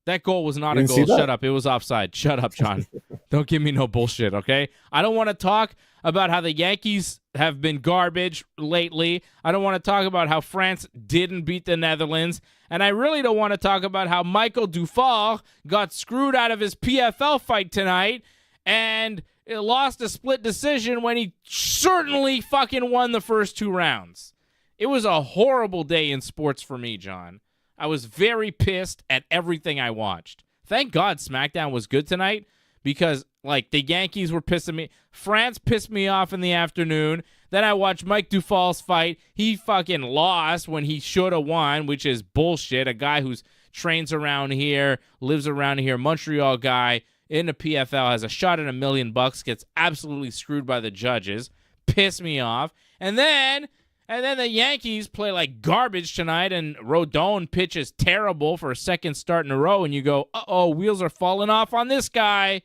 That goal was not a goal. Shut up. It was offside. Shut up, John. Don't give me no bullshit, okay? I don't want to talk about how the Yankees have been garbage lately. I don't want to talk about how France didn't beat the Netherlands. And I really don't want to talk about how Michael Dufort got screwed out of his PFL fight tonight and lost a split decision when he certainly fucking won the first 2 rounds. It was a horrible day in sports for me, John. I was very pissed at everything I watched. Thank God SmackDown was good tonight because, like, the Yankees were pissing me. France pissed me off in the afternoon. Then I watched Mike Dufort's fight. He fucking lost when he should have won, which is bullshit. A guy who's trains around here, lives around here, Montreal guy in the PFL, has a shot at $1 million, gets absolutely screwed by the judges. Pissed me off. And then the Yankees play like garbage tonight, and Rodon pitches terrible for a second start in a row, and you go, uh-oh, wheels are falling off on this guy.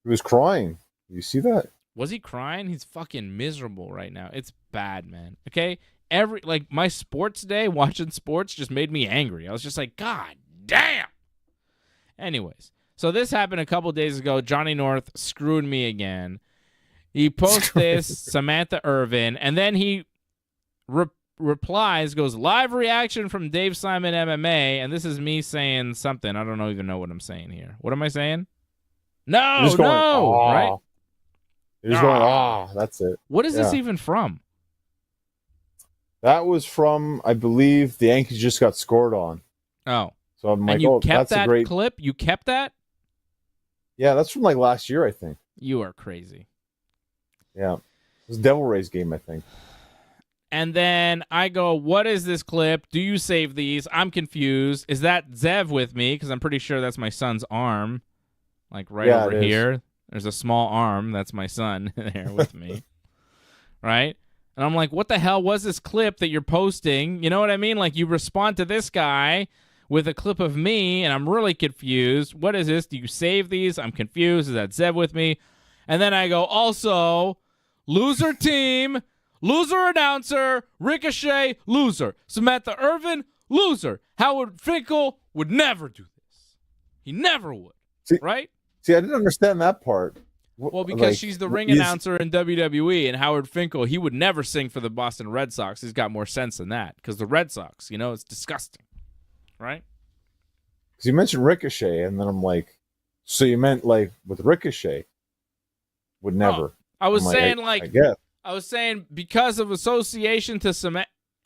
He was crying. You see that? Was he crying? He's fucking miserable right now. It's bad, man. Okay? My sports day, watching sports, just made me angry. I was just like, God damn. Anyways, so this happened a couple days ago. Johnny North screwed me again. He posts this, Samantha Irvin, and then he replies, goes, live reaction from Dave Simon MMA, and this is me saying something. I don't even know what I'm saying here. What am I saying? No, going, right? You're just going, that's it. What is this even from? That was from, I believe, the Yankees just got scored on. Oh. So I'm like, and you kept that's that a great clip? You kept that? Yeah, that's from like last year, I think. You are crazy. Yeah. It was a Devil Rays game, I think. And then I go, what is this clip? Do you save these? I'm confused. Is that Zev with me? Because I'm pretty sure that's my son's arm. Like over here. There's a small arm. That's my son there with me. Right? And I'm like, what the hell was this clip that you're posting? You know what I mean? Like, you respond to this guy with a clip of me, and I'm really confused. What is this? Do you save these? I'm confused. Is that Zev with me? And then I go, also, loser team, loser announcer, Ricochet, loser. Samantha Irvin, loser. Howard Finkel would never do this. He never would. Right? See, I didn't understand that part. Well, because she's the ring announcer in WWE, and Howard Finkel, he would never sing for the Boston Red Sox. He's got more sense than that, because the Red Sox, it's disgusting. Right? Because you mentioned Ricochet, and then I'm like, so you meant like with Ricochet would never. I was saying I was saying because of association to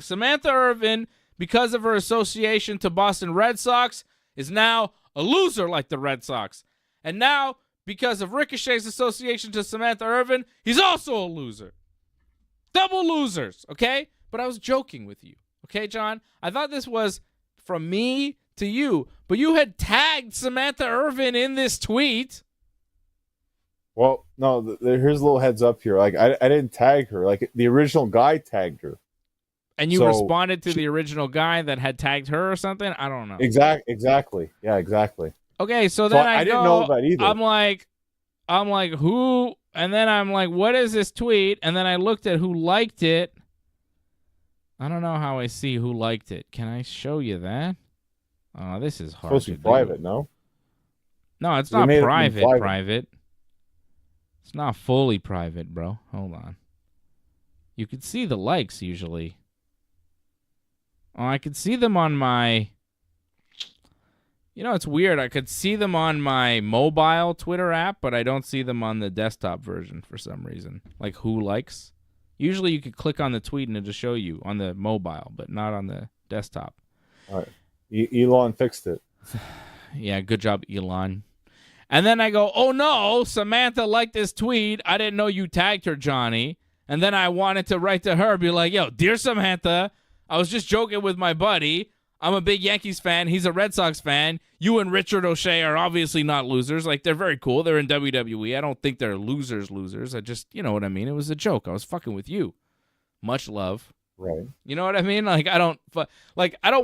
Samantha Irvin, because of her association to Boston Red Sox, is now a loser like the Red Sox. And now, because of Ricochet's association to Samantha Irvin, he's also a loser. Double losers, okay? But I was joking with you, okay, John? I thought this was from me to you, but you had tagged Samantha Irvin in this tweet. Well, no, here's a little heads up here. Like, I didn't tag her. Like, the original guy tagged her. And you responded to the original guy that had tagged her or something? I don't know. Exactly. Yeah, exactly. Okay, so then I didn't know that either. I'm like, who? And then I'm like, what is this tweet? And then I looked at who liked it. I don't know how I see who liked it. Can I show you that? Oh, this is hard. It's supposed to be private, no? No, it's not private. It's not fully private, bro. Hold on. You could see the likes usually. Oh, I could see them on my... it's weird. I could see them on my mobile Twitter app, but I don't see them on the desktop version for some reason. Like who likes. Usually you could click on the tweet and it'll show you on the mobile, but not on the desktop. All right. Elon fixed it. Yeah, good job, Elon. And then I go, oh no, Samantha liked this tweet. I didn't know you tagged her, Johnny. And then I wanted to write to her, be like, yo, dear Samantha, I was just joking with my buddy. I'm a big Yankees fan. He's a Red Sox fan. You and Richard O'Shea are obviously not losers. Like, they're very cool. They're in WWE. I don't think they're losers. I just, you know what I mean? It was a joke. I was fucking with you. Much love. Right. You know what I mean? Like, I don't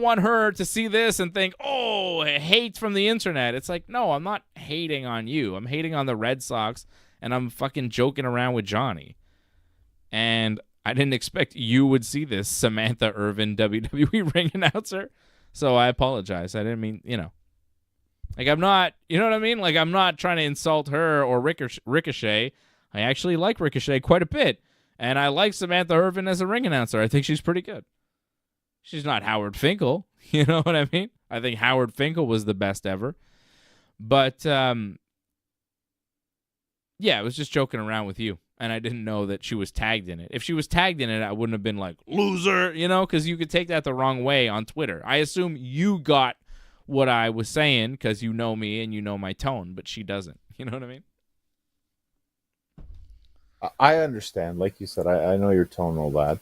want her to see this and think, oh, hate from the internet. It's like, no, I'm not hating on you. I'm hating on the Red Sox, and I'm fucking joking around with Johnny. And I didn't expect you would see this, Samantha Irvin, WWE ring announcer. So I apologize. I didn't mean, Like, I'm not, you know what I mean? Like, I'm not trying to insult her or Ricochet. I actually like Ricochet quite a bit. And I like Samantha Irvin as a ring announcer. I think she's pretty good. She's not Howard Finkel. You know what I mean? I think Howard Finkel was the best ever. But, yeah, I was just joking around with you. And I didn't know that she was tagged in it. If she was tagged in it, I wouldn't have been like, loser, you know, because you could take that the wrong way on Twitter. I assume you got what I was saying because you know me and you know my tone, but she doesn't. You know what I mean? I understand. Like you said, I know your tone and all that.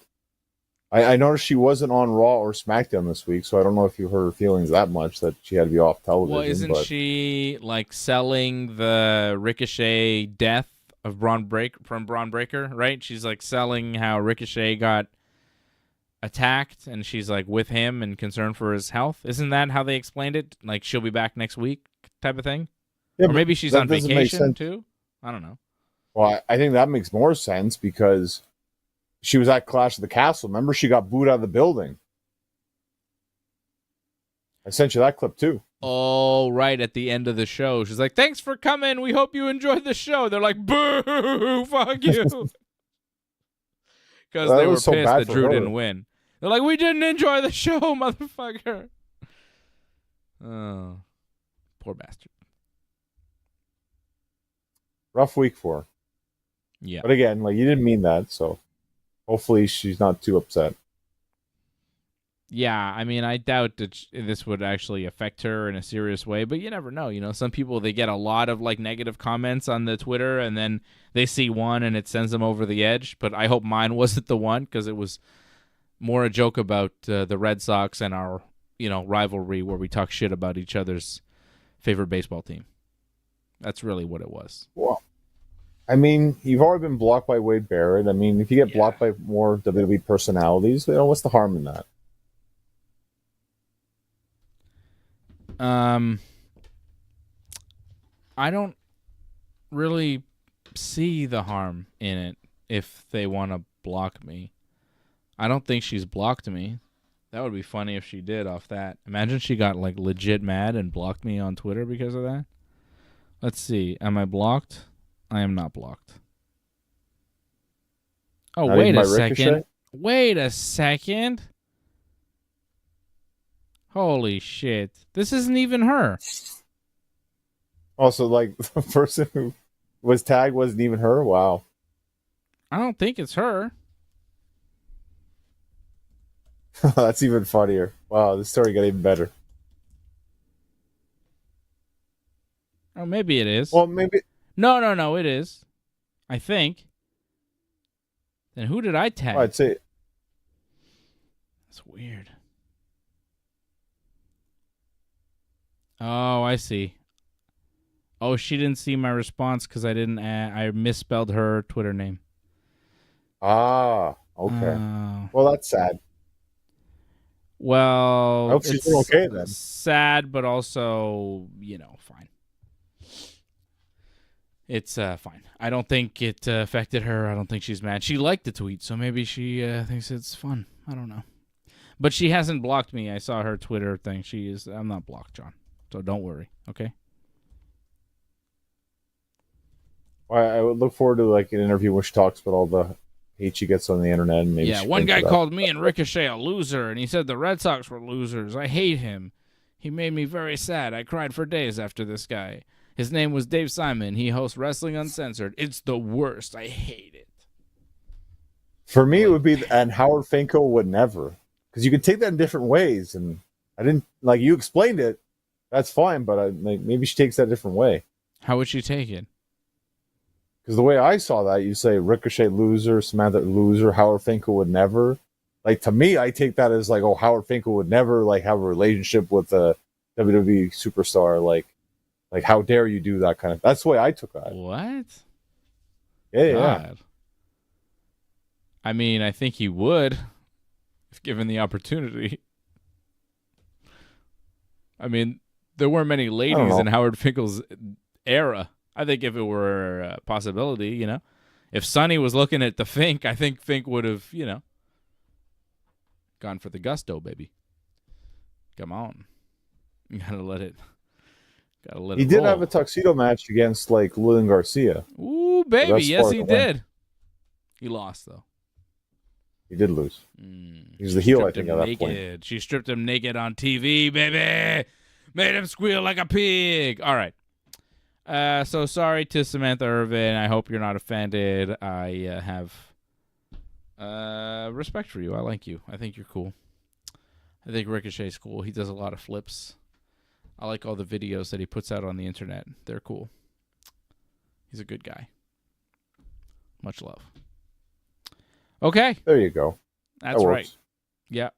I noticed she wasn't on Raw or SmackDown this week, so I don't know if you hurt her feelings that much that she had to be off television. Well, isn't she like selling the Ricochet death of Braun Breaker, right? She's like selling how Ricochet got attacked and she's like with him and concerned for his health. Isn't that how they explained it? Like she'll be back next week type of thing? Yeah, or maybe she's on vacation too? I don't know. Well, I think that makes more sense because she was at Clash of the Castle. Remember, she got booed out of the building. I sent you that clip too. Oh, right, at the end of the show. She's like, thanks for coming. We hope you enjoyed the show. They're like, boo, fuck you. Because they were so pissed bad that for Drew her. didn't win. They're like, we didn't enjoy the show, motherfucker. Oh, poor bastard. Rough week for her. Yeah. But again, like you didn't mean that, so hopefully she's not too upset. Yeah, I mean, I doubt that this would actually affect her in a serious way, but you never know. You know, some people, they get a lot of like negative comments on the Twitter and then they see one and it sends them over the edge. But I hope mine wasn't the one because it was more a joke about the Red Sox and our, you know, rivalry where we talk shit about each other's favorite baseball team. That's really what it was. Well, I mean, you've already been blocked by Wade Barrett. I mean, if you get blocked by more WWE personalities, you know, what's the harm in that? I don't really see the harm in it if they want to block me. I don't think she's blocked me. That would be funny if she did off that. Imagine she got like legit mad and blocked me on Twitter because of that. Let's see. Am I blocked? I am not blocked. Oh, Not wait even a by second. Ricochet? Wait a second. Holy shit. This isn't even her. Also, like the person who was tagged wasn't even her? Wow. I don't think it's her. That's even funnier. Wow, this story got even better. Oh, maybe it is. Well, maybe. No, it is. I think. Then who did I tag? I'd say. That's weird. Oh, I see. Oh, she didn't see my response because I didn't. I misspelled her Twitter name. Ah, okay. Well, that's sad. Well, I hope she's doing okay then. Sad, but also, you know, fine. It's fine. I don't think it affected her. I don't think she's mad. She liked the tweet, so maybe she thinks it's fun. I don't know. But she hasn't blocked me. I saw her Twitter thing. I'm not blocked, John. So don't worry, okay? I would look forward to like an interview where she talks about all the hate she gets on the internet. And maybe one guy called me and Ricochet a loser, and he said the Red Sox were losers. I hate him. He made me very sad. I cried for days after this guy. His name was Dave Simon. He hosts Wrestling Uncensored. It's the worst. I hate it. For me, it would be, and Howard Finkel would never. Because you could take that in different ways. And I didn't, like, you explained it. That's fine, but maybe she takes that a different way. How would she take it? Because the way I saw that, you say Ricochet loser, Samantha loser, Howard Finkel would never. Like, to me, I take that as like, oh, Howard Finkel would never like have a relationship with a WWE superstar. Like how dare you do that kind of. That's the way I took that. What? Yeah, God. yeah. I mean, I think he would, if given the opportunity. I mean, there weren't many ladies in Howard Finkel's era. I think if it were a possibility, you know, if Sonny was looking at the Fink, I think Fink would have, you know, gone for the gusto, baby. Come on. You gotta let it Gotta let He it did roll. have a tuxedo match against like Lillian Garcia. Ooh, baby. that's Yes, far he to win. did. He lost, though. He did lose. He's the She heel, I stripped think, him at that point. naked. She stripped him naked on TV, baby. Made him squeal like a pig. All right. So sorry to Samantha Irvin. I hope you're not offended. I have respect for you. I like you. I think you're cool. I think Ricochet's cool. He does a lot of flips. I like all the videos that he puts out on the internet. They're cool. He's a good guy. Much love. Okay. There you go. That's that right. works. Yeah.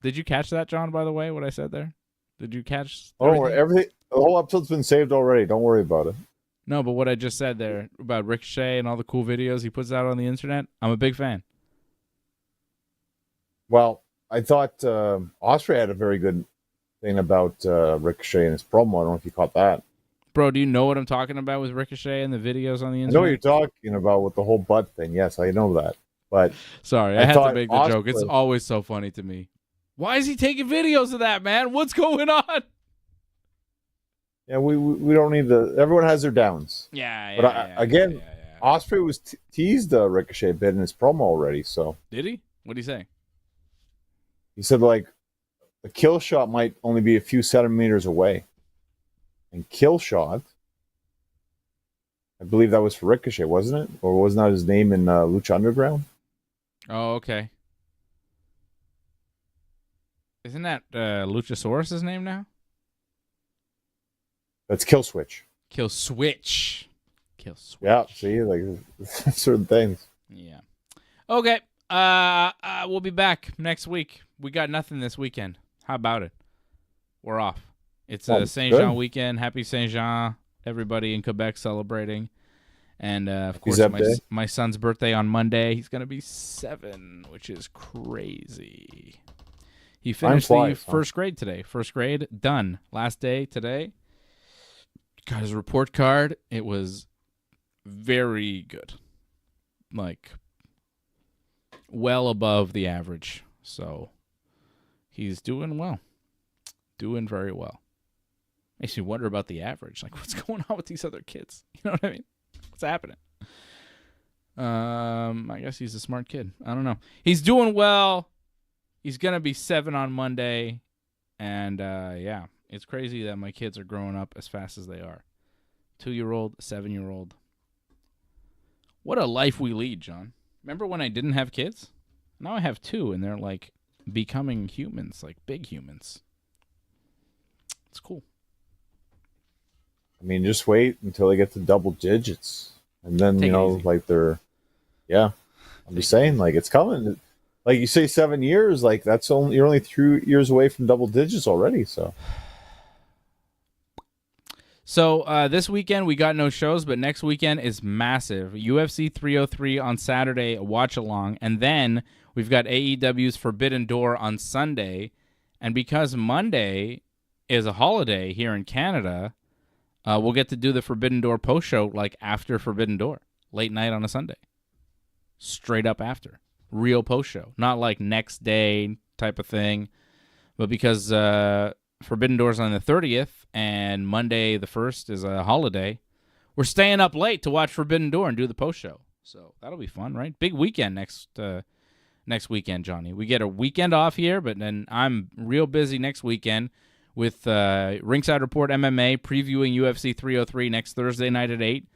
Did you catch that, John, by the way, what I said there? Did you catch Oh, everything? the whole episode's been saved already. Don't worry about it. No, but what I just said there about Ricochet and all the cool videos he puts out on the internet, I'm a big fan. Well, I thought Osprey had a very good thing about Ricochet in his promo. I don't know if you caught that. Bro, do you know what I'm talking about with Ricochet and the videos on the internet? I know what you're talking about with the whole butt thing. Yes, I know that. But sorry, I had to make the Osprey, joke. It's always so funny to me. Why is he taking videos of that, man? What's going on? Yeah, we don't need the. Everyone has their downs. Yeah. But Osprey was teased Ricochet a bit in his promo already. So did he? What did he say? He said like the kill shot might only be a few centimeters away, and kill shot. I believe that was for Ricochet, wasn't it? Or wasn't that his name in Lucha Underground? Oh, okay. Isn't that Luchasaurus' name now? That's Kill Switch. Kill Switch. Yeah, see, like certain things. Yeah. Okay. We'll be back next week. We got nothing this weekend. How about it? We're off. It's a Saint Jean weekend. Happy Saint Jean. Everybody in Quebec celebrating. And, of course, my son's birthday on Monday. He's going to be 7, which is crazy. He finished the first grade today. First grade, done. Last day today. Got his report card. It was very good. Like, well above the average. So, he's doing well. Doing very well. Makes me wonder about the average. Like, what's going on with these other kids? You know what I mean? What's happening? I guess he's a smart kid. I don't know. He's doing well. He's going to be 7 on Monday. And, yeah, it's crazy that my kids are growing up as fast as they are. 2-year-old, 7-year-old. What a life we lead, John. Remember when I didn't have kids? Now I have 2, and they're, like, becoming humans, like big humans. It's cool. I mean, just wait until they get to double digits. And then, like they're, yeah. I'm just saying, like, it's coming. Like you say, 7 years, like you're only 3 years away from double digits already. So this weekend we got no shows, but next weekend is massive. UFC 303 on Saturday, a watch along, and then we've got AEW's Forbidden Door on Sunday. And because Monday is a holiday here in Canada, we'll get to do the Forbidden Door post show like after Forbidden Door, late night on a Sunday, straight up after. Real post show, not like next day type of thing, but because Forbidden Door's on the 30th and Monday the 1st is a holiday, we're staying up late to watch Forbidden Door and do the post show. So that'll be fun, right? Big weekend next weekend, Johnny. We get a weekend off here, but then I'm real busy next weekend with Ringside Report MMA previewing UFC 303 next Thursday night at 8,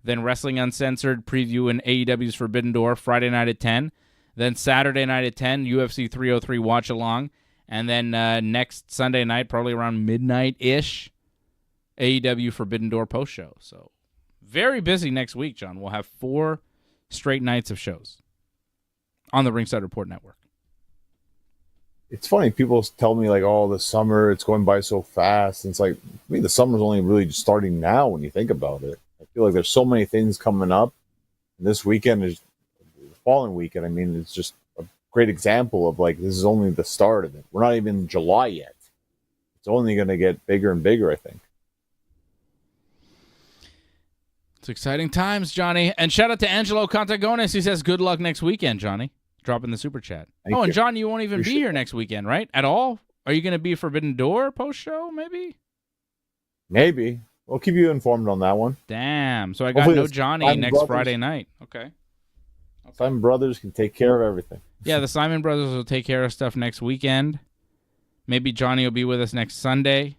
then Wrestling Uncensored previewing AEW's Forbidden Door Friday night at 10. Then Saturday night at 10, UFC 303 watch along. And then next Sunday night, probably around midnight-ish, AEW Forbidden Door post show. So very busy next week, John. We'll have 4 straight nights of shows on the Ringside Report Network. It's funny. People tell me, like, oh, the summer, it's going by so fast. And it's like, I mean, the summer's only really just starting now when you think about it. I feel like there's so many things coming up. And this weekend is following weekend, I mean, it's just a great example of like this is only the start of it. We're not even in July yet. It's only going to get bigger and bigger, I think. It's exciting times, Johnny. And shout out to Angelo Contagones. He says good luck next weekend, Johnny. Dropping the super chat. Thank you. And John, you won't even be here next weekend, right? At all? Are you going to be Forbidden Door post show, maybe? Maybe. We'll keep you informed on that one. Damn. So I got Hopefully no the Johnny Simon next Brothers- Friday night. Okay. Simon Brothers can take care of everything. Yeah, the Simon Brothers will take care of stuff next weekend. Maybe Johnny will be with us next Sunday.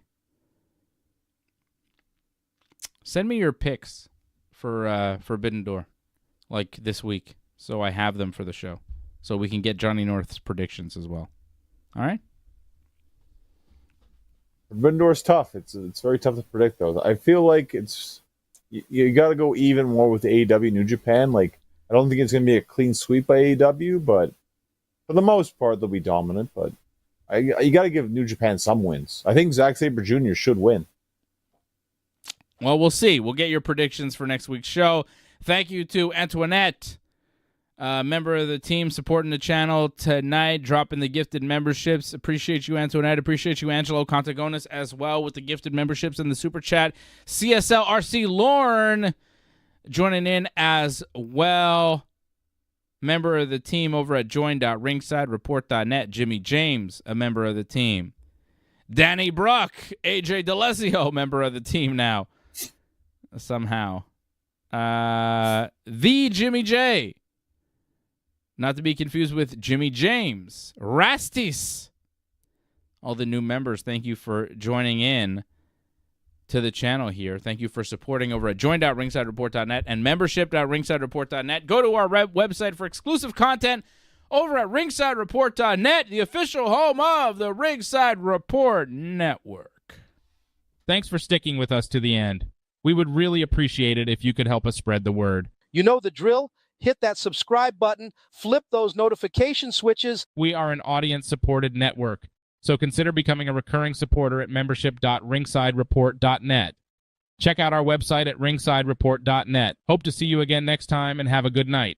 Send me your picks for Forbidden Door, like this week, so I have them for the show, so we can get Johnny North's predictions as well. All right. Forbidden Door's tough. It's very tough to predict, though. I feel like you got to go even more with AEW New Japan. Like, I don't think it's going to be a clean sweep by AEW, but for the most part, they'll be dominant. But you got to give New Japan some wins. I think Zack Sabre Jr. should win. Well, we'll see. We'll get your predictions for next week's show. Thank you to Antoinette, member of the team, supporting the channel tonight, dropping the gifted memberships. Appreciate you, Antoinette. Appreciate you, Angelo Contagonis, as well, with the gifted memberships in the super chat. CSL RC Lorne joining in as well. Member of the team over at join.ringsidereport.net. Jimmy James, a member of the team. Danny Bruck, AJ DeLesio, member of the team now. Somehow. The Jimmy J. Not to be confused with Jimmy James. Rastis. All the new members, thank you for joining in to the channel here. Thank you for supporting over at join.ringsidereport.net and membership.ringsidereport.net. Go to our website for exclusive content over at ringsidereport.net, the official home of the Ringside Report Network. Thanks for sticking with us to the end. We would really appreciate it if you could help us spread the word. You know the drill. Hit that subscribe button, flip those notification switches. We are an audience-supported network, so consider becoming a recurring supporter at membership.ringsidereport.net. Check out our website at ringsidereport.net. Hope to see you again next time, and have a good night.